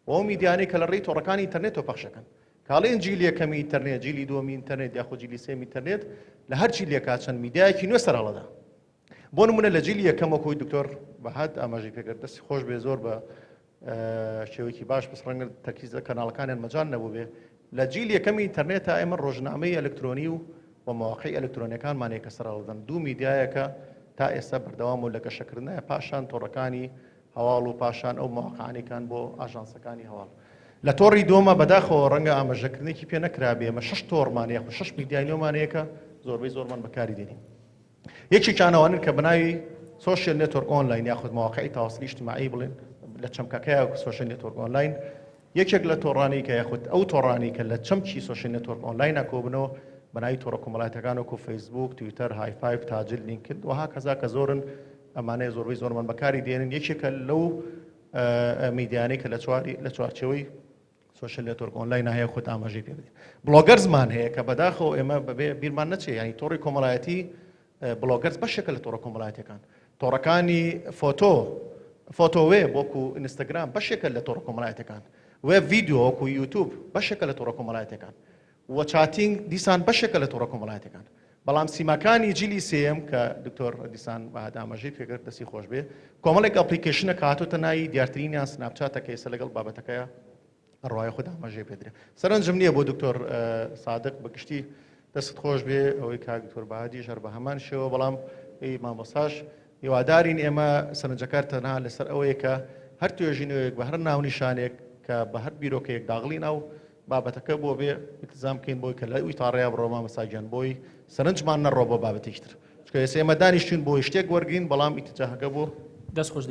و ئەو میدیانەی کە لە ڕێی تۆڕەکانی ئینتەرنێتەوە پەخشەکەن کاڵێن جیلی یەکەمی ئینتەرنێت جیلی دووەمی ئینتەرنێت یاخود جیلی سێمی ئینتەرنێت لە هەر جیلێکا چەند میدیایەکی نوێ سەرهەڵەدا بۆ نمونە لە جیلی یەکەم وەکوی دکتۆر بەهات ئاماژەی پێکرد دەستی خۆش بێ زۆر بە شێوەیەکی باش بەس ڕەنگە تەرکیز کەناڵەکانیان مەجان نەبوو بێ لە جیل یەکەمی ئینتەرنێتە ئێمە ڕۆژنامەی ئەلکترۆنی و مواقعی ئەلکترۆنیەکانمانەیە کە سەرهەڵدەن دوو میدیایەکە تا ئێستا بەردەوام و لە گەشەکردنە پاشان تۆڕەکانی هەواڵ و پاشان ئەو مواقعانێکان بۆ ئاژانسەکانی هەواڵ لە تۆڕی دۆمە بەداخەوە ڕەنگە ئاماژەکردنێکی پێ نەکرابێ ئەمە 6 تۆڕمانەیە خو 6 میدیای نێومانەیەکە زۆربەی زۆرمان بەکاری دێنین یەکێکیانەوەن کە بناوی سوشیال نێتوەرک ئۆنلاین یاخود مواقعی تاواصلی اجتماعی بڵێن لە چەمکەکەیە سوشیال نێتوەرک ئۆنلاین یەکێک لە تۆڕانی کە یاخود ئەو تۆڕانی کە لە چەمکی سوشیال نێتوەرک ئۆنلاینە کۆبنەوە بەناوی تۆڕە کۆمەڵایەتەکان وەکو فەیسبوک تویتەر های5 تاجل لینکد وها کەزا کە زۆرن ئەمانەیە زۆربەی زۆرمان بەکاری دێنن یەکێکە لەو میدیانەی کە لە چوارچەوەی سوشیال نێتوەرک ئۆنلاین هەیە خۆت ئاماژەی پێ بدەین بڵۆگەرزمان هەیە کە بەداخەوە ئێمە بەبێ بیرمان نەچێ ینی تۆڕی کۆمەڵایەتی بڵۆگەرز بەشێکە لە تۆڕە کۆمەڵایەتەکان تۆڕەکانی فۆتۆوێ بۆکو ئینستاگرام بەشێکە لە تۆڕە کۆمەڵایەتەکان وێب ڤیدیۆ وەکو یوتیوب بەشێکە لە تۆڕە کۆمەڵایەتەکان و چاتینگ دیسان بەشێکە لە تۆڕە کۆمەڵایەتەکان بەڵام سیماکانی جیلی سێم کە دکتۆر دیسان بەهات ئاماژەی پێکرد دەستی خۆش بێ کۆمەڵێک ئەپلیکیشنە کە هاتوتە ناوی دیارترینیان سناپچاتەکە ئێستا لەگەڵ بابەتەکەیە ڕواایە خۆت ئاماژەی پێدرێ سەرنجم نییە بۆ دکتۆر سادق بەگشتی دەست خۆش بێ ئەوەی کاک دکتۆر بەهادی ژەر بە هەمان شێوە بەڵام مامۆساش هیوادارین ئێمە سەرنجەکار تەنها لەسەر ئەوەیە کە هەر توێژینەوەیەک بە هەر ناونیشانێک کە بە هەر بیرۆکەیەک داغڵی ناو بابەتەکە بۆ بێ التزام بکەین بۆی کە لە ئەوی تاڕێیا بڕۆ مامۆساگیان بۆی سەرنجمان نەڕۆ بۆ بابەتێکی تر چکە ئێمە دانیشتین بۆ شتێک وەرگین بەڵام ئیتجاهەکە بۆ دەست خۆش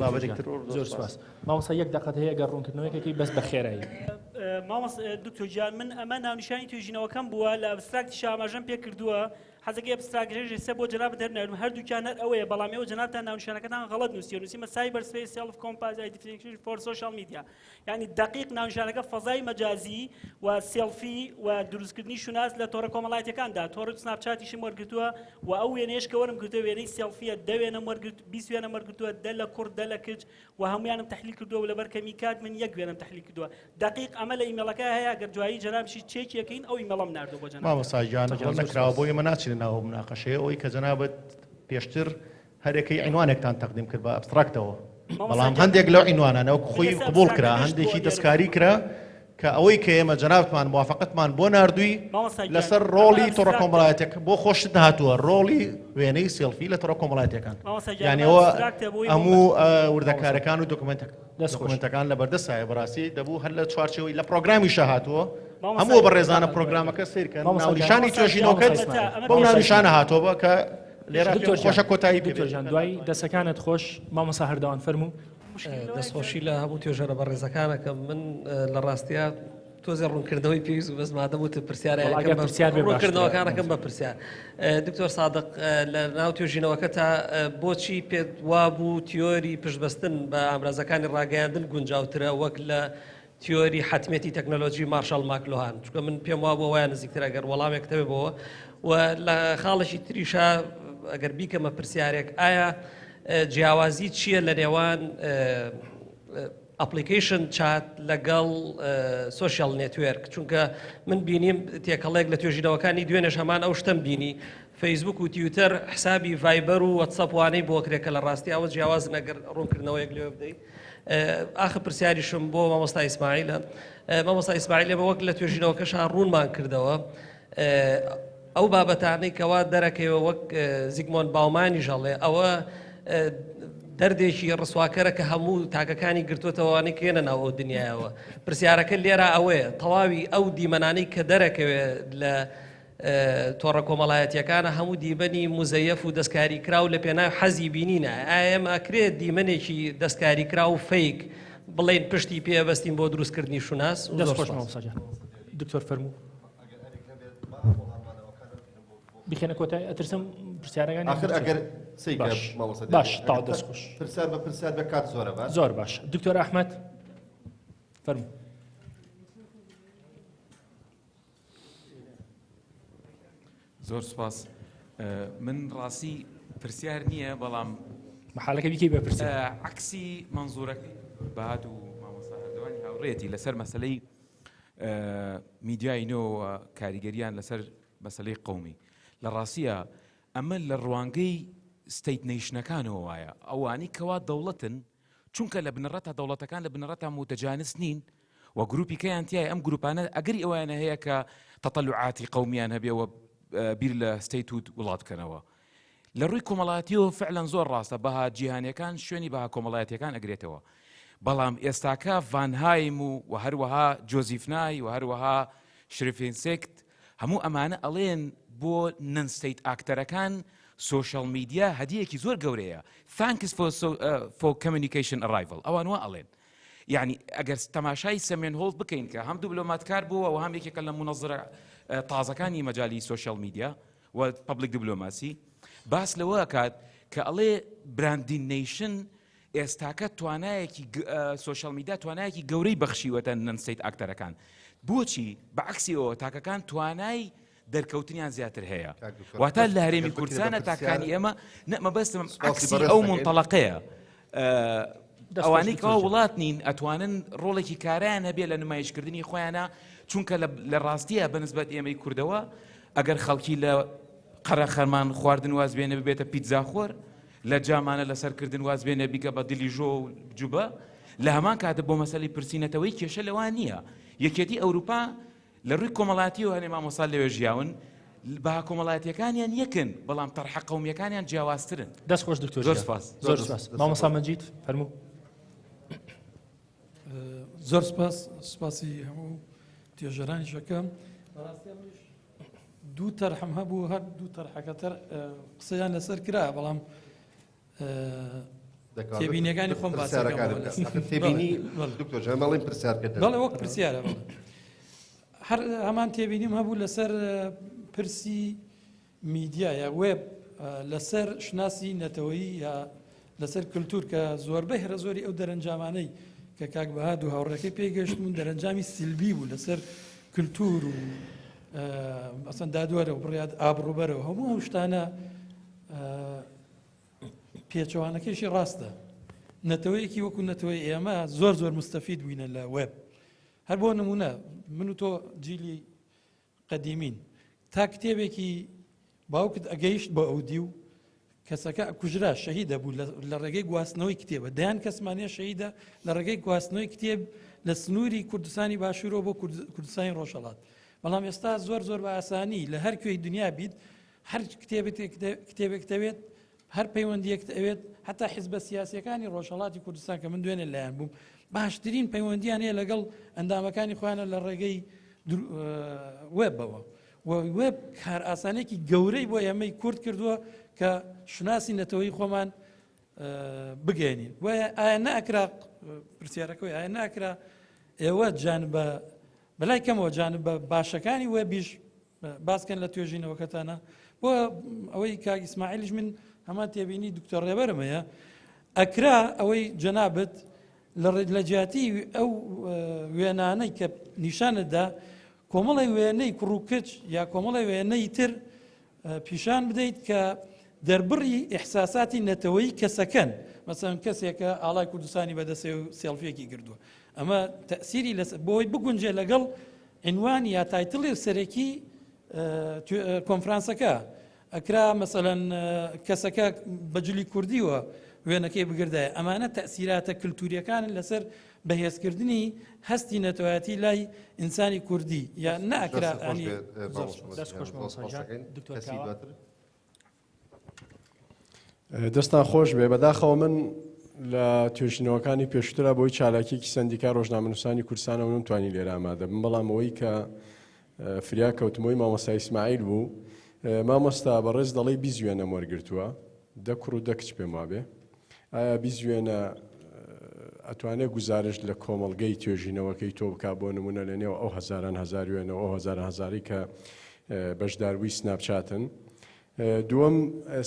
زۆر سپاس مامۆستا یەک دەقەت هەیە گە ڕوونکردنەوەیەکی بەس بە خێرایی دکتۆر جان من ئەمە ناونیشانی توێژینەوەکەم بووە لە ئەبستراکتی ئاماژەم پێ کردووە حەزەکەی ئەبستراکتێژی سێ بۆ جەنابەت دەرنێرم هەردووکیان هەر ئەوەیە بەڵام ئێوە جەنابتان ناونیشانەکەتان غەڵەت نووسیوە نووسیمە سایبەر سپیس سێلف کۆمپاز ئایدنتیفیکیشن فۆر سۆشیال میدیا یعنی دقیق ناونیشانەکە فەزای مەجازی و سێلفی و دروستکردنی شوناس لە تۆڕە کۆمەڵایەتەکاندا تۆڕ سناپچاتیشم وەرگرتووە و ئەو وێنەیەش کە وەرم گرتووە وێنەی سێلفیە دە وێنەم وەرگرت 20 وێنەم وەرگرتووە دە لە کوڕ دە لە کچ و هەمویانم تەحلیل کردووە و لەبەر کەمی کات من یەک وێنەم تەحلیل کردووە دقیق ئەمە لە ئیمێڵەکە هەیە ئەگەر جوایی جەنابشی چێکی یەکەین ئەو ئیمێڵەم ناردووە بۆ جەناب مامۆستاگیان نەکراوە بۆ ئێمە ناچین ناوە مناقەشەیە ئەوەی کە جەنابەت پێشتر هەرێکەی عنوانێکتان تەقدیم کرد بە ئەبستراکتەوە بەڵام هەندێک لەو عنوانانە وەکو خۆی قبوڵ کرا هەندێکی دەستکاری کرا کە کە ئەوەی کە ئێمە جەنابتمان موافقتمان بۆ نردووی لەسەر ڕۆڵی تۆڕە کۆمەڵایەتێک بۆ خۆشت هاتووە ڕۆڵی وێنەی سێلفی لە تۆڕە کۆمەڵایەتەکان یانیەوە هەموو وردەکارەکان و دۆکمنتەکان لە بەردەسایە بەڕاستی دەبوو هەر لە چوارچەوەی لە پرۆگرامیشە هاتووە هەموو بەڕێزانە پرۆگرامەکە سیرکەن ناونیشانی توێژینەوەکەت بەو ناونیشانە هاتووە کە لێرە خۆشە کۆتایی دکتۆرجان دوای دەستەکانت خۆش مامۆستا هەردەوان فەرموو دەستخۆشی لە هەموو توێژەرە بەڕێزەکانەکە من لە ڕاستیە تۆزێ ڕوونکردنەوەی پێویست و بەزمادەم وتە پرسیارڕوونکردنەوەکانەکەم بە پرسیار دکتۆر سادق لە ناو توێژینەوەکە تا بۆچی پێت وابوو تیۆری پشتبەستن بە ئامرازەکانی ڕاگەیاندن گونجاوترە وەک لە تیۆری حتمێتی تەکنۆلۆژی مارشال ماکلوهان چونکە من پێم وابوو وایە نزیکتر ئەگەر وەڵامێک تەوێ بەوە و لە خاڵشی تریشە ئەگەر بیکەمە پرسیارێک ئایا جیاوازی چییە لە نێوان ئەپلیکیشن چات لەگەڵ سوۆشیال نێتوێرک چونکە من بینیم تێکەڵێک لە توێژینەوەکانی دوێنێش هەمان ئەو شتم بینی فەیسبوک و تیوتەر حسابی ڤایبەر و وەتسەپ وانەی بۆ کرێکە لە ڕاستی ئەوە جیاواز نەگەر ڕوونکردنەوەیەک لێ بدەیت ئاخر پرسیاریشم بۆ مامۆستا ئیسماعیلە مامۆستا ئیسماعیل لێمە وەک لە توێژینەوەکەشا ڕوونمان کردەوە ئەو بابەتانەی کەوا دەرەکەوە وەک زیگمۆن باومانی ژەڵێ ئەوە دەردێکی ڕسواکەرە کە هەموو تاکەکانی گرتوتەوەوانەی کێنە ناو ئەو دنیایەوە پرسیارەکە لێرە ئەوەیە تەواوی ئەو دیمەنانەی کە دەرەکەوێت لە تۆڕە کۆمەڵایەتیەکانە هەموو دیمەنی مزەیەف و دەستکاری کراو لە پێناو حەزی بینینە ئایم ئەکرێت دیمەنێکی دەستکاری کرا و فەیک بڵێن پشتی پێبەستین بۆ دروستکردنی شوناس دەستخۆش مامۆستاجان دکتۆر فەرموو بخێنە کۆتایی ئەترسم پرسیارەکانی آخر ئەگەر باش تا دەستخۆش پرسیار بە پرسیار بە کات زۆرە باش زۆر باش دکتۆر ئەحمەد فەرموو زۆر سوپاس من ڕاستی پرسیار نییە بەڵام محالەکە بیکەی بە پرسیار عکسی منزورەکەی بەهات و مامۆستا هەردەوانی هاوڕێتی لەسەر مەسەلەی میدیای نۆ کاریگەریان لەسەر مەسەلەی قەومی لە ڕاستیە ئەمە لە ڕوانگەی ستەیت نیشنەکانەوە وایە ئەوانی کەوا دەوڵەتن چونکە لە بنەڕەتە دەوڵەتەکان لە بنەڕەتە متەجانس نین و گروپی کەیان تایە ئەم گروپانە ئەگەری ئەوانە هەیە کە تەطەلوعاتی قەومیان هەبێەوە بیر لە ستەیت و وڵات بکەنەوە لە ڕووی کۆمەڵایەتیەوە فعلەن زۆر ڕاستە بەها جیهانیەکان شوێنی بەها کۆمەڵایەتیەکان ئەگرێتەوە بەڵام ئێستاکە ڤانهایم و هەروەها جۆزیفنای و هەروەها شرفێنسێکت هەموو ئەمانە ئەڵێن بۆ نن ستەیت ئاکتەرەکان سوشال میدیا هەدیەکی زۆر گەورەیە thanks for communication arrival ئەوان وا ئەڵێن یعنی ئەگەر تەماشای سەمێن هۆڵ بکەین کە هەم دیبلۆماتکار بووە و هەم یەکێکە لە منەظرە تازەکانی مەجای سوشال میدیا و پەبلیک دیبلۆماسی باس لەوە کات کە ئەڵێ براندین نیشن ئێستاکە توانایەکی سوشال میدیا توانایەکی گەورەی بەخشیوەتە نن ستەیت ئاکتەرەکان بۆچی بەعکسیەوە تاکەکان توانای دەرکەوتنیان زیاتر هەیە واتە لە هەرێمی کوردستانە تاکانی ئێمە مەبەستم عکسی ئەو منتەڵەقەیە ئەوانەی کەوا وڵات نین ئەتوانن ڕۆڵێکی کارایان هەبێ لە نمایشکردنی خۆیانە چونکە لە ڕاستیە بەنسبەت ئێمەی کوردەوە ئەگەر خەڵکی لە قەرە خەرمان خواردن وازبێنە ببێتە پیتزاخۆر لە جامانە لەسەرکردن وازبێنە بیکە بە دلی ژۆ و جوبە لە هەمان کاتە بۆ مەسەلی پرسینەتەوەی کێشە لەوان نییە یەکێتی ئەوروپا لە ڕووی کۆمەڵاتی و هەنێ مامۆستا لەوێ ژیاون با کۆمەڵاتیەکانیان یەکن بەڵام تەرحە قەومیەکانیان جیاوازترن دەستخۆش دکتۆر زۆر سپاس زۆر سپاس مامۆستا مەجید فەرموو زۆر سپاسی هەموو توێژەرانی شەکەم دوو تەرحم هەبوو هەر دوو تەرحەکەتر قسەیان لەسەر کرا بەڵام تێبینیەکانی خۆم تێبینی دکتۆر جەماڵی پرسیارکردن بەڵێ وەک پرسیارە هەر هەمان تێبینیم هەبوو لەسەر پرسی میدیا یا وێب لەسەر شناسی نەتەوەیی یا لەسەر کللتور کە زۆربەی هەرە زۆری ئەو دەرەنجامانەی کە کاک بەهاد و هاوڕێکەکەی پێیگەشتون دەرەنجامی سیلبی بوو لەسەر کللتور و ئەسەن دادوەرە و بڕیاد ئابڕوبەرەوە هەموو ئەو شتانە پێچەوانەکەیشی ڕاستە نەتەوەیەکی وەکو نەتەوەی ئێمە زۆر زۆر مستەفید بووینە لە وێب هەر بۆ نمونە من و تۆ جیلی قەدیمین تا کتێبێکی باوکت ئەگەیشت بە ئەودی و کەسەکە کوژرا شەهیدە بوو لە ڕێگەی گواستنەوەی کتێبە دەیان کەسمانێ شەهیدە لە ڕێگەی گواستنەوەی کتێب لە سنووری کوردستانی باشوورەوە بۆ کوردستانی ڕۆژهەڵات بەڵام ئێستا زۆر بە ئاسانی لە هەر کوێی دنیا بیت هەر کتێبێک دەوێت هەر پەیوەندیەک دەوێت حتا حیزبە سیاسیەکانی ڕۆژهەڵاتی کوردستان کە من دوێنێ لایەن بووم باشترین پەیوەندیان هەیە لەگەڵ ئەندامەکانی خۆیانە لە ڕێگەی وێبەوە وێب کار ئاسانێکی گەورەی بۆ ئێمەی کورد کردووە کە شناسی نەتەوەی خۆمان بگەێنین وایە ئایا ناکرا پرسیارەکەی ئایا ناکرا ئێوە جانبە بەلای کەمەوە جانبە باشەکانی وێبیش باسکەن لە توێژینەوەکەتانە بۆ ئەوەی کاک ئیسماعیلیش من هەمان تێبینی دکتۆر ڕێبەرمەیە ئەکرا ئەوەی جەنابەت لە جیاتی ئەو وێنانەی کە نیشانەدا کۆمەڵی وێنەی کوڕووکچ یا کۆمەڵی وێنەی تر پیشان بدەیت کە دەربڕی ئیحساساتی نەتەوەی کەسەکەن مەسەن کەسێکە ئاڵای کوردستانی بەدەسێ و سێڵفیەکی کردووە ئەمە تەسیری بۆی بگونجێ لەگەڵ عنوان یا تایتڵی سەرەکی کۆنفرانسەکە ئەکرا مەسەلەن کەسەکە بەجلی کوردیوە وێنەکەی بگردایە ئەمانە تەسیراتە کللتوریەکان لەسەر بەهێزکردنی هەستی نەتەوەیەتی لای ئینسانی کوردی یا ناکرا دەستان خۆش بێ بەداخەوە من لە توێژینەوەکانی پێشترا بۆی چالاکیێکی سندیکا ڕۆژنامەنووسانی کوردستانەوە نتوانی لێرە ئامادە بم بەڵام ئەوەی کە فریا کەوتمەوەی مامۆستا ئیسماعیل بوو مامۆستا بەڕێز دەڵێ 20 وێنەم وەرگرتووە 10 کوڕ و 10 کچ پێم وابێ ئایا 20 وێنە ئەتوانێت گزارش لە کۆمەڵگەی توێژینەوەکەی تۆ بک بۆ نمونە لە نێو ئەو هەزاران هەزار وێنەوە ئەو هەزاری کە بەشداروی سناپچاتن دووەم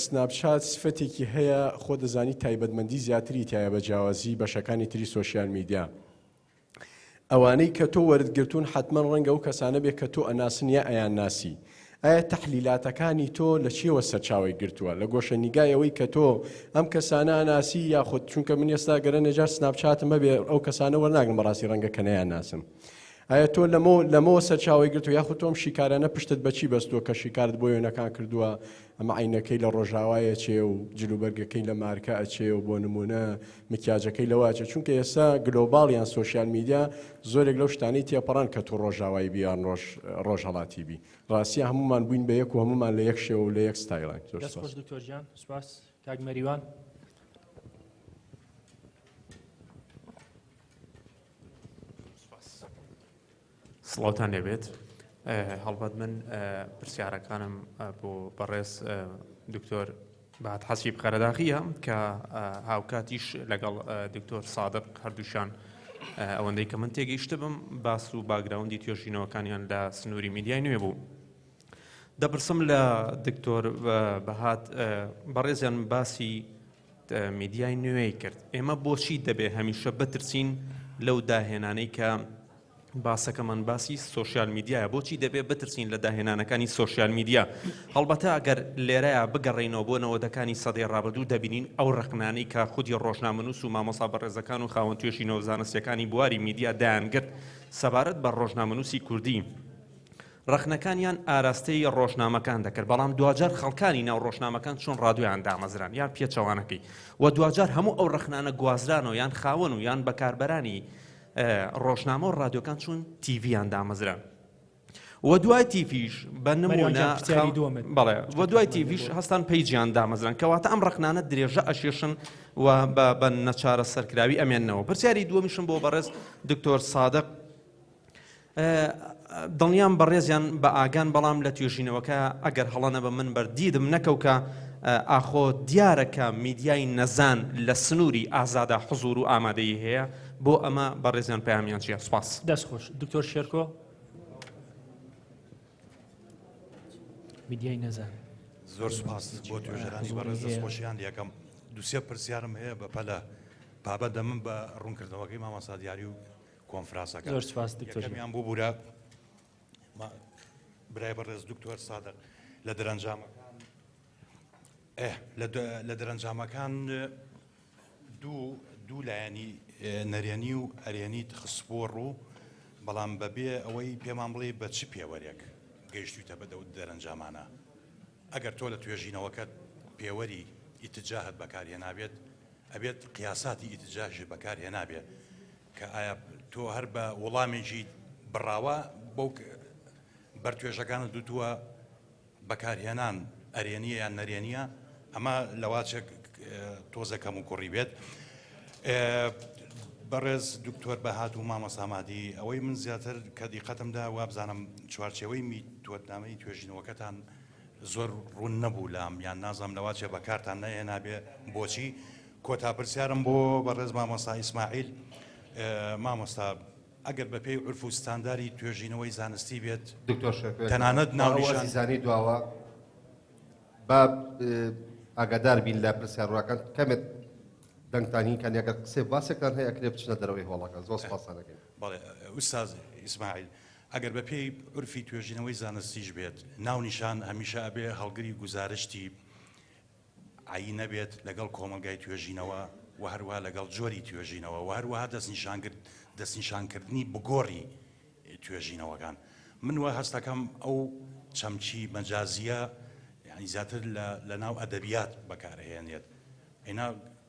سناپچات سفەتێکی هەیە خۆ دەزانی تایبەتمەندی زیاتری تایە بە جیاوازی بەشەکانی تری سۆشیال میدیا ئەوانەی کە تۆ وەرگرتوون حتمما ڕەنگە ئەو کەسانە بێت کە تۆ ئەناسن یا ئەیان ناسی ئایا تەحلیلاتەکانی تۆ لە چیەوە سەرچاوی گرتووە لە گۆشەنیگایەوەی کە تۆ ئەم کەسانە ئەناسی یاخود چونکە من ئێستا گەرە نەجار سناپچاتم بەبێ ئەو کەسانە وەرناگرم بەڕاستی ڕەنگە کە نەیان ناسم ئایا تۆ لەمەوە سەرچاوی گرتو یاخود تۆم شیکارانە پشتت بەچی بەستووە کە شیکارت بۆ وێنەکان کردووە ئەمە عینەکەی لە ڕۆژاوایە چێ و جلوبەرگەکەی لە مارکە ئەچێ و بۆ نمونە مکیاجەکەی لەواچێ چونکە ئێستا گلۆباڵیان سۆشیال میدیا زۆرێک لەو شتانەی تێپەڕان کە تۆ ڕۆژاوایی بیان ڕۆژهەڵاتی بی ڕاستی هەمومان بووین بە یەک و هەمومان لە یەک شێوە و لە یەک ستایلان دەستخۆش دکتۆر گیان سوپاس کاک مەریوان سڵاوتان لێبێت هەڵبەت من پرسیارەکانم بۆ بەڕێز دکتۆر بەهات حەسیب قەرەداغیە کە هاوکاتیش لەگەڵ دکتۆر سادق هەردووشان ئەوەندەی کە من تێگەیشتە بم باس و باگراوندی توێژینەوەکانیان لە سنووری میدیای نوێ بوو دەپرسم لە دکتۆر بەهات بەڕێزیان باسی میدیای نوێی کرد ئێمە بۆچی دەبێ هەمیشە بترسین لەو داهێنانەی کە باسەکەمان باسی سۆشیال میدیایە بۆچی دەبێت بترسین لە داهێنانەکانی سۆشیال میدیا هەڵبەتە ئەگەر لێرەیە بگەڕێنەوە بۆ نەوەدەکانی سەدەی ڕابردوو دەبینین ئەو ڕقنانەی کە خودی ڕۆژنامەنووس و مامۆستا بەڕێزەکان و خاوەن توێژینەوە زانستیەکانی بواری میدیا دایانگرت سەبارەت بە ڕۆژنامەنووسی کوردی ڕخنەکانیان ئاراستەی ڕۆژنامەکان دەکرد بەڵام دوجار خەڵکانی ناو ڕۆژنامەکان چۆن ڕادیۆیان دامەزران یان پێچەوانەکەی و دوجار هەموو ئەو ڕخنانە گوازرانەوە یان خاوەن و یان بەکاربەرانی ڕۆژنامە و ڕادیۆکان چون تیڤیان دامەزران و دوای تیڤیش بە نمونە بەڵێ و دوای تیڤیش هەستان پەیجیان دامەزران کەواتە ئەم ڕخنانە درێژە ئەشێشن و بە نەچارە سەرکراوی ئەمێننەوە پرسیاری دووەمیشم بۆ بەڕێز دکتۆر سادق دڵنیام بەڕێزیان بە ئاگان بەڵام لە توێژینەوەکە ئەگەر هەڵەنە بە من بەردیدم نەکەوکە ئاخۆ دیارەکە میدیای نەزان لە سنووری ئازادە حزور و ئامادەی هەیە بۆ ئەمە بەڕێزیان پەیامیان چیە سوپاس دەستخۆش دکتۆر شێرکۆ میدیای نەزان زۆر سوپاس بۆ توێژەرانی بەڕێز دەستخۆشیان یەکەم دووسێ پرسیارم هەیە بە پەلە بابەتە من بە ڕوونکردنەوەکەی مامۆستا دیاری و کۆنفرانسەکە زۆر سوپاس دکتۆر یەکەمیان بۆ بورە برای بەڕێز دکتۆر سادق لە دەرەنجامەکان لە دەرەنجامەکان دوو لایەنی نەرێنی و ئەرێنیت خسپۆڕ و بەڵام بەبێ ئەوەی پێمان بڵێ بە چ پێوەرێک گەیشتویتە بە دەرەنجامانە ئەگەر تۆ لە توێژینەوەکەت پێوەری ئیتجاهت بەکارهێنابێت ئەبێت قیاساتی ئیتجاهش بەکارهێنابێت کە ئایا تۆ هەر بە وەڵامێکی بڕاوە بۆ بەرتوێژەکانت دوتووە بەکارهێنان ئەرێنیە یان نەرێنیە ئەمە لەواچێک تۆزەکەم و کوڕی بێت. بەڕێز دکتۆر بەهات و مامۆستا مادی ئەوەی من زیاتر کە دیقەتمدا وابزانم چوارچێوەی میتۆدنامەی توێژینەوەکەتان زۆر ڕوون نەبوو لام یان نازانم لەواچێ بەکارتان نەهێنابێ بۆچی. کۆتاپرسیارم بۆ بەڕێز مامۆستا ئیسماعیل مامۆستا ئەگەر بە پێی عورف و ستانداری توێژینەوەی زانستی بێت تەنانەت ناونیشان زانی دواوە با ئاگادار بین لە پرسیارڕاکان کەمێت دەنگتانی کە ئەگەر قسێ باسێکتان هەیە ئەکرێ بچنە دەرەوەی هۆڵەکە زۆر سپاسانەکەین. بەڵێ ئوستاز ئیسماعیل ئەگەر بە پێی عورفی توێژینەوەی زانستیش بێت ناونیشان هەمیشە ئەبێ هەڵگری گزارشتی عی نەبێت لەگەڵ کۆمەلگای توێژینەوە و هەروەها لەگەڵ جۆری توێژینەوە و هەروەها دەستنیشانکردنی بگۆڕی توێژینەوەکان. من وە هەستەکەم ئەو چەمچی مەجازیە یعنی زیاتر لە ناو ئەدەبیات بەکارهێنێت. ئێنا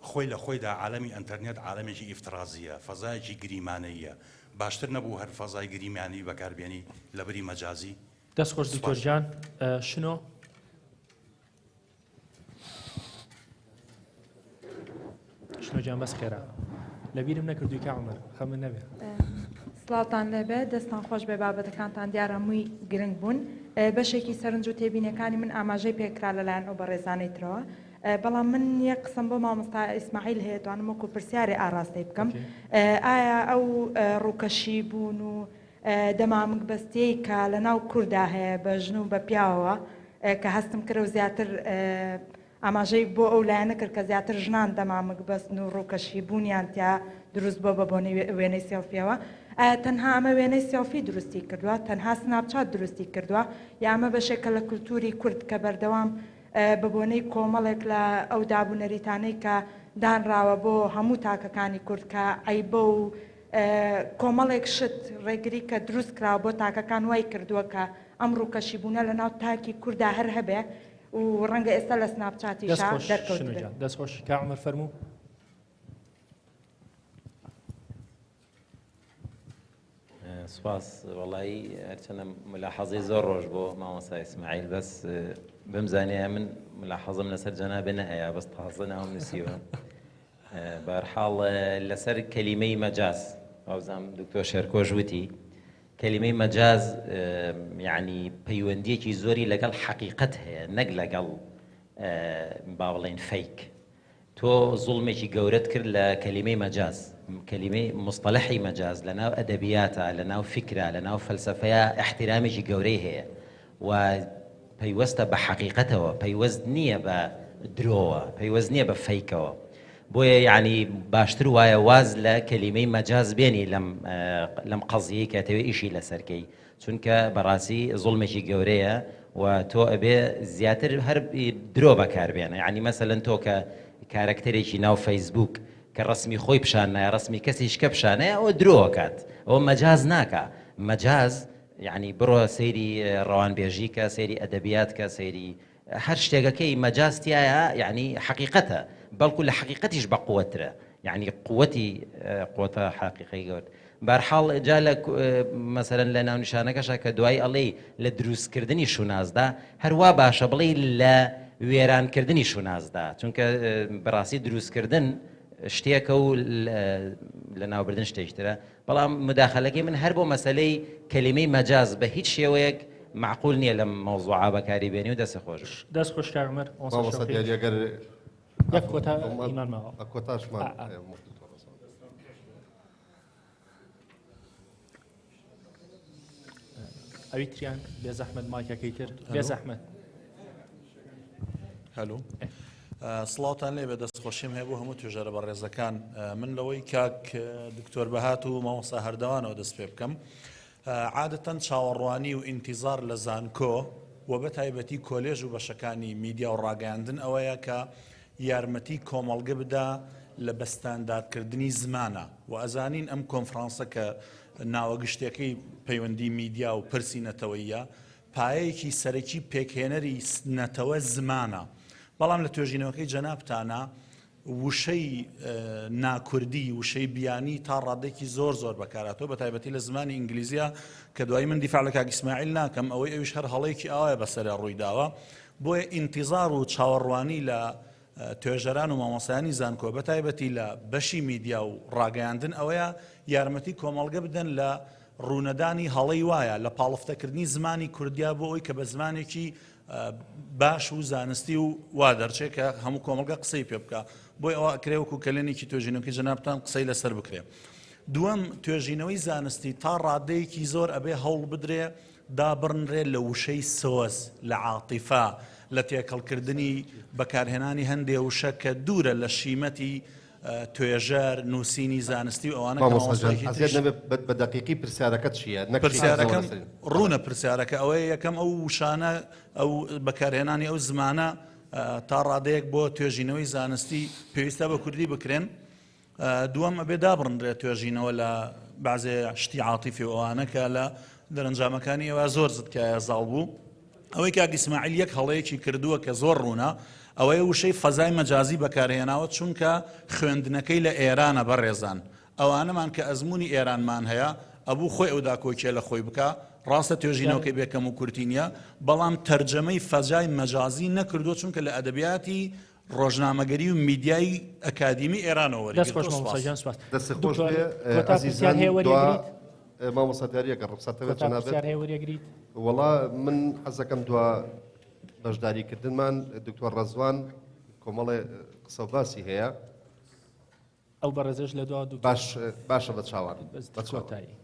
خۆی لە خۆیدا عالەمی ئەنتەرنێت عالەمێکی ئیفترازیە فەزایەکی گریمانەیە باشتر نەبوو هەر فەزای گریمانی بەکاربێنی لە بەری مەجازی. دەستخۆش دکتۆر جان شنۆ شنۆجان بەس خێرا لەبیرم نەکردووی کە عومەر خەمن نەبێ. سڵاتان لەبێت دەستان خۆش بێ بابەتەکانتان دیارە هەمووی گرنگ بوون. بەشێکی سەرنج و تێبینەکانی من ئاماژەی پێکرا لەلایەن ئەو بەڕێزانەی ترەوە. بەڵام من یەک قسم بۆ مامۆستا ئیسماعیل هەیە توانم وەکو پرسیارێ ئاراستەی بکەم. ئایا ئەو ڕووکەشی بوون و دەمامک کە لە ناو کووردا هەیە بە ژن و بە پیاوەوە کە هەستم کرد و زیاتر ئاماژەی بۆ ئەو لایەنە کرد کە زیاتر ژنان دەمامک بەستن و ڕووکەشی بوونیان تیا دروست بۆ بەبوونی وێنەی سێڵفیەوە. تەنها ئەمە وێنەی سێڵفی درستی کردووە تەنها سناپچات درستی کردووە یا ئەمە بەشێکە لە کولتوری کورد کە بەردەوام بەبوونەی کۆمەڵێک لە ئەو دابوونەریتانەی کە دانراوە بۆ هەموو تاکەکانی کورد کە ئەیبە و کۆمەڵێک شت ڕێگری کە دروست کراوە بۆ تاکەکان وای کردووە کە ئەم ڕووکەشی بوونە لە ناو تاکی کووردا هەر هەبێ و ڕەنگە ئێستا لە سناپچاتیشا دەرکەوت. دەستخۆش کا عومەر فەرموو. سپاس وەڵایی هەرچەندە ملاحەزەی زۆر ڕۆژ بۆ مامۆستا ئیسماعیل بەس بمزانێ من ملاحەزەم لەسەر جەنابێ هەیە بەس تازە ناوم نووسیوە. بەرحاڵ لەسەر کەلیمەی مەجاز وابزانم دکتۆر شێرکۆژ وتی کەلیمەی مەجاز یعنی پەیوەندیەکی زۆری لەگەڵ حەقیقەت هەیە نەک لەگەڵ با بڵێن فەیک. تۆ زوڵمێکی گەورەت کرد لە کەلیمەی مەجاز کەلیمەی مستەلەحی مەجاز لە ناو ئەدەبیاتە لە ناو فیکرە لە ناو فەلسەفەیە احترامێکی گەورەی هەیە و پەیوەستە بە حەقیقەتەوە پەیوەست نییە بە درۆوە پەیوەست نییە بە فەیکەوە. بۆیە یعنی باشتر وایە واز لە کەلیمەی مەجاز بێنی لەم قەزیەی کاتەوێ ئیشی لەسەرکەی چونکە بەڕاستی زوڵمێکی گەورەیە و تۆ ئەبێ زیاتر هەر درۆ بەکاربێنە. یعنی مەسەلەن تۆ کە کارکتەرێکی ناو فەیسبوک کە ڕسمی خۆی پیشانایە ڕسمی کەسیشکە پیشانەیە ئەوە درۆکات ئەوە مەجاز ناکە. مەجاز یعنی بڕۆ سەیری ڕەوانبێژی کە سەیری ئەدەبیات کە سەیری هەر شتێکەکەی مەجازتیایە یعنی حەقیقەتە بەڵکو لە حەقیقەتیش بە قووەترە یعنی قووەتە حەقیقەی گەورە. بەرحاڵ جا لە مەسەرەن لە ناونیشانەکەشە کە دوای ئەڵێ لە دروستکردنی شونازدا هەروە باشە بڵێ لە وێرانکردنی شونازدا چونکە بەڕاستی دروستکردن شتێکە و لە ناوبردن شتێکترە. بەڵام مداخەلەکەی من هەر بۆ مەسەلەی کەلیمەی مەجاز بە هیچ شێوەیەک معقول نییە لە مەوزوعا بەکاری بێنی و دەستە خۆش دەستخۆش کارمەر ئەوی تریان بێ زەحمەت مایکەکەی تر بێ زەحمەت. هەلو سڵاوتان لێ بێ دەستخۆشیم هەیە بۆ هەموو توێژەرە بەڕێزەکان. من لەوەی کاک دکتۆر بەهات و مامۆستا هەردەوانەوە دەست پێ بکەم. عادەتەن چاوەڕوانی و ئینتیزار لە زانکۆ و بە تایبەتی کۆلێژ و بەشەکانی میدیا و ڕاگەیاندن ئەوەیە کە یارمەتی کۆمەڵگە بدا لە بەستانداردکردنی زمانە و ئەزانین ئەم کۆنفرانسە کە ناوەگشتەکەی پەیوەندی میدیا و پرسی نەتەوەیە پایەیەکی سەرەکی پێکهێنەری نەتەوە زمانە. بەڵام لە توێژینەوەکەی جەنابتانە وشەی ناکوردی وشەی بیانی تا ڕادێکی زۆر بەکاراتەوە بە تایبەتی لە زمانی ئینگلیزیە کە دوایی من دیفاع لە کاک ئیسماعیل ناکەم ئەوەی ئەویش هەر هەڵەیەکی ئاوایە بەسەرە ڕوویداوە بۆیە ئینتیزار و چاوەڕوانی لە توێژەران و مامۆسایانی زانکۆ بە تایبەتی لە بەشی میدیا و ڕاگەیاندن ئەوەیە یارمەتی کۆمەڵگە بدەن لە ڕوونەدانی هەڵەی وایە لە پاڵفتەکردنی زمانی کوردیا بۆ ئەوی کە بە زمانێکی باش و زانستی و وا دەرچێت کە هەموو کۆمەڵگە قسەی پێ بکە بۆی ئەوە ئەکرێوەکو کلێنێکی توێژینەوەی جەنابتان قسەی لەسەر بکرێ. دووەم توێژینەوەی زانستی تا ڕادەیەکی زۆر ئەبێ هەوڵ بدرێ دابڕنرێ لە وشەی سۆز لە عاتیفا لە تێکەڵکردنی بەکارهێنانی هەندێ وشە کە دوورە لە شیمەتی توێژەر نووسینی زانستی و ئەوانە بە دقیقی پرسیارەکەت چییە؟ پرسیارەکەم ڕوونە پرسیارەکە ئەوەیە یەکەم ئەو وشانە ئەو بەکارهێنانی ئەو زمانە تا ڕادەیەک بۆ توێژینەوەی زانستی پێویستە بە کوردی بکرێن. دووەم ئەبێ دابڕنرێت توێژینەوە لە بەعزێ شتی عاتیفی ئەوانە کە لە دەرەنجامەکانی ئێوە زۆر زتکایە زاڵ بوو. ئەوەی کاک ئیسماعیل یەک هەڵەیەکی کردووە کە زۆر ڕوونە ئەوەیە وشەی فەزای مەجازی بەکارهێناوە چونکە خوێندنەکەی لە ئێرانە بەڕێزان ئەوانەمان کە ئەزمموی ئێرانمان هەیە ئەبوو خۆی ئەو داکۆکیە لە خۆی بکە ڕاستە توێژینەوەکەی بێکەم و کورتینیە بەڵام تەرجەمەی فەزای مەجازی نەکردو چونکە لە ئەدەبیاتی ڕۆژنامەگەری و میدیای ئەکادیمی ئێرانەوە مامۆستادیاریەکە ڕفسەتەوە جەنابێت وەڵا من حەزەکەم دوا بەشداریکردنمان دکتۆر ڕەزوان کۆمەڵێ قسە و باسی هەیە ئەو بەڕێزش لە دوا باشە بە چاوان بەچواتایی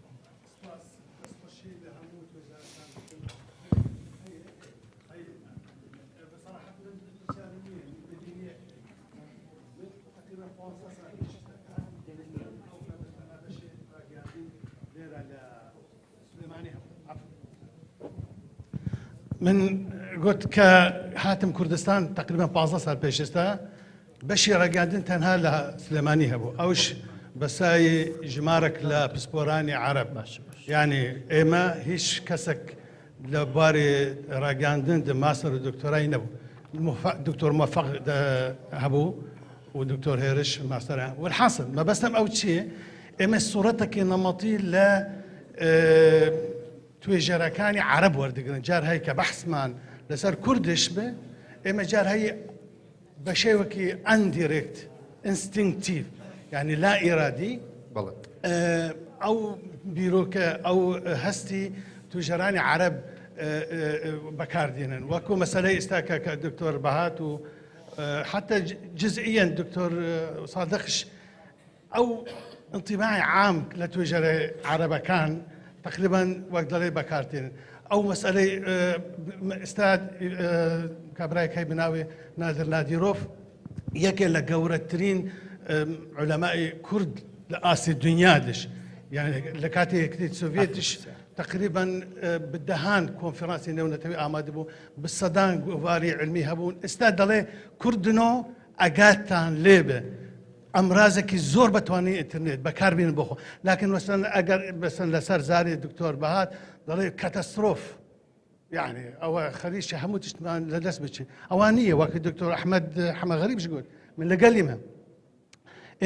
من قلت كحاتم كردستان تقريبا 15 سال بيشستا بشي رقادين تنها لها سليماني هبو اوش بساي جمارك لا بسبوراني عرب يعني ايما هيش كسك لباري رقاندن دي ماستر ودكتورين نبو دكتور موفق هبو ودكتور هيرش ماستر والحاصل ما بسلم او شيء ايما صورتك نمطي لا توێژەرەکانی عرب وەردەگرن جار هەیە کە بەحسمان لەسەر کوردش بێ ئێمە جار هەیە بە شێوەکی ئەندیرێکت ئینستینکتیڤ یعنی لا ئیرادی ئەو بیرۆکە ئەو هەستی توێژەرانی عرب بەکاردێنن وەکو مەسەلەی ئێستا کە دکتۆر بەهات و حتى جزئيا دكتور صادقش أو انطباعي عام لتوجه عربة كان تقريبا وقت لي بكارتين أو مسألة استاذ كابراي كاي بناوي نادر ناديروف يكي لقورترين علماء كرد لآسي الدنيا دش يعني لكاتي كتير سوفيتش تقريبا بالدهان كونفرنسي نونتوي آماده بو بالصدان قواري علمي هبون استاد لي كردنو اگاتان ليبه امراضك زور بتواني انترنت بكار بين بخو لكن مثلا اگر مثلا لسر زاري الدكتور بهات ضل كاتاستروف يعني او خليش حموت اجتماع لدس بتشي اوانيه وقت الدكتور احمد غريب شو يقول من اللي قال لي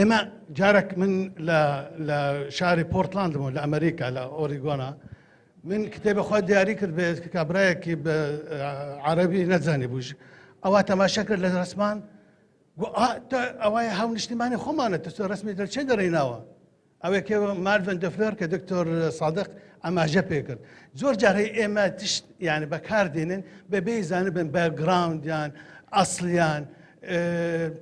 اما جارك من لشاري بورتلاند لامريكا لاوريغونا من كتاب اخوات دياري كابرايك عربي نزاني بوش اوات ما شكل للرسمان اواي هاون اجتماعي خمانه تسوي رسمي درشي دريناوا اوي كي مارفن دفلر كدكتور صادق اما جابيكر زور جاري اما تش يعني بكاردين ببيزان بن باك جراوند يعني اصليان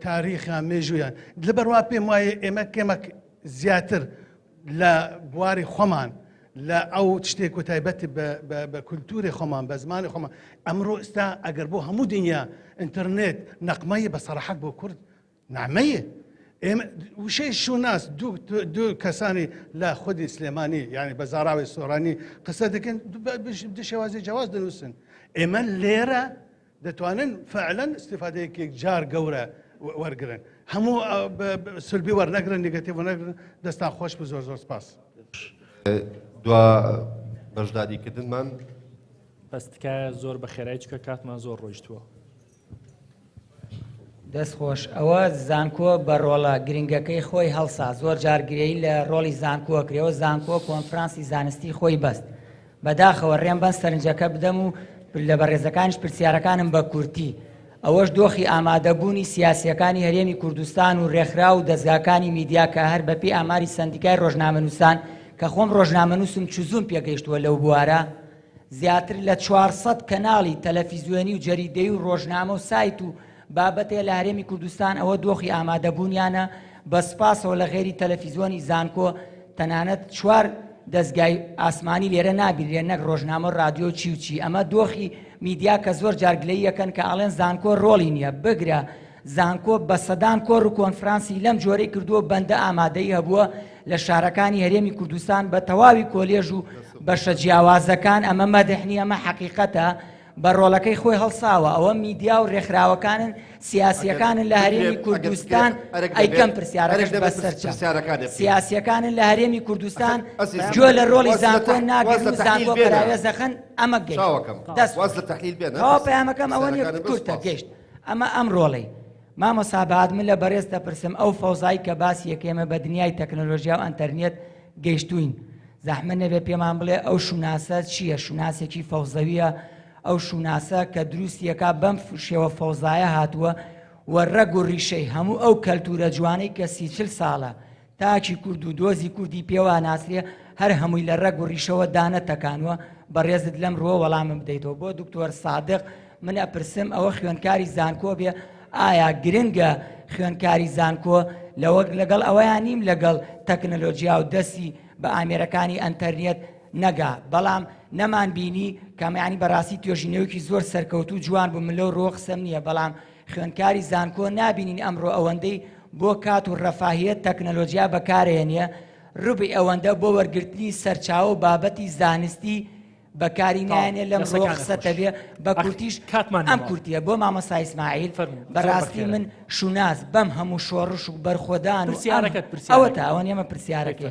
تاريخها ميجويان لبروا بي ماي اما كمك زياتر لا بواري خمان لا او تشتيكو تايبتي بكولتوري خمان بزماني خمان امرو استا اقربو همو دنيا انترنت نقميه بصراحه بو كرد نعميه وشي شو ناس دو كساني لا خدي سليماني يعني بزاراوي السوراني قصدك بدي شوازي جواز دنوسن اما الليره دتوانن فعلا استفاده كي جار قوره ورقرن همو سلبي ورنقرن نيجاتيف ورنقرن دستان خوش بزور زور سباس دوا بەشداری کردنمان بەستکە زۆر بە خێرایی چکە کاتمان زۆر ڕۆیشتووە دەستخۆش ئەوە زانکۆ بە ڕۆڵە گرنگەکەی خۆی هەڵسا زۆر جارگرایی لە ڕۆڵی زانکۆ کرێەوە زانکۆ کۆنفرانسی زانستی خۆی بەست بەداخەوە ڕێم بەن سەرنجەکە بدەم و لە بەڕێزەکانیش پرسیارەکانم بە کورتی ئەوەش دۆخی ئامادەبوونی سیاسیەکانی هەرێمی کوردستان و ڕێکخرا و دەستگاکانی میدیا کە هەر بەپێی ئاماری سندیکای ڕۆژنامەنووسان کە خۆم ڕۆژنامەنووسم چوزوم پێگەیشتووە لەو بوارە زیاتر لە 400 کەناڵی تەلەڤیزیۆنی و جەریدەی و ڕۆژنامە و سایت و بابەتێ لە هەرێمی کوردستان ئەوە دۆخی ئامادەبوونیانە بە سپاسەوە لە غێری تەلەڤیزیۆنی زانکۆ تەنانەت 4 دەستگای ئاسمانی لێرە نابیرێن نەک ڕۆژنامە و رادیۆ چی و چی ئەمە دۆخی میدیا کە زۆر جارگلەی یەکەن کە ئاڵێن زانکۆ ڕۆڵی نییە بگرە زانکۆ بە سەدان کۆڕ و کۆنفرانسی لەم جۆرەی کردووە بەندە ئامادەی هەبووە لە شارەکانی هەرێمی کوردستان بە تەواوی کۆلێژ و بەشە جیاوازەکان ئەمە مەدەحنی ئەمە حەقیقەتە بە ڕۆڵەکەی خۆی هەڵساوە ئەوە میدیا و ڕێکخراوەکانن سیاسیەکانن لە هەرێمی کوردستان ئەیکەم پرسیارەکەش بەسەرچە سیاسیەکانن لە هەرێمی کوردستان جۆ لە ڕۆڵی زانکۆ ناگرن و زانکۆ پراوێزەخەن ئەمە گەیشتەوە پەیامەکەم ئەوە نیە کورتە گەیشت ئەمە ئەم ڕۆڵەی مامۆستا بەهاد من لە بەڕێز دەپرسم ئەو فەوزایی کە باسی یەکێمە بە دنیای تەکنۆلۆژیا و ئەنتەرنێت گەیشتوین زەحمەت نەبێ پێمان بڵێ ئەو شوناسە چییە شوناسێکی فەوزەویە ئەو شوناسە کە دروستیەکە بەم شێوە فەوزایە هاتووە و ڕەگ و ڕیشەی هەموو ئەو کەلتورە جوانەی کە 30 ساڵە تاکی کورد و دۆزی کوردی پێوە ناسرێ هەر هەمووی لە ڕەگ و ڕیشەوە دانەتەکانوە بەڕێزت لەم ڕۆ وەڵامم بدەیتەوە بۆ دکتۆر سادق من ئەپرسم ئەوە خوێندکاری زانکۆ بێ ئایا گرنگە خوێندکاری زانکۆ لەگەڵ ئەوەیان نیم لەگەڵ تەکنەلۆژیا و دەستی بە ئامێرەکانی ئەنتەرنێت نەگا بەڵام نەمان بینی کەمەیانی بەڕاستی توێژینەوەکی زۆر سەرکەوتوو جوان بوو من لەو ڕۆ قسەم نییە بەڵام خوێندکاری زانکۆ نابینین ئەمڕۆ ئەوەندەی بۆ کات و ڕەفاهیەت تەکنەلۆژیا بەکارهێنێ ڕوبی ئەوەندە بۆ وەرگرتنی سەرچاو و بابەتی زانستی بەکاری نایێنێ لەم ڕۆ قسەتە بێ بە کورتیش ئەم کورتیە بۆ مامۆستا ئیسماعیل بەڕاستی من شوناس بەم هەموو شۆڕش و بەرخۆدان و ئەوە تا ئەوە نێمە پرسیارەکە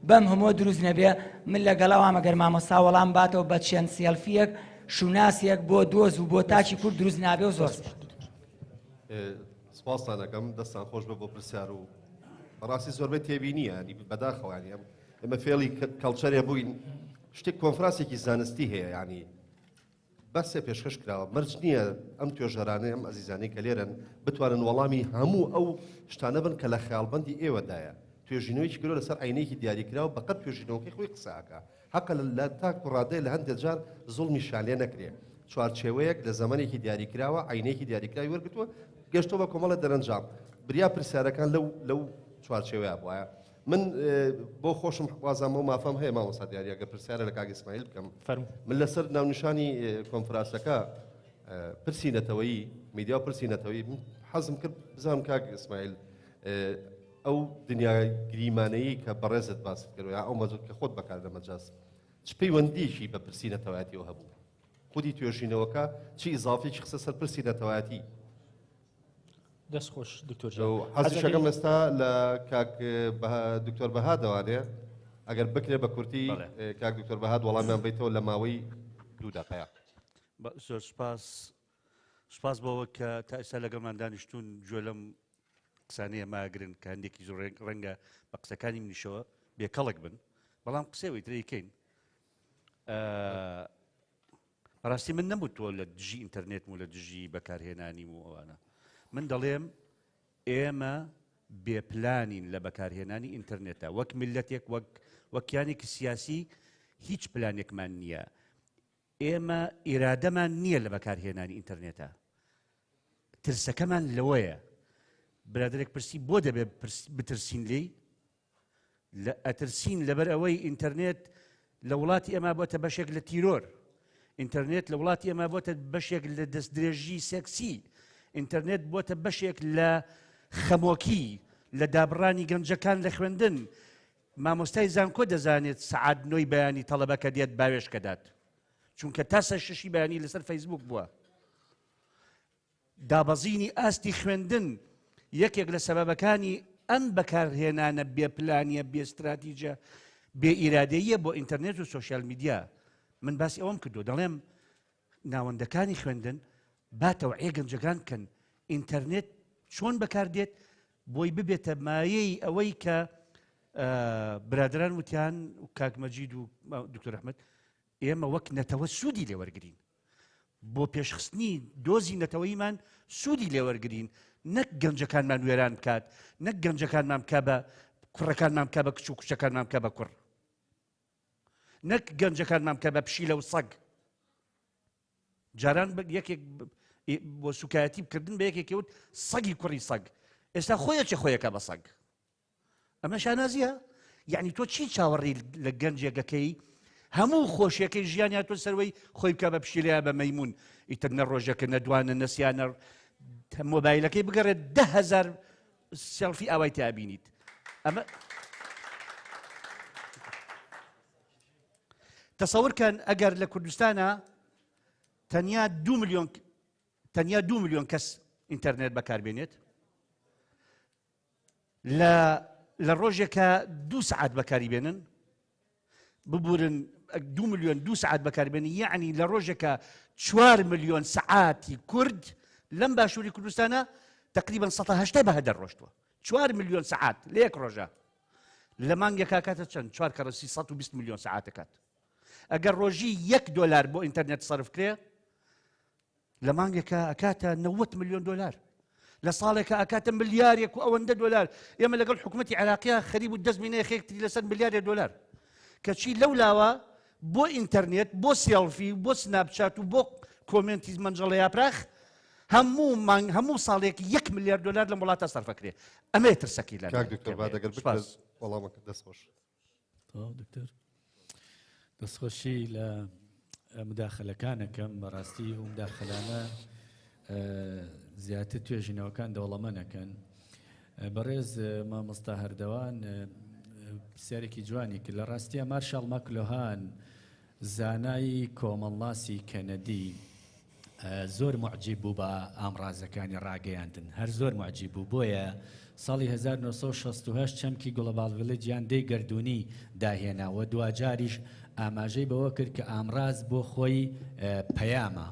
بەم هەموو دروست نەبێ من لەگەڵاو ئەگەر مامۆستا وەڵام باتەوە بە چەند سێلفیەک شوناسێک بۆ دۆز و بۆ تاکی کورد دروست نابێ و زۆر سپاسان دەکەم دەستان خۆش بە بۆ پرسیار و بەڕاستی زۆربەی تێبینیە ینی بەداخەوانی ئێمە فێڵی کەڵچەرێ بووین شتێک کۆنفرانسێکی زانستی هەیە ینی بەسێ پێشکەش کراوە مەرج نییە ئەم توێژەرانەی ئەم ئەزیزانەی کە لێرن بتوانن وەڵامی هەموو ئەو شتانە بن کە لە خەیاڵبەندی ئێوەدایە توێژینەوەیکی گرۆ لەسەر عینەیەکی دیاریکراوە بەقەت توێژینەوەکەی خۆی قساکە حەقە لە تاک ڕادەی لە هەندێک جار زوڵمی شالێ نەکرێ چوارچێوەیەک لە زەمانێکی دیاریکراوە عینەیەکی دیاریکراوی وەرگتووە گەشتۆ بە کۆمەڵە دەرەنجام بریا پرسیارەکان لەو چوارچێوەیە بواە من بۆ خۆشم وازام و مافەم هەیە مامۆستا دیاری ئەگە پرسیارە لە کاک ئیسماعیل بکەم من لەسەر ناونیشانی کۆنفرانسەکە پرسیینەتەوەیی میدیا و پرسیینەتەوەی حەزم کرد بزانم کاک ئیسماعیل ئەو دنیای گریمانەیی کە بەڕێزت باس کردوە ئەو مەزود کە خۆت بەکار لە مەجاز چ پەیوەندیشی بە پرسیینەتەوایەتیەوە هەبوو خودی توێژینەوەکە چی ئیزافێکی خسە سەر پرسیینەتەوایەتی دەستخۆش دکتۆر حەزیشەکەم ئێستا لە کاک دکتۆر بەها دەوانێ ئەگەر بکرێ بە کورتی کاک دکتۆر بەهاد وەڵامیان بیتەوە لە ماوەی 2 دقەیە زۆر سپاس بەوە کە تا ئێستا لەگەڵمان دانیشتون گوێ لەم قسانەیە ماگرن کە هەندێکی زۆر ڕەنگە بە قسەکانی منیشەوە بێکەڵک بن بەڵام قسەوەی تریکەین بەڕاستی من نەبوو تۆ لە دژی ئینتەرنێت و لە دژی بەکارهێنانی و ئەوانە من دەڵێم ئێمە بێپلانین لە بەکارهێنانی ئینتەرنێتە وەک ملەتێک وەکیانێکی سیاسی هیچ پلانێکمان نییە ئێمە ئیرادەمان نییە لە بەکارهێنانی ئینتەرنێتە ترسەکەمان لەوەیە برادێک پرسی بۆ دەبێت بترسین لێی ئەترسین لەبەر ئەوەی ئینتەرنێت لە وڵاتی ئێمە بۆتە بەشێک لە تیرۆر ئینتەرنێت لە وڵاتی ئێمە بۆتە بەشێک لە دەستدرێژی سێکسی ئینتەرنێت بۆتە بەشێک لە خەمۆکی لە دابڕانی گەنجەکان لە خوێندن مامۆستای زانکۆ دەزانێت سەعات 9 بەیانی تەڵەبەکە دێت باوێشکە دات چونکە تا سەر 6 بەیانی لەسەر فەیسبوک بووە دابەزینی ئاستی خوێندن یەکێک لە سەبەبەکانی ئەم بەکارهێنانە بێپلانیە بێ استراتیجە بێ ئیرادەیە بۆ ئینتەرنێت و سۆشیال میدیا من باسی ئەوەم کردو دەڵێم ناوەندەکانی خوێندن با تەوعیە گەنجەکان بکەن ئینتەرنێت چۆن بەکاردێت بۆی ببێتە مایەی ئەوەی کە برادران وتیان و کاک مەجید و دکتۆر ئەحمەد ئێمە وەک نەتەوە سوودی لێوەرگرین بۆ پێشخستنی دۆزی نەتەوەیمان سوودی لێوەرگرین نەک گەنجەکانمان وێران بکات نەک گەنجەکانمان بکە بە کوڕەکانمان بکە بە کچ و کچەکانمان بکە بە کوڕ نەک گەنجەکانمان بکە بە پشیلە و سەگ جاران یەکێک بۆ سوکایەتی بکردن بە یەکێکی وت سەگی کوڕی سەگ ئێستا خۆیەکێ خۆیەکە بە سەگ ئەمە شانازیە یعنی تۆ چی چاوەڕی لە گەنجێگەکەی هەموو خۆشیەکەی ژیانیان تۆ سەروەی خۆی بکە بە پشیلەیە بە مەیمون ئیتر نە ڕۆژەکە نەدوانە نەسیانە مۆبایلەکەی بگەڕێت 10,000 سێڵفی ئاوای تابینیت ئەمە تەسەورکەن ئەگەر لە کوردستانە تەنیا 2 ملیۆن کەس ئینتەرنێت بەکاربێنێت لە ڕۆژێکە 2 سعات بەکاری بێنن ببورن 2 ملیۆن 2 سعات بەکاربێنی یعنی لە ڕۆژێکە 4 ملیۆن سعاتی کورد لەم باشووری کوردستانە تقریبا 180 بە هەدەر ڕۆشتووە 4 ملیۆن سعات لە یەک ڕۆژە لە مانگێکا کاتە چەند 4 کەڕە 320 ملیۆن سعات دەکات ئەگەر ڕۆژی $1 بۆ ئینتەرنێت سەرف کرێ لە مانگێکە ئەکاتە 90 ملیۆن دلار لە ساڵێکە ئەکاتە ملیارێک و ئەوەندە دلار ئێمە لەگەڵ حکوومەتی عێراقیە خەریب و دەستبینەیە خێکتری لەسەر ملیارێک دلار کەچی لەولاوە بۆ ئینتەرنێت بۆ سێڵفی بۆ سناپچات و بۆ کۆمنتی منجەڵە یاپراخ هەموو ساڵێک $1 ملیار لە وڵاتە سەرفەکرێ ئەمە ترسەکی لە دکتۆر بادەگەر بکات وەڵامەکە دەستخۆش دکتۆر دەستخۆشی لە مداخلەکانەکەم بەڕاستی و مداخلانە زیاتر توێژینەوەکان دەوڵەمەنەکەن بەڕێز مامۆستا هەردەوان پرسیارێکی جوانی کرد لە ڕاستیە مارشال ماکلۆهان زانایی کۆمەڵاسی کەنەدی زۆر معجیب بوو بە ئامڕازەکانی ڕاگەیاندن هەر زۆر معجیب بوو بۆیە ساڵی 1968 چەمکی گلۆبال ڤیلێجیان دەی گەردوونی داهێناوە دوجاریش ئاماژەی بەوە کرد کە ئامراز بۆ خۆی پەیامە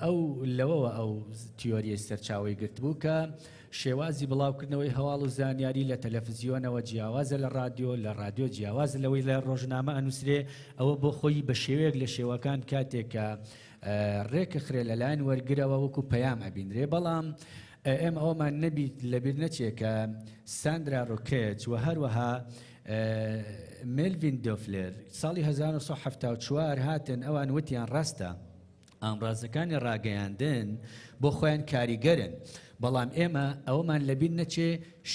ئەو لەوەوە ئەو تیۆریە سەرچاوی گرت بوو کە شێوازی بڵاوکردنەوەی هەواڵ و زانیاری لە تەلەڤیزیۆنەوە جیاوازە لە رادیۆ جیاوازە لەوەی لە ڕۆژنامە ئەنووسرێ ئەوە بۆ خۆی بە شێوەیەک لە شێوەکان کاتێکە ڕێکە خرێ لەلایەن وەرگرەوە وەکو پەیام ئەبینرێ بەڵام ئێمە ئەومان نەبیت لەبیر نەچێت کە ساندرا ڕۆکێت و هەروەها ملڤین دۆفلێر ساڵی 1974 هاتن ئەوان وتیان ڕاستە ئامڕازەکانی ڕاگەیاندن بۆ خۆیان کاریگەرن بەڵام ئێمە ئەومان لەبیر نەچێ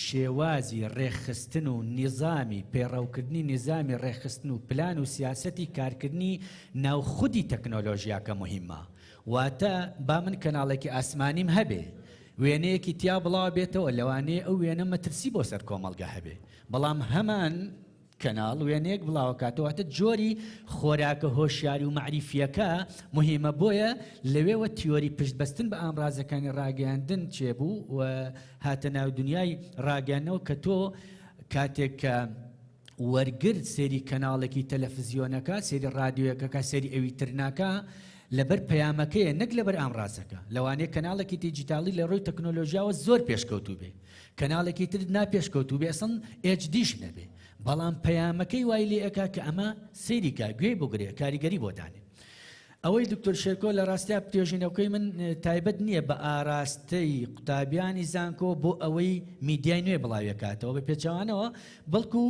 شێوازی ڕێخستن و نیزامی پێڕەوکردنی نیزامی ڕێخستن و پلان و سیاسەتی کارکردنی ناوخودی تەکنۆلۆژیاکە مهمە واتە با من کەناڵێکی ئاسمانیم هەبێ وێنەیەکی تیا بڵاو بێتەوە لەوانەیە ئەو وێنە مەترسی بۆ سەر کۆمەڵگە هەبێ بەڵام هەمان کەناڵ وێنەیەک بڵاوکاتەوەتە جۆری خۆراکە هۆشیاری و معریفیەکە مهمە بۆیە لەوێوە تیۆری پشتبەستن بە ئامڕازەکانی ڕاگەیاندن چێبوو و هاتە ناو دنیای ڕاگەیاندنەوە کە تۆ کاتێک کە وەرگرت سێری کەناڵێکی تەلەڤیزیۆنەکە سێری ڕادیۆیەکەکە سێری ئەوی ترناکە لەبەر پەیامەکەیە نەک لەبەر ئامڕازەکە لەوانەیە کەناڵێکی دیجیتاڵی لە ڕۆی تەکنۆلۆژیاوە زۆر پێشکەوتوو بێ کەناڵێکی تر ناپێشکەوتوو بێ ئەسڵ HDش نەبێ بەڵام پەیامەکەی وای لێ ئەکا کە ئەمە سەیریکە گوێی بگرێ کاریگەری بۆ دانێ ئەوەی دکتۆر شێرکۆ لە ڕاستیا توێژینەوەکەی من تایبەت نییە بە ئاراستەی قوتابیانی زانکۆ بۆ ئەوەی میدیای نوێ بڵاویەکاتەوە بە پێچەوانەوە بەڵکو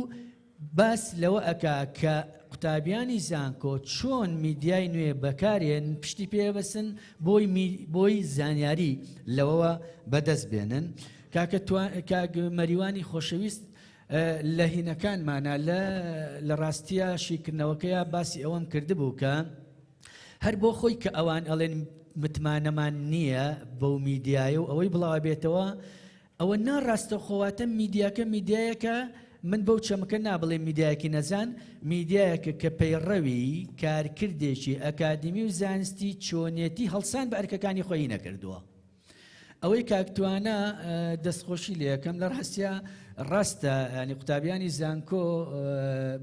باس لەوە ئەکا کە قوتابیانی زانکۆ چۆن میدیای نوێ بەکارێن پشتی پێوەسن بۆی زانیاری لەوەوە بەدەست بێنن کاک مەریوانی خۆشەویست لە هینەکانمانە لە ڕاستیە شیکردنەوەکەیە باسی ئەوەم کردبوو کە هەر بۆ خۆی کە ئەوان ئەڵێن متمانەمان نییە بەو میدیایە و ئەوەی بڵاو بێتەوە ئەوە ناڕاستە خۆواتە میدیاکە میدیایەکە من بەو چەمەکە نابڵێ میدیایەکی نەزان میدیایەکە کە پەیڕەوی کارکردێکی ئەکادمی و زانستی چۆنیەتی هەڵسان بە ئەرکەکانی خۆی نەکردووە ئەوەی کاکتوانە دەستخۆشی لێ یەکەم لە ڕاستە ڕاستە ینی قوتابیانی زانکۆ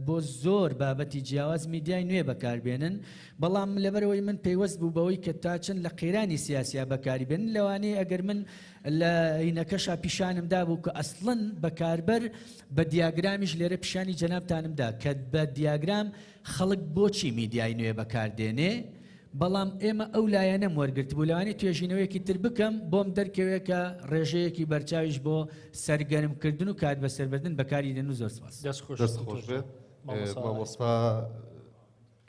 بۆ زۆر بابەتی جیاواز میدیای نوێ بەکاربێنن بەڵام لەبەرەوەی من پێیوەست بوو بەوەی کە تا چەند لە قەیرانی سیاسیا بەکاریبێنن لەوانەیە ئەگەر من لە هینەکەشا پیشانمدا بوو کە ئەسڵەن بەکاربەر بە دیاگرامیش لێرە پیشانی جەنابتانمدا کە بە دیاگرام خەڵک بۆچی میدیای نوێ بەکاردێنێ بەڵام ئێمە ئەو لایەنەم وەرگرت بوو لەوانەیە توێژینەوەیەکی تر بکەم بۆم دەرکەوێت کە ڕێژەیەکی بەرچاویش بۆ سەرگەرمکردن و کات بەسەربردن بەکاری دێن و زۆر سپاس دەستخۆش بێت مامۆستا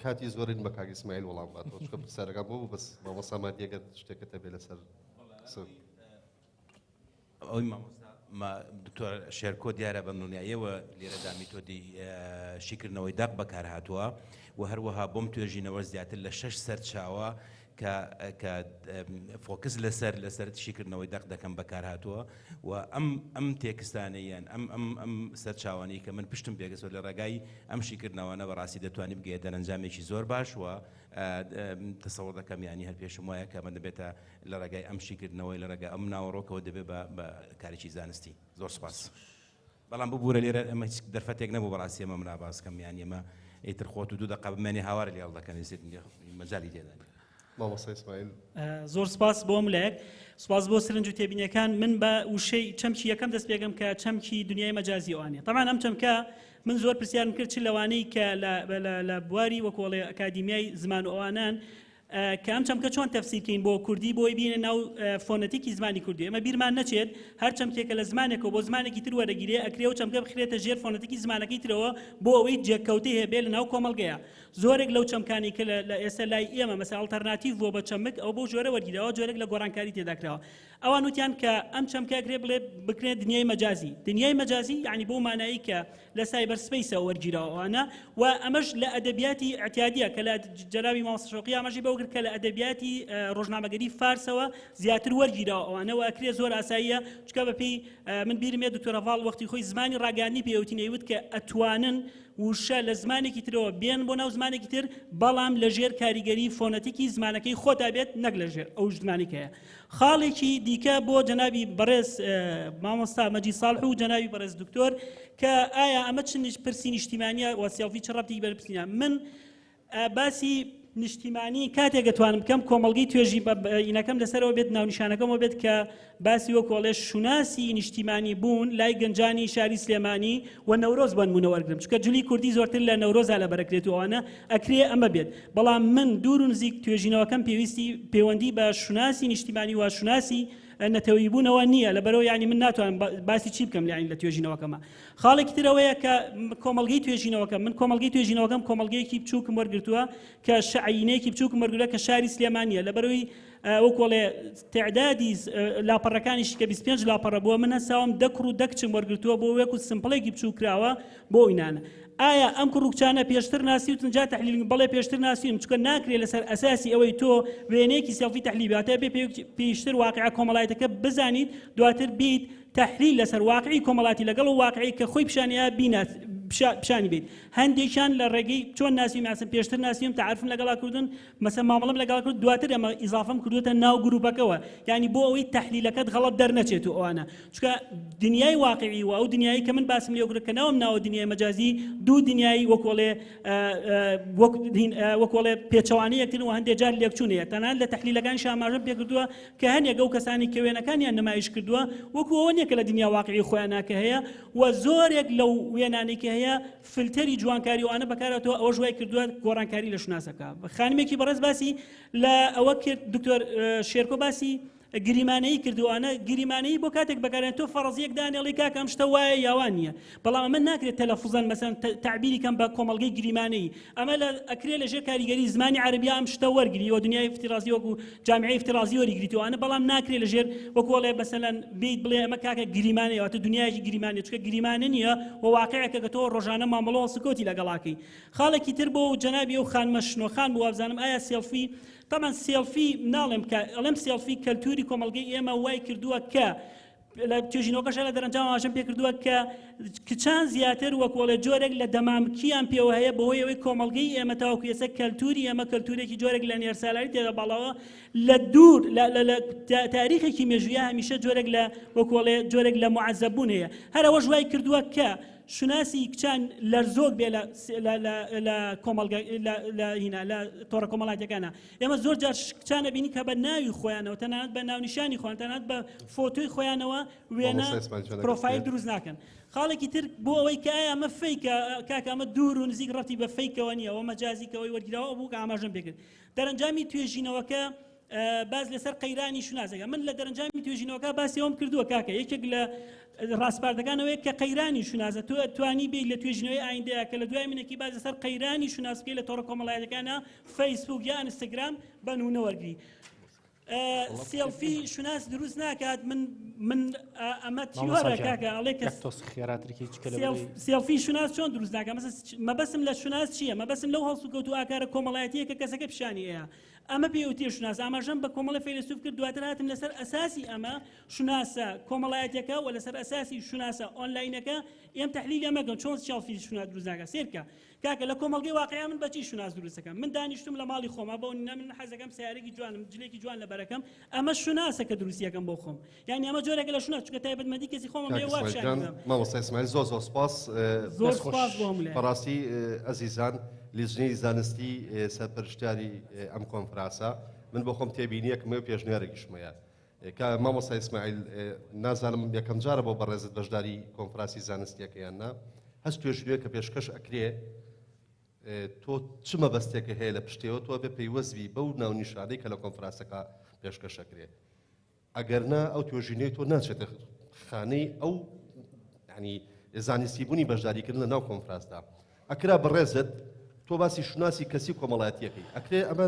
کاتی زۆرین بە کاک ئیسماعیل وەڵام باتەوە چکە پرسیارەکان بۆ بەس مامۆستا مادیەگەر شتێکە تەبێ لەسەر ئەوی مامۆستا دکتۆر شێرکۆ دیارە بە نونیاییەوە لێرەدا میتۆدی شیکردنەوەی داق بەکار هاتووە و هەروەها بۆم توێژینەوە زیاتر لە 6 سەرچاوە کە فۆکس لەسەر تشیکردنەوەی دەق دەکەم بەکار هاتووە و ئەم تێکستانەیان ئەم سەرچاوانەی کە من پشتم پێگەسەوە لە ڕێگای ئەم شیکردنەوەنە بەڕاستی دەتوانین بگەیە دەرەنجامێکی زۆر باش و تەسەوڕ دەکەم ینی هەر پێشم وایە کە من دەبێتە لە ڕێگای ئەم شیکردنەوەی لە ڕێگای ئەم ناوەڕۆکەوە دەبێت بە کارێکی زانستی زۆر سپاس بەڵام ببوورە لێرە ئەمە دەرفەتێک نەبوو بەڕاستی ئەمە مناباسکەم یان ئێمە ئیتر خۆت و دوو دقە بمێنی هاوار لێڵ دەکەن مەجای تێدا مامۆستا ئیسماعیل زۆر سپاس بۆ ملایەک سپاس بۆ سرنج و تێبینیەکان من بە وشەی چەمکی یەکەم دەست پێگەم کە چەمکی دنیای مەجازی ئەوانێ طبعا ئەم چەمکە من زۆر پرسیارم کرد چ لەوانەی کە لە بواری وەکۆڵێ ئەکادیمیای زمان و ئەوانان کە ئەم چەمکە چۆن تەفسیرکەین بۆ کوردی بۆی بینە ناو فۆنەتیکی زمانی کوردی ئەمە بیرمان نەچێت هەر چەمکێکە لە زمانێکەوە بۆ زمانێکی تر وەرەگیرێ ئەکرێ و چەمکە بخرێتە ژێر فۆنەتیکی زمانەکەی ترەوە بۆ ئەوەی جێککەوتەی هەبێ لە ناو کۆمەڵگەیە زۆرێک لەو چەمکانی کە لە ئێستا لای ئێمە مەسە ئەڵتەرناتیڤ بۆ بە چەمک ئەو بۆ ژۆرە وەرگیرەوە جۆرێک لە گۆڕانکاری تێداکراوە ئەوان وتیان کە ئەم چەمکە ئەگرێ بڵێ بکرێت دنیای مەجازی دنیای مەجازی یعنی بۆ مانایی کە لە سایبەر سپەیسە وەرگیرەوەوانە و ئەمەش لە ئەدەبیاتی ئەعتیادیە کە لە جەنابی مامۆستا شەوقی ئاماژەی بەو کرد کە لە ئەدەبیاتی ڕۆژنامەگەری فارسەوە زیاتر وەرگیرەوە ئەوانەوە ئەکرێ زۆر ئاساییە چکە بەپێی من بیرمێ دکتۆر هەڤاڵ وەختی خۆی زمانی ڕاگەاندنی پێوتی نەیوت کە ئەتوانن وشە لە زمانێکی ترەوە بێن بۆ ناو زمانێکی تر بەڵام لەژێر کاریگەری فۆنەتیکی زمانەکەی خۆتا بێت نەک لەژێر ئەو زمانێکەیە خاڵێکی دیکە بۆ جەنابی بەڕێز مامۆستا مەجید ساڵح و جەنابی بەڕێز دکتۆر کە ئایا ئەمە چ پرسی نیشتیمانیە و سێڵفی چ ڕەبتی بەرپرسینە من باسی نیشتیمانی کاتێک دەتوانم بکەم کۆمەڵگەی توێژی ئینەکەم لەسەرەوە بێت ناونیشانەکەمەوە بێت کە باسی وە کۆڵێش شوناسی نیشتیمانی بوون لای گەنجانی شاری سلێمانی و نەورۆز بە نمونە وەرگرم چکە جولی کوردی زۆرتر لە نەورۆزا لە بەرەکرێتەوەوانە ئەکرێ ئەمە بێت بەڵام من دوور و نزیک توێژینەوەکەم پەیوەندی بە شوناسی نیشتیمانی و شوناسی نەتەوەیی بوونەوە نییە لەبەرەوە ینی من ناتوانم باسی چی بکەم لایین لە توێژینەوەکەمە خاڵێکی ترەوەیە کە کۆمەڵگەی توێژینەوەکەم من کۆمەڵگەی توێژینەوەکەم کۆمەڵگەیەکی بچووکم وەرگرتووە کە شعینەیەکی بچووکم وەرگرتووە کە شاری سلێمانیە لەبەرەوەی وەکۆڵێ تعدادی لاپەڕەکانیش کە 25 لاپەڕە بووە من هەساوم 10 کوڕ و 10 کچم وەرگرتووە بۆ وەکو سمپڵێکی بچوو کراوە بۆ ئینانە ئایا ئەم کوڕکچانە پێشتر ناسی و تنجا تحلیل بەڵێ پێشتر ناسیم چکە ناکرێت لەسەر ئەساسی ئەوەی تۆ وێنەیەکی سێڵفی تحلیلاتە بێ پێشتر واقعە کۆمەڵایەتەکە بزانیت دواتر بیت تحلیل لەسەر واقعی کۆمەڵاتی لەگەڵ و واقعی کە خۆی پیشانیا بینات پیشانی بیت هەندێکیان لە ڕێگەی چۆن ناسیم یاسم پێشتر ناسیم تعرفم لەگەڵا کردن مەسە مامەڵەم لەگەڵا کرد دواتر ئەمە ئیزافەم کردوتە ناو گروپەکەوە یعنی بۆ ئەوەی تحلیلەکەت غەڵەت دەرنەچێت و ئەوانە چکە دنیای واقعی و ئەو دنیایی کە من باسم لێ کە ناوم ناوە دنیای مەجازی دوو دنیایی وەکۆڵێ پێچەوانی یەکتر و هەندێک جار لێکچوونەیە تەنان لە تحلیلەکان شاماژەم پێ کردووە کە هەنێک ئەو کەسانی کە وێنەکانیان نمایش کردووە وەکو ئەوە نیە کە لە دنیا واقعی خۆیاناکە هەیە و زۆرێک لەو وێنانێکی هەیە فلتەری جوانکاری ئەوانە بەکارەوە ئەوە ژوای کردووە گۆڕانکاری لە شوناسەکە خانمێکی بەڕێز باسی لە ئەوە کرد دکتۆر شێرکۆ باسی گریمانەی کردووانە گریمانەی بۆ کاتێک بەکارێن تۆ فەڕزیەک دانێڵی کاکەم شتە وایە یاوان نییە بەڵام ئەمە ناکرێت تەلەفوزان مەسەن تعبیری کەم بە کۆمەڵگەی گریمانەی ئەمە لە ئەکرێ لەژێر کاریگەری زمانی عەربی ئەم شتە وەرگری و دنیای افتیرازی وەکو جامعەی افتیرازی وەرگریتوانە بەڵام ناکرێت لەژێر وەکوڵێ مەسەلەن بیت بڵێ ئەمە کاکە گریمانەیە واتە دنیایکی گریمانە چکە گریمانە نییە و واقعەکە کە تۆ ڕۆژانە مامەڵەوە سکۆتی لەگەڵاکەی خاڵێکی تر بۆ جەنابی ئەو خانمە شنۆخان بوو وابزانم ئایا سێڵفی طبعا سێڵفی ناڵێم کە ئەڵێم سێڵفی کەلتوری کۆمەڵگەی ئێمە وای کردووە کە لە توێژینەوەکەش لە دەرەنجام ئاژەم پێ کردووە کە کچان زیاتر وەکوڵێ جۆرێک لە دەمامکییان پێوە هەیە بەهۆی ئەوەی کۆمەڵگەی ئێمە تاوەکو ێستا کەلتوری ئێمە کەلتورێکی جۆرێک لە نێرسالاری تێدا باڵەوە لە دوور لە تاریخێکی مێژویە هەمیشە جۆرێک لە وەکوڵێ جۆرێک لە معەزەبوون هەیە هەرەوە ژوای کردووە کە شناسی کچان لەرزۆک بێ لە کۆمەڵگە لە تۆڕە کۆمەڵاتەکانە ئێمە زۆر جار کچانە بینی کە بە ناوی خۆیانەوە تەنانەت بە ناونیشانی خۆیان تەنانەت بە فۆتۆی خۆیانەوە وێنە پرۆفایل دروست ناکەن خاڵێکی تر بۆ ئەوەی کە ئایا ئەمە فەیکە کاکە ئەمە دوور و نزیک ڕەتی بە فەیکەوە نییە ئەوە مەجازیکەوەی وەرگیراوە بوو کە ئاماژەم پێکرد دەرەنجامی توێژینەوەکە باز لەسەر قەیرانی شونازەکە من لە دەرەنجامی توێژینەوەکە باسی ئەوم کردووە کاکە یەکێک لە ڕاستپاردەکانەوەی کە قەیرانی شونازە تۆ توانی بێ لە توێژینەوەی ئایندەیە کە لە دوای منێکی باز لەسەر قەیرانی شوناسکەی لە تۆڕە کۆمەڵایەتەکانە فەیسبوک یا ئینستاگرام بە نمونە وەرگری سێلفی شوناس دروست ناکات من ئەمە تیوەرە کاکە ئەڵێ کە سێلفی شوناس چۆن دروست ناکات مەبەسم لە شوناس چییە مەبەسم لەو هەڵسو کەوت و ئاکارە کۆمەڵایەتیە کە کەسەکە پیشانی ئەیە ئەمە پێوتێ شوناس ئاماژەم بە کۆمەڵە فەیلسوف کرد دواتر هاتم لەسەر ئەساسی ئەمە شوناسە کۆمەڵایەتەکە و لەسەر ئەساسی شوناسە ئۆنلاینەکە ئێم تەحلیل ئەمەکەن چۆن سێلفی شوناس دروست ناکات سێرکە کاکە لە کۆمەڵگەی واقعیا من بەچی شوناس دروستەکەم من دانیشتم لە ماڵی خۆمە بۆ من حەزەکەم سیارێکی جوانم جلێکی جوان لە بەرەکەم ئەمە شوناسە کە دروستیەکەم بۆ خۆم یعنی ئەمە جۆرێک لە شوناس چونکە تایبەتمەندی کەسی خۆمە لێ وابشانم مامۆستا ئیسماعیل زۆر سپاس زۆر سپاس بۆ هەموو لای بەڕاستی ئەزیزان لیژنەی زانستی سەرپەرشتیاری ئەم کۆنفرانسە من بۆ خۆم تێبینیەکمە و پێشنیارێکیشمەیە کە مامۆستا ئیسماعیل نازانم یەکەم جارە بۆ بەڕێزت بەشداری کۆنفرانسی زانستیەکەیان نا هەست توێژنوێ کە پێشکەش ئەکرێ تۆ چ مەبەستێکە هەیە لە پشتەوە تۆ بێ پەیوەستبی بەو ناونیشانەی کە لە کۆنفرانسەکە پێشکەشەکرێ ئەگەرنا ئەو توێژینەی تۆ ناچێتە خانەی ئەو ینی زانستیبوونی بەشداریکردن لە ناو کۆنفرانسدا ئەکرا بەڕێزت تۆ باسی شوناسی کەسی کۆمەڵایەتیەکەی ئەکرێ ئەمە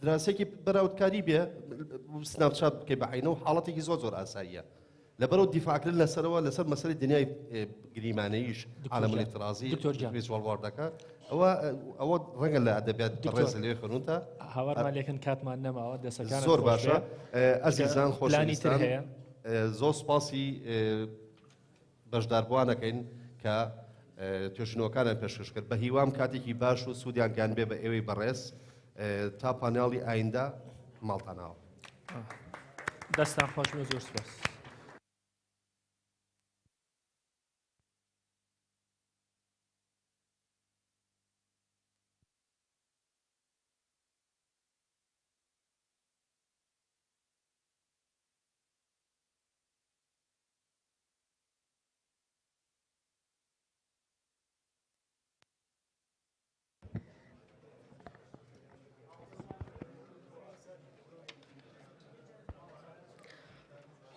دراسێکی بەراوردکاری بێ سناپچات بکەی بەعینەوە حاڵەتێکی زۆر زۆر ئاساییە لەبەرەوە دیفاعکردن لەسەرەوە لەسەر مەسەری دنیای گریمانەیش عالەمەی ترازی ویزوال وۆردەکە ئەوە ڕەنگە لە ئەدەبیات ڕێز لێ خوێنونتە هاوارمان لێکن کاتمان نەماوە دەسەکان زۆر باشە ئەزیزان خۆشەویستان زۆر سپاسی بەشداربووانەکەین کە توێژینەوەکانیان پێشکەش کرد بە هیوام کاتێکی باش و سوودیان گیان بێ بە ئێوەی بەڕێز تا پانێڵی ئایندا ماڵتاناوە دەستان خۆش زۆر سپاس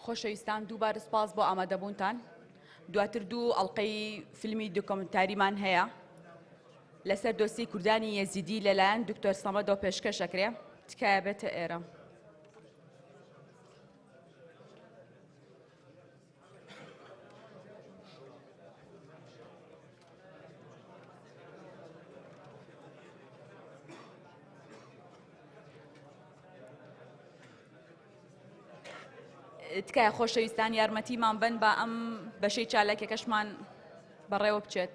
خۆشەویستان دووبارە سپاس بۆ ئامادەبوونتان دواتر دوو ئەڵلقەی فیلمی دۆکۆمنتاریمان هەیە لەسەر دۆسی کوردانی یەزیدی لەلایەن دکتۆر سەمەدۆ پێشکەشەکرێ تکایە بێتە ئێرە تکایە خۆشەویستان یارمەتیمان بن بە ئەم بەشەی چالاکێکەشمان بەڕێوە بچێت